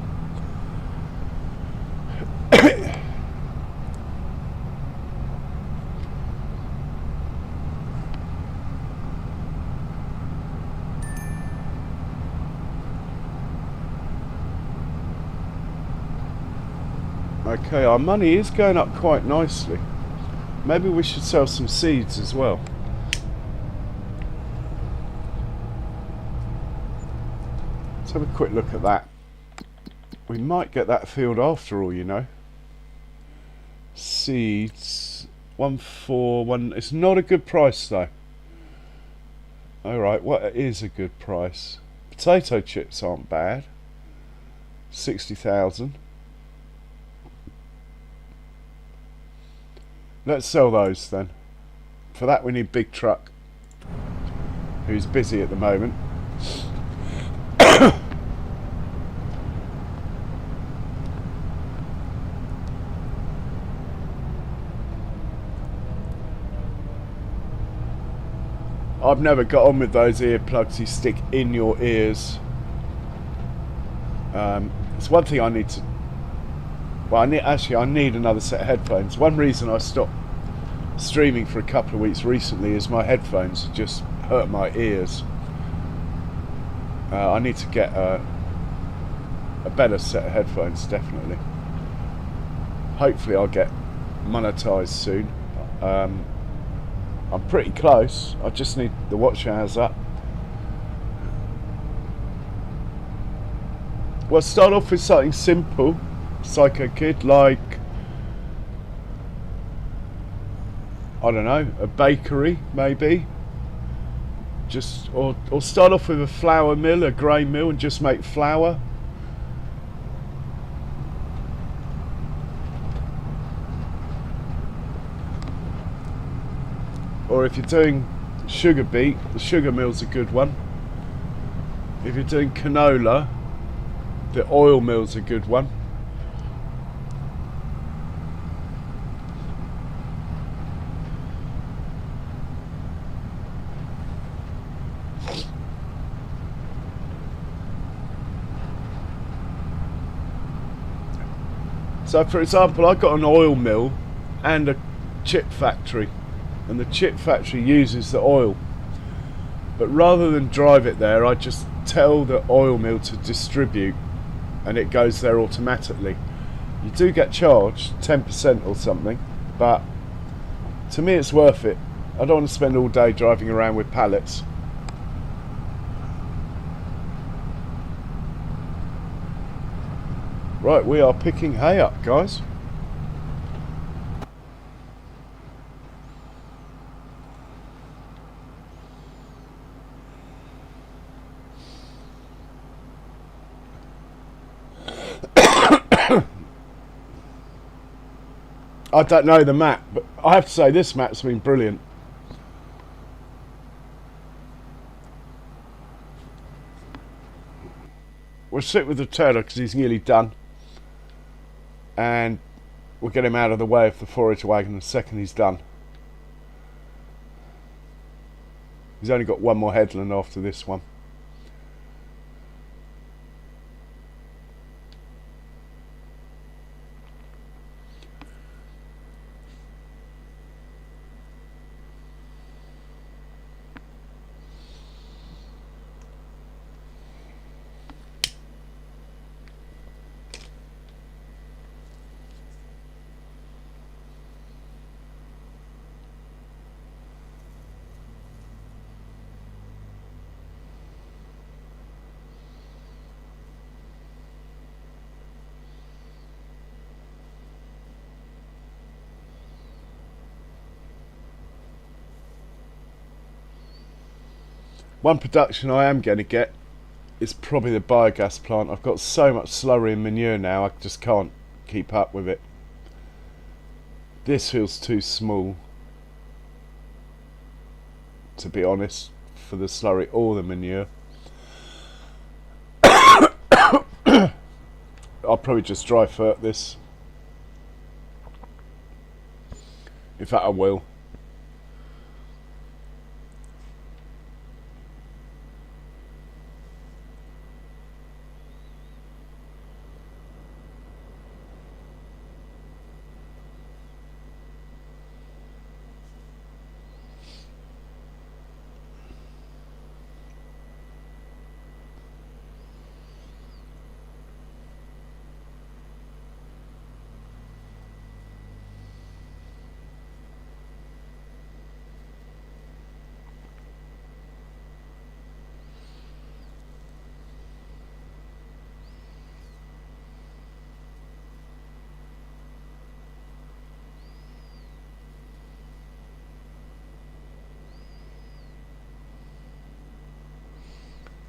Okay, our money is going up quite nicely. Maybe we should sell some seeds as well. Let's have a quick look at that. We might get that field after all, you know. Seeds 141. It's not a good price though. Alright, what is a good price? Potato chips aren't bad. 60,000. Let's sell those then. For that we need Big Truck, who's busy at the moment. I've never got on with those earplugs you stick in your ears. It's one thing I need to... Well, I need another set of headphones. One reason I stopped streaming for a couple of weeks recently is my headphones just hurt my ears. I need to get a better set of headphones, definitely. Hopefully I'll get monetized soon. I'm pretty close. I just need the watch hours up. We'll start off with something simple, Psycho Kid, like, I don't know, a bakery maybe. Just or start off with a flour mill, a grain mill, and just make flour. Or if you're doing sugar beet, the sugar mill's a good one. If you're doing canola, the oil mill's a good one. So for example, I've got an oil mill and a chip factory, and the chip factory uses the oil, but rather than drive it there, I just tell the oil mill to distribute and it goes there automatically. You do get charged 10% or something, but to me it's worth it. I don't want to spend all day driving around with pallets. Right, we are picking hay up, guys. I don't know the map, but I have to say this map's been brilliant. We'll sit with the turtle because he's nearly done, and we'll get him out of the way of the forage wagon the second he's done. He's only got one more headland after this one. One production I am going to get is probably the biogas plant. I've got so much slurry and manure now, I just can't keep up with it. This feels too small, to be honest, for the slurry or the manure. I'll probably just dry fert this. In fact, I will.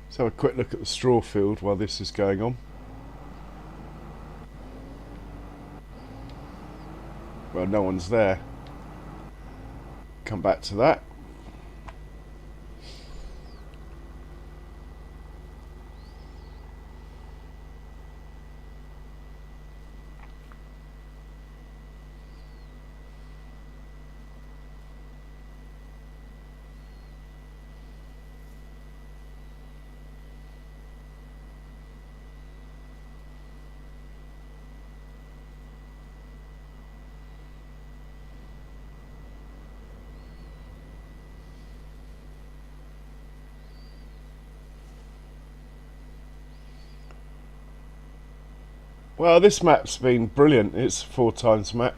Let's have a quick look at the straw field while this is going on. Well, no one's there. Come back to that. Well, this map's been brilliant. It's 4 times map.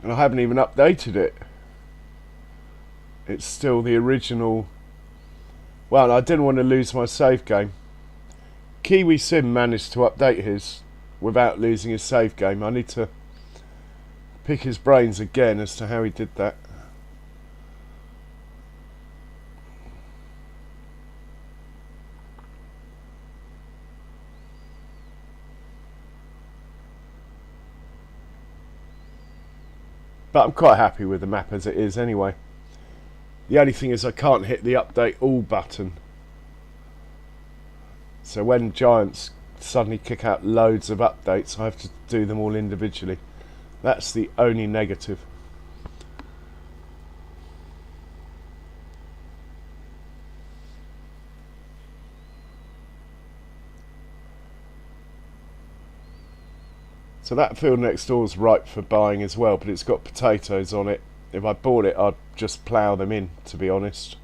And I haven't even updated it. It's still the original. Well, I didn't want to lose my save game. Kiwi Sim managed to update his without losing his save game. I need to pick his brains again as to how he did that. But I'm quite happy with the map as it is anyway. The only thing is I can't hit the update all button. So when giants suddenly kick out loads of updates, I have to do them all individually. That's the only negative. So that field next door is ripe for buying as well, but it's got potatoes on it. If I bought it, I'd just plough them in, to be honest.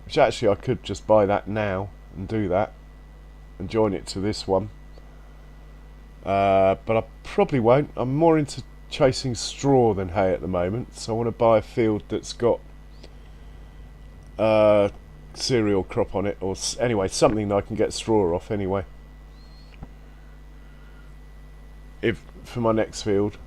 Which actually I could just buy that now and do that and join it to this one. But I probably won't. I'm more into chasing straw than hay at the moment, so I want to buy a field that's got cereal crop on it, or anyway, something that I can get straw off anyway. If for my next field.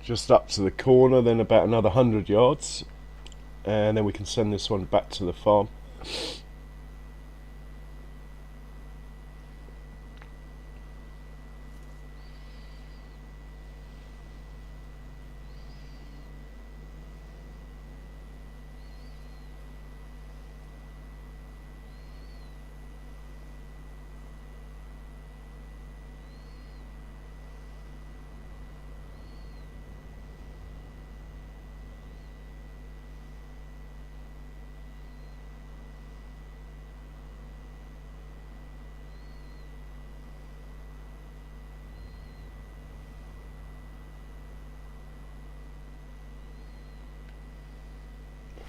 just up to the corner, then about another 100 yards, and then we can send this one back to the farm.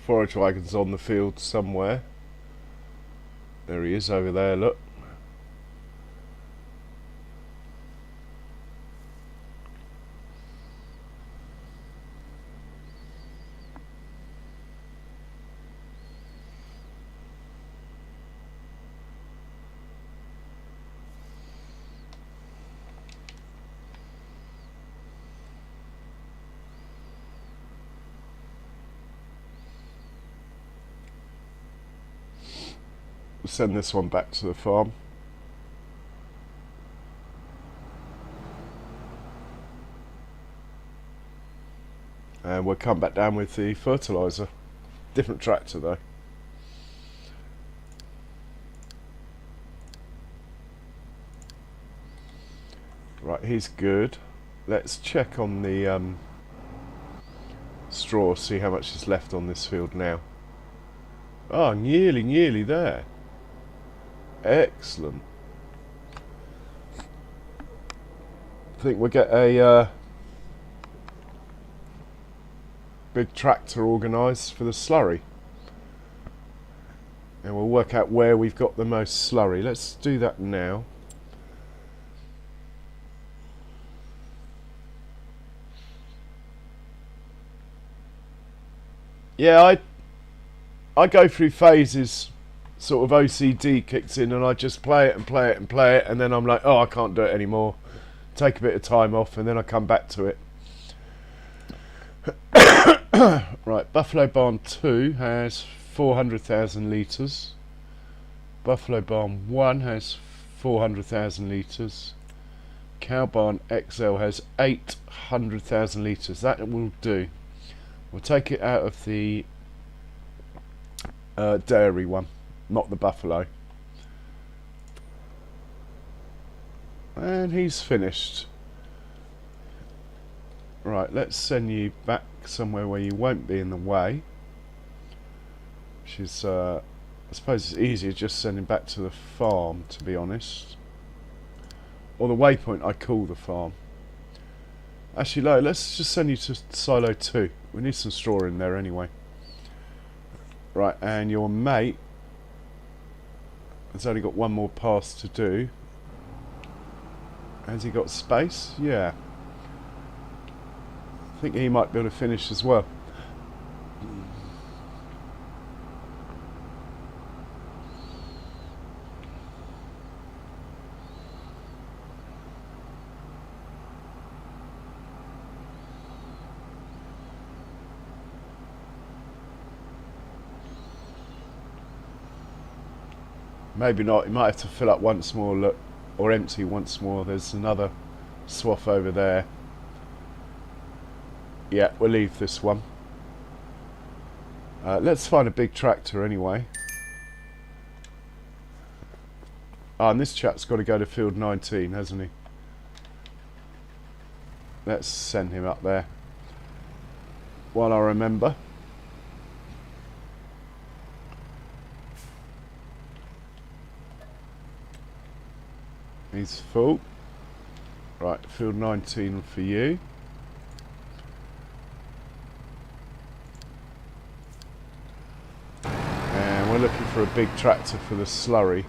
Forage wagon's on the field somewhere. There he is over there, look. We'll send this one back to the farm. And we'll come back down with the fertiliser. Different tractor though. Right, he's good. Let's check on the straw, see how much is left on this field now. Oh, nearly there. Excellent. I think we'll get a big tractor organised for the slurry. And we'll work out where we've got the most slurry. Let's do that now. Yeah, I go through phases. Sort of OCD kicks in and I just play it and play it and play it, and then I'm like, oh, I can't do it anymore. Take a bit of time off and then I come back to it. Right, Buffalo Barn 2 has 400,000 litres. Buffalo Barn 1 has 400,000 litres. Cow Barn XL has 800,000 litres. That will do. We'll take it out of the dairy one, not the buffalo. And he's finished. Right, let's send you back somewhere where you won't be in the way. Which is, I suppose it's easier just sending back to the farm, to be honest. Or the waypoint I call the farm. Actually, no, let's just send you to silo 2. We need some straw in there anyway. Right, and your mate has only got one more pass to do. Has he got space? Yeah. I think he might be able to finish as well. Maybe not, he might have to fill up once more, look, or empty once more. There's another swath over there. Yeah, we'll leave this one. Let's find a big tractor anyway. Ah, and this chap's got to go to field 19, hasn't he? Let's send him up there while I remember. He's full. Right, field 19 for you. And we're looking for a big tractor for the slurry.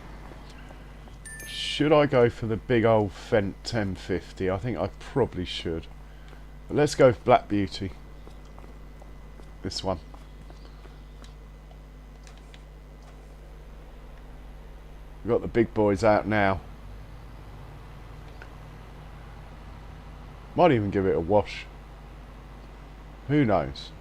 Should I go for the big old Fendt 1050? I think I probably should. But let's go for Black Beauty. This one. We've got the big boys out now. Might even give it a wash. Who knows?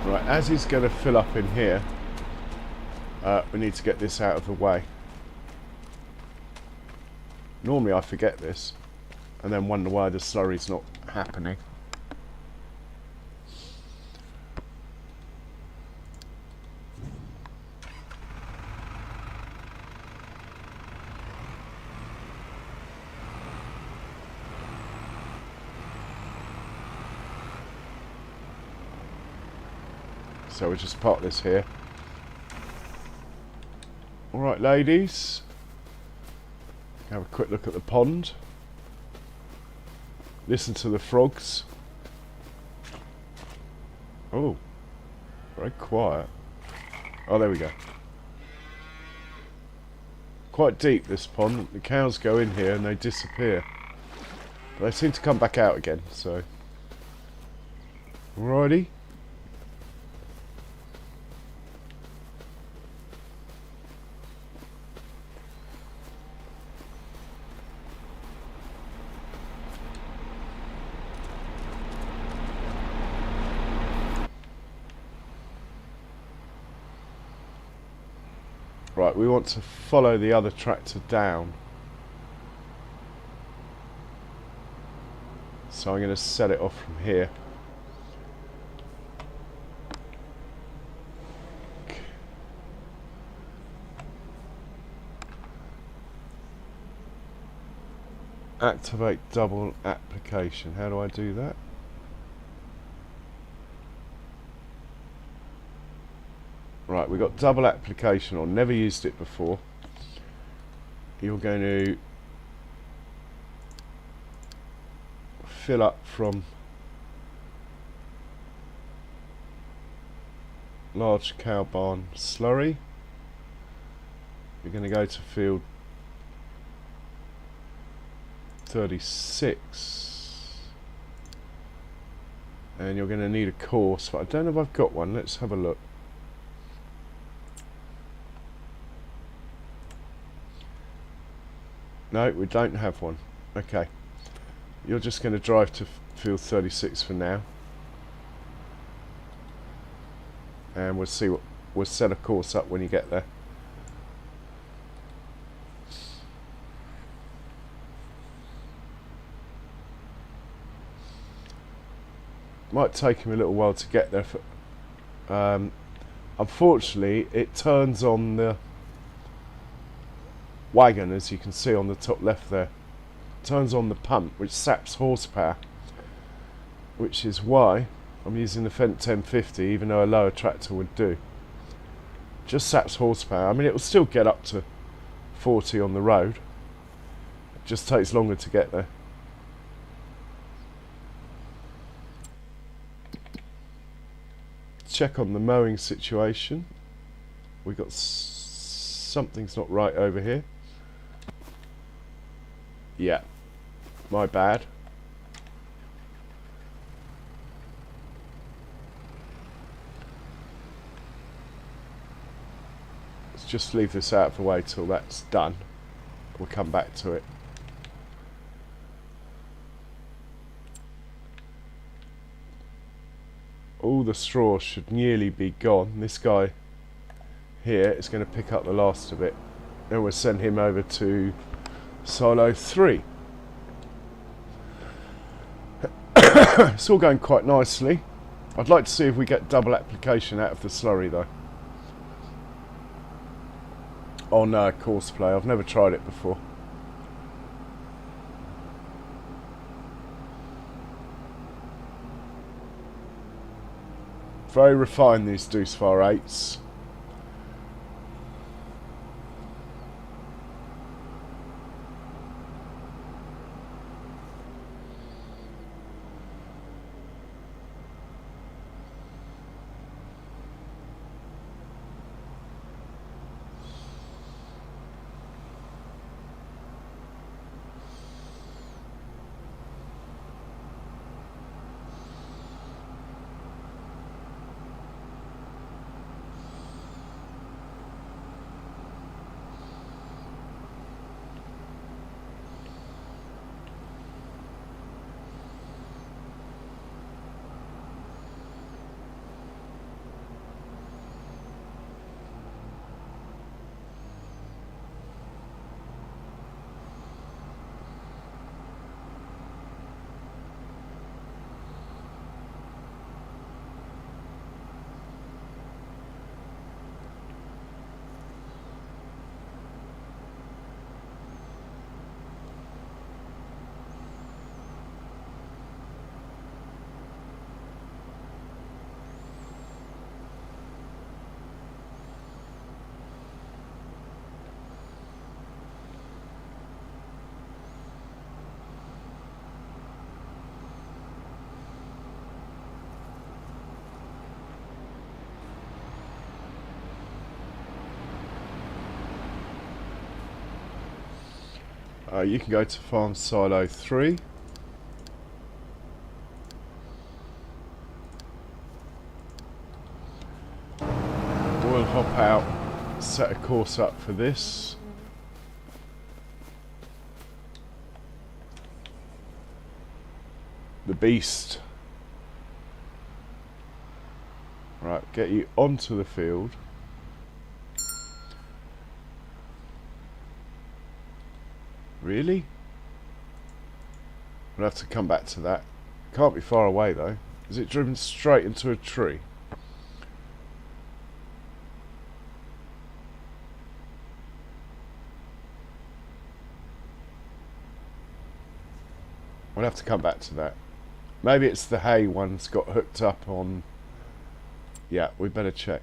Right, as he's going to fill up in here, we need to get this out of the way. Normally I forget this and then wonder why the slurry's not happening. So we'll just park this here. Alright ladies, have a quick look at the pond. Listen to the frogs. Oh, very quiet. Oh, there we go. Quite deep, this pond. The cows go in here and they disappear. But they seem to come back out again, so. Alrighty. Right, we want to follow the other tractor down. So I'm going to set it off from here. Activate double application. How do I do that? Right, we've got double application on. Never used it before. You're going to fill up from large cow barn slurry. You're going to go to field 36. And you're going to need a course, but I don't know if I've got one. Let's have a look. No, we don't have one. Okay. You're just going to drive to field 36 for now. And we'll see what we'll set a course up when you get there. Might take him a little while to get there. Unfortunately, it turns on the wagon, as you can see on the top left there. It turns on the pump, which saps horsepower, which is why I'm using the Fendt 1050, even though a lower tractor would do. Just saps horsepower. I mean, it will still get up to 40 on the road. It just takes longer to get there. check on the mowing situation. We got something's not right over here. Yeah, my bad. Let's just leave this out of the way till that's done. We'll come back to it. All the straw should nearly be gone. This guy here is going to pick up the last of it. Then we'll send him over to silo 3. It's all going quite nicely. I'd like to see if we get double application out of the slurry though. Oh no, course play. I've never tried it before. Very refined, these Deuce Far 8s. You can go to farm silo 3. We'll hop out, set a course up for this. The beast. Right, get you onto the field. Really? We'll have to come back to that. Can't be far away though. Is it driven straight into a tree? We'll have to come back to that. Maybe it's the hay one's got hooked up on. Yeah, we better check.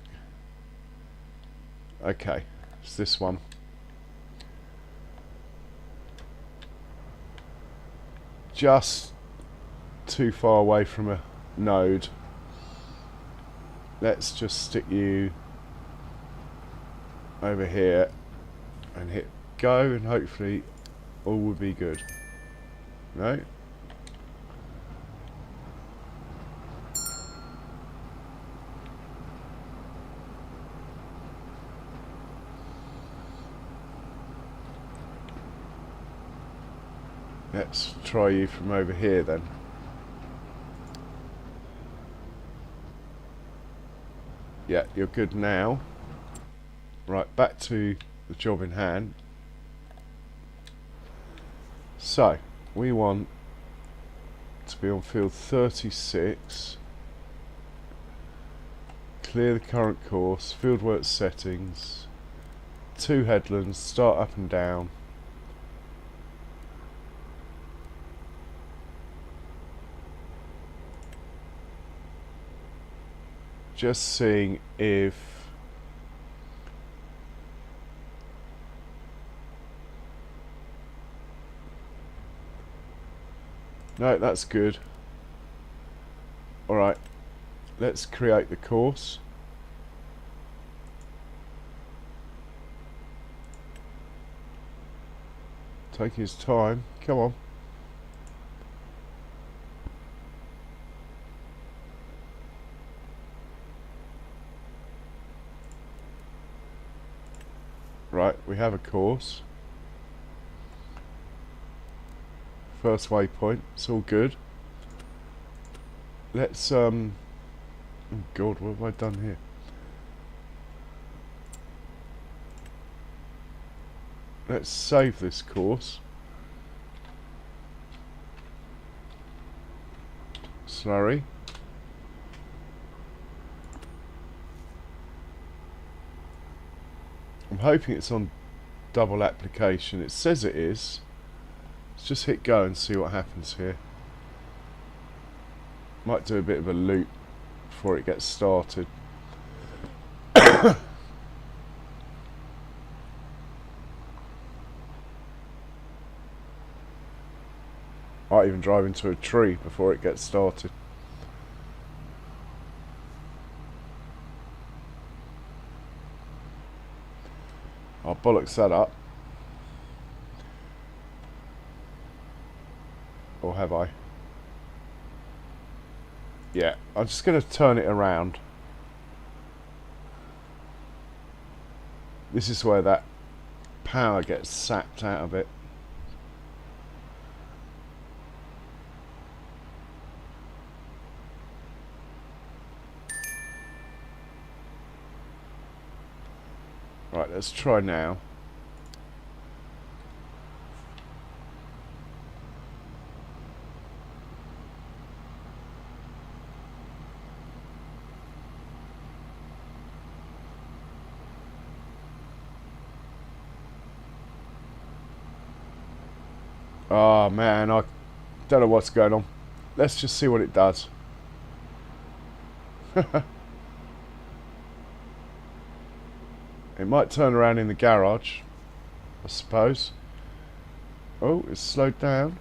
Okay, it's this one. Just too far away from a node. Let's just stick you over here and hit go, and hopefully all will be good. No? Let's try you from over here then. Yeah, you're good now. Right, back to the job in hand. So, we want to be on field 36. Clear the current course, fieldwork settings, 2 headlands, start up and down. Just seeing if no, that's good. Alright, Let's create the course. Taking his time. Come on. Right, we have a course. First waypoint. It's all good. Let's oh God, what have I done here? Let's save this course. Slurry. I'm hoping it's on double application. It says it is. Let's just hit go and see what happens here. Might do a bit of a loop before it gets started. Might even drive into a tree before it gets started. I'll bollocks that up. Or have I? Yeah, I'm just going to turn it around. This is where that power gets sapped out of it. Right, let's try now. Oh man, I don't know what's going on. Let's just see what it does. It might turn around in the garage, I suppose. Oh, it's slowed down.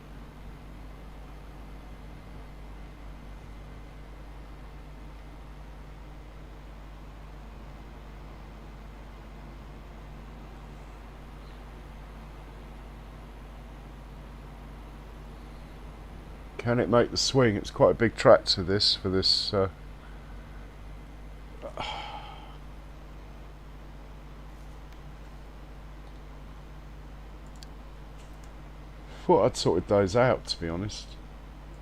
Can it make the swing? It's quite a big tractor this, for this thought I'd sorted those out, to be honest.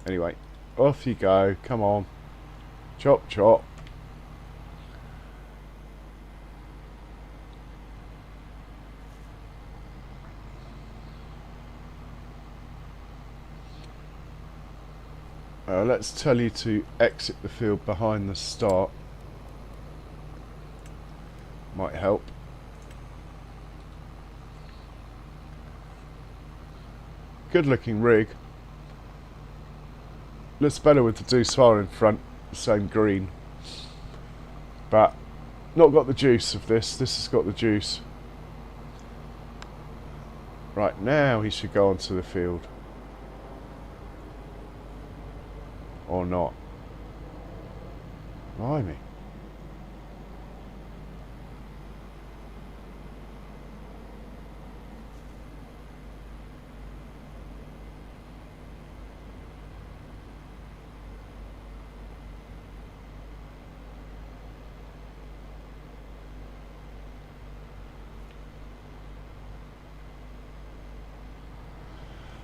Anyway, off you go. Come on. Chop, chop. Let's tell you to exit the field behind the start. Might help. Good looking rig. Looks better with the deuce fire in front, the same green. But not got the juice of this. This has got the juice. Right, now he should go onto the field. Or not. Blimey.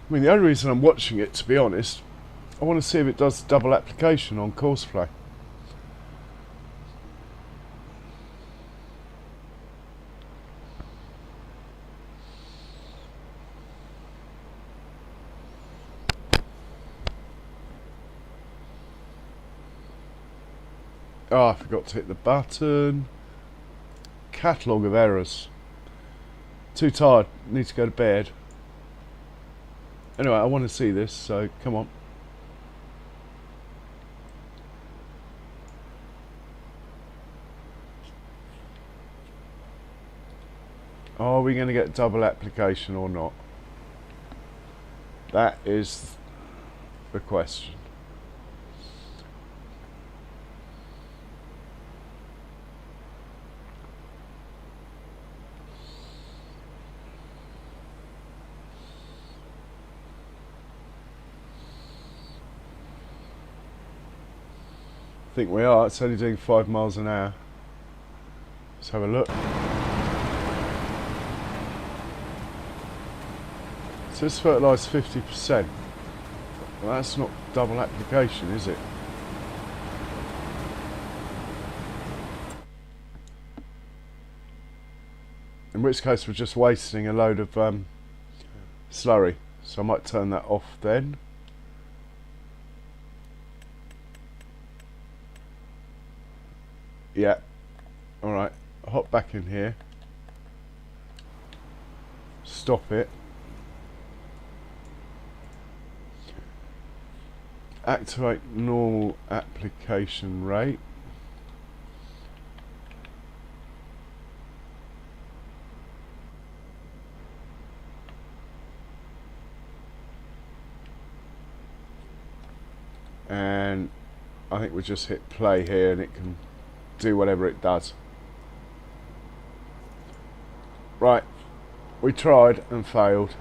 I mean, the only reason I'm watching it, to be honest, I want to see if it does double application on courseplay. Oh, I forgot to hit the button. Catalogue of errors. Too tired, need to go to bed. Anyway, I want to see this, so come on. Are we going to get double application or not? That is the question. think we are. It's only doing 5 miles an hour. Let's have a look. So it's fertilised 50%. Well, that's not double application, is it? In which case we're just wasting a load of slurry. So I might turn that off then. Yeah. Alright. Hop back in here. Stop it. Activate normal application rate. And I think we'll just hit play here and it can do whatever it does. Right, we tried and failed.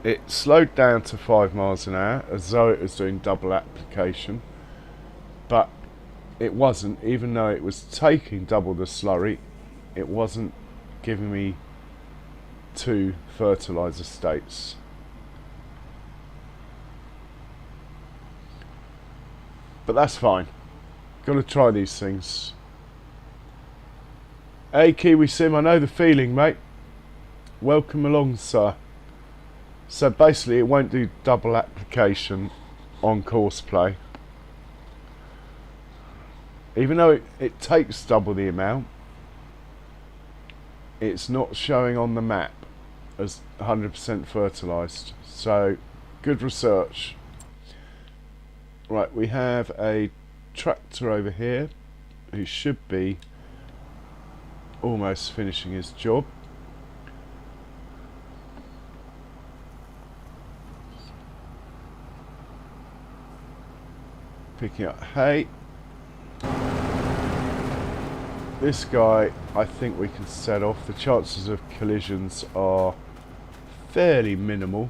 It slowed down to 5 miles an hour as though it was doing double application, but it wasn't. Even though it was taking double the slurry, it wasn't giving me 2 fertilizer states. But that's fine. Got to try these things. Hey Kiwi Sim, I know the feeling, mate. Welcome along, sir. So basically it won't do double application on course play. Even though it takes double the amount, it's not showing on the map as 100% fertilised. So good research. Right, we have a tractor over here who should be almost finishing his job. Picking up hay. This guy, I think we can set off. The chances of collisions are fairly minimal,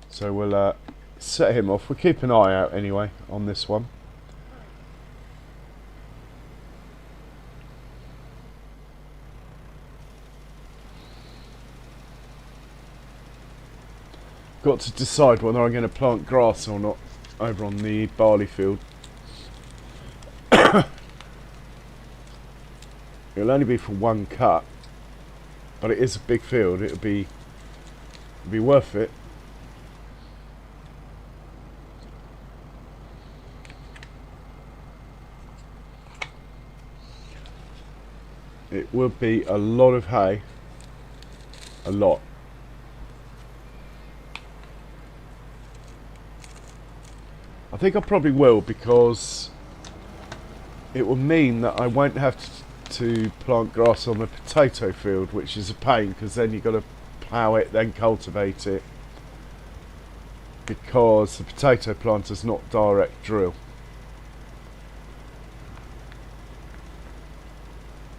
so we'll set him off. We'll keep an eye out anyway on this one. Got to decide whether I'm going to plant grass or not over on the barley field. It'll only be for one cut, but it is a big field. It'll be worth it. It would be a lot of hay. A lot. I think I probably will, because it will mean that I won't have to plant grass on the potato field, which is a pain, because then you've got to plough it, then cultivate it, because the potato planter's not direct drill.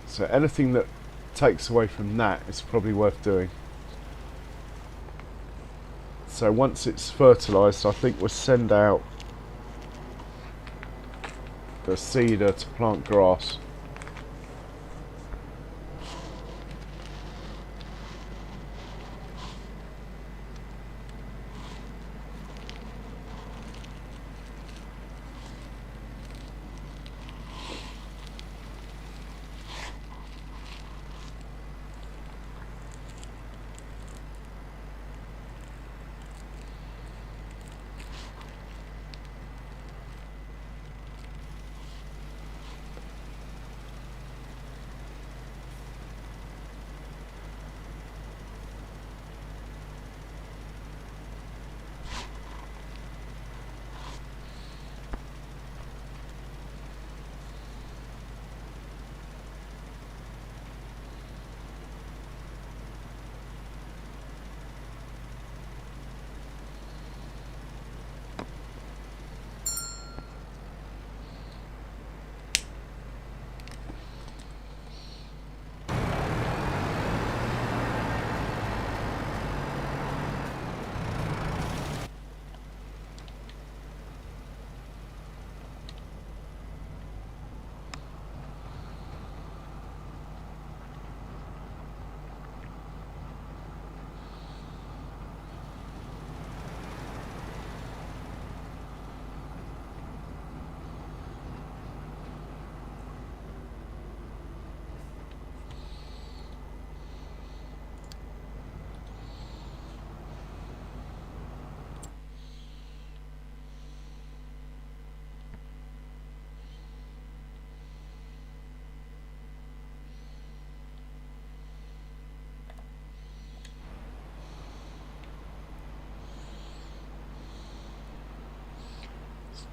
So anything that takes away from that is probably worth doing. So once it's fertilised, I think we'll send out the seeder to plant grass.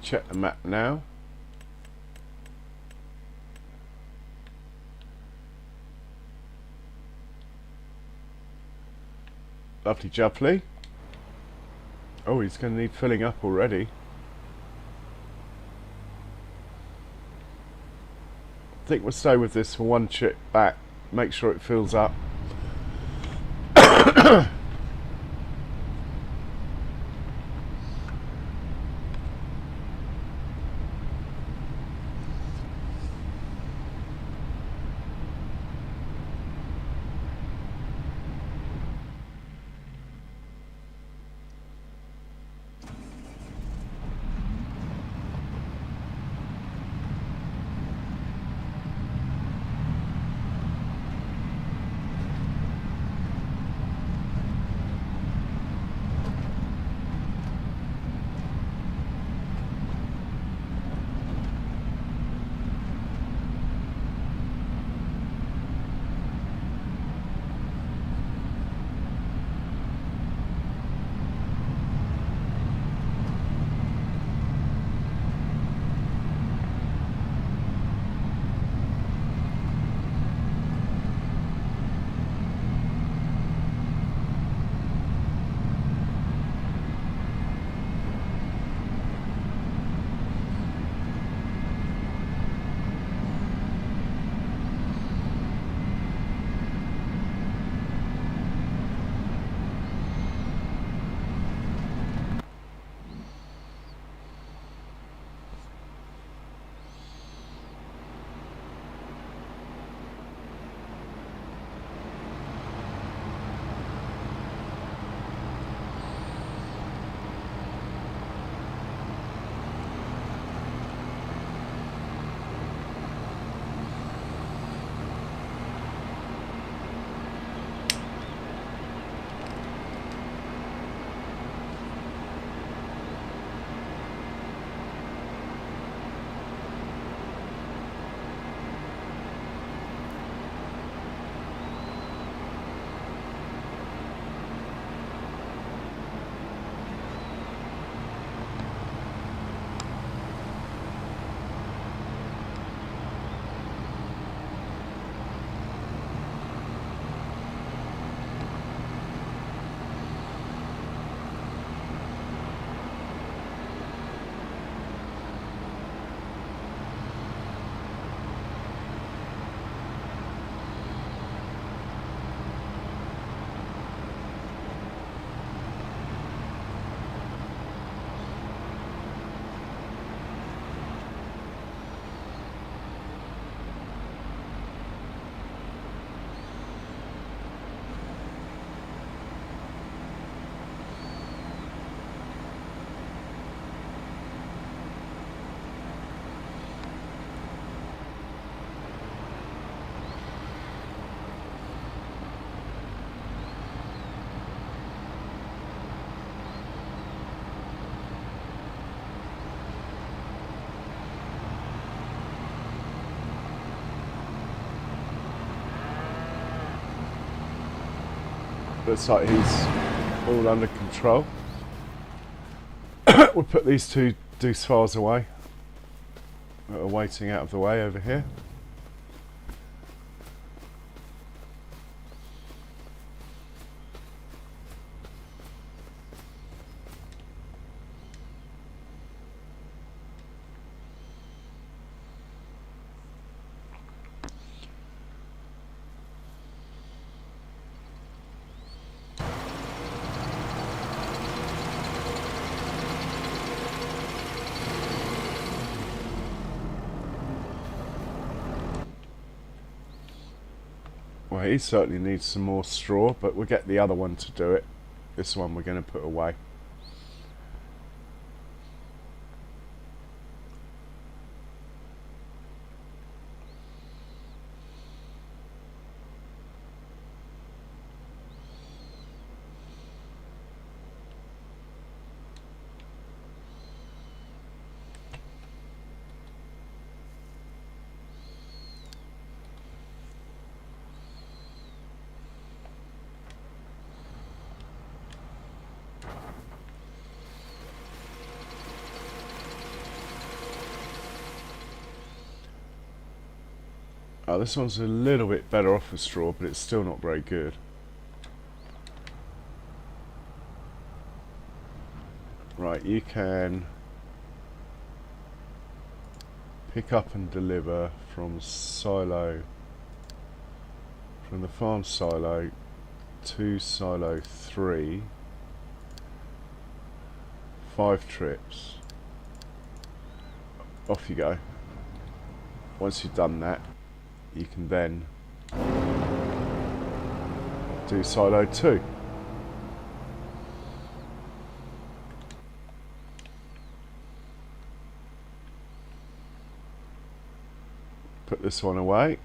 Check the map now. Lovely jubbly. Oh, he's going to need filling up already. I think we'll stay with this for one trip back. Make sure it fills up. Looks like he's all under control. We'll put these two deuce files away that are waiting out of the way over here. Well, he certainly needs some more straw, but we'll get the other one to do it. This one we're going to put away. Oh, this one's a little bit better off with straw, but it's still not very good. Right, you can pick up and deliver from silo, from the farm silo to silo 3, 5 trips. Off you go. Once you've done that, you can then do silo 2. Put this one away.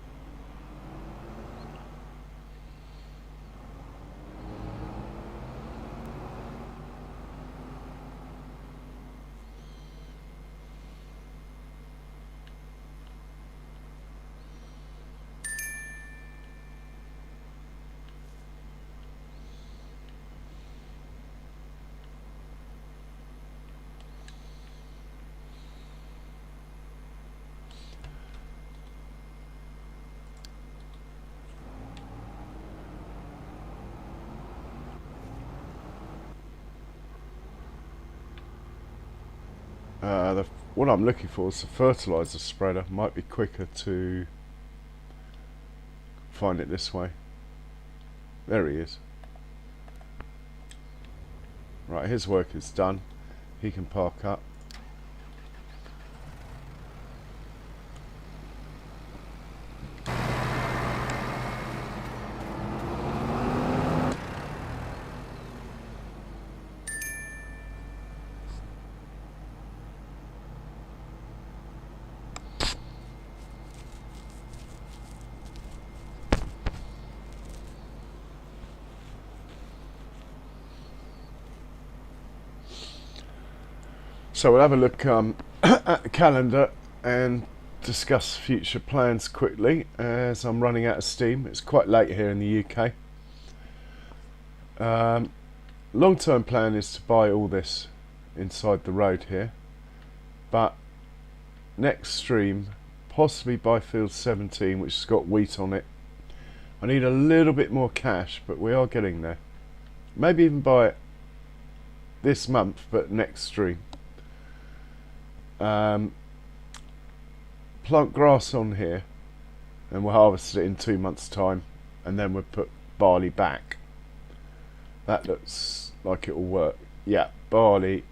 What I'm looking for is the fertilizer spreader. Might be quicker to find it this way. There he is. Right, his work is done. He can park up. So we'll have a look at the calendar and discuss future plans quickly as I'm running out of steam. It's quite late here in the UK. Long-term plan is to buy all this inside the road here, but next stream possibly buy field 17, which has got wheat on it. I need a little bit more cash, but we are getting there. Maybe even buy it this month, but next stream. Plant grass on here and we'll harvest it in 2 months time, and then we'll put barley back. That looks like it will work. Yeah, barley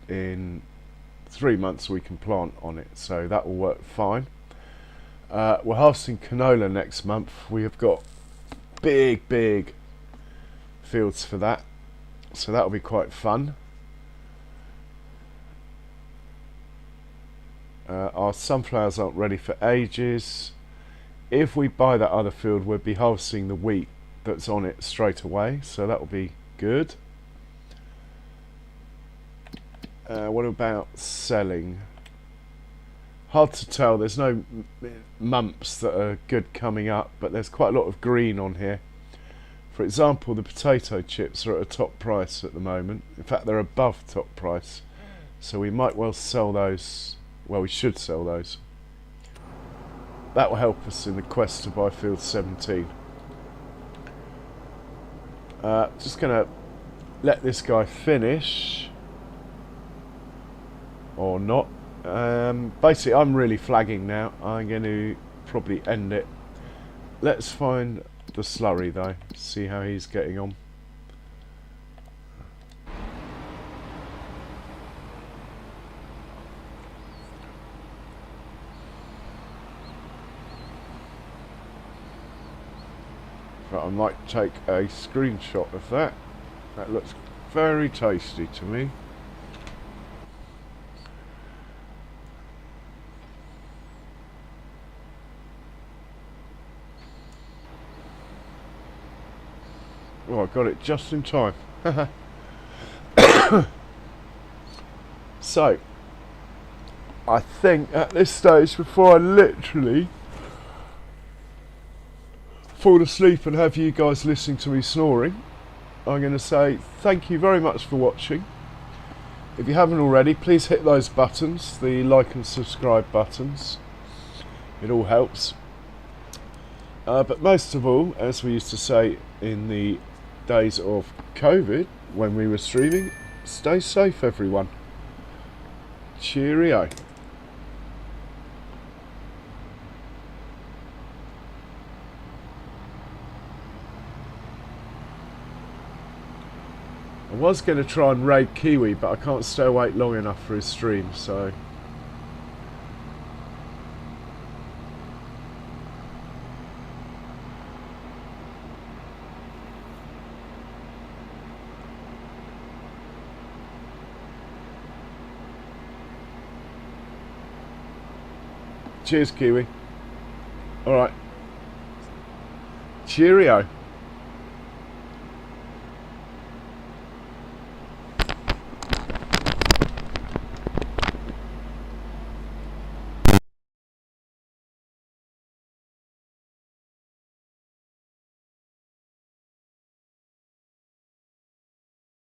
in 3 months we can plant on it, so that will work fine. We're harvesting canola next month. We have got big fields for that, so that will be quite fun. Our sunflowers aren't ready for ages. If we buy that other field, we'll be harvesting the wheat that's on it straight away, so that will be good. What about selling? Hard to tell. There's no months that are good coming up, but there's quite a lot of green on here. For example, the potato chips are at a top price at the moment. In fact, they're above top price, so we might well sell those. Well, we should sell those. That will help us in the quest to buy field 17. Just going to let this guy finish. Or not. Basically, I'm really flagging now. I'm going to probably end it. Let's find the slurry, though. See how he's getting on. But I might take a screenshot of that. That looks very tasty to me. Oh, I got it just in time. So, I think at this stage, before I literally fall asleep and have you guys listening to me snoring, I'm going to say thank you very much for watching. If you haven't already, please hit those buttons, the like and subscribe buttons. It all helps. But most of all, as we used to say in the days of COVID when we were streaming, stay safe, everyone. Cheerio. I was going to try and raid Kiwi, but I can't stay awake long enough for his stream, so... Cheers, Kiwi. Alright. Cheerio.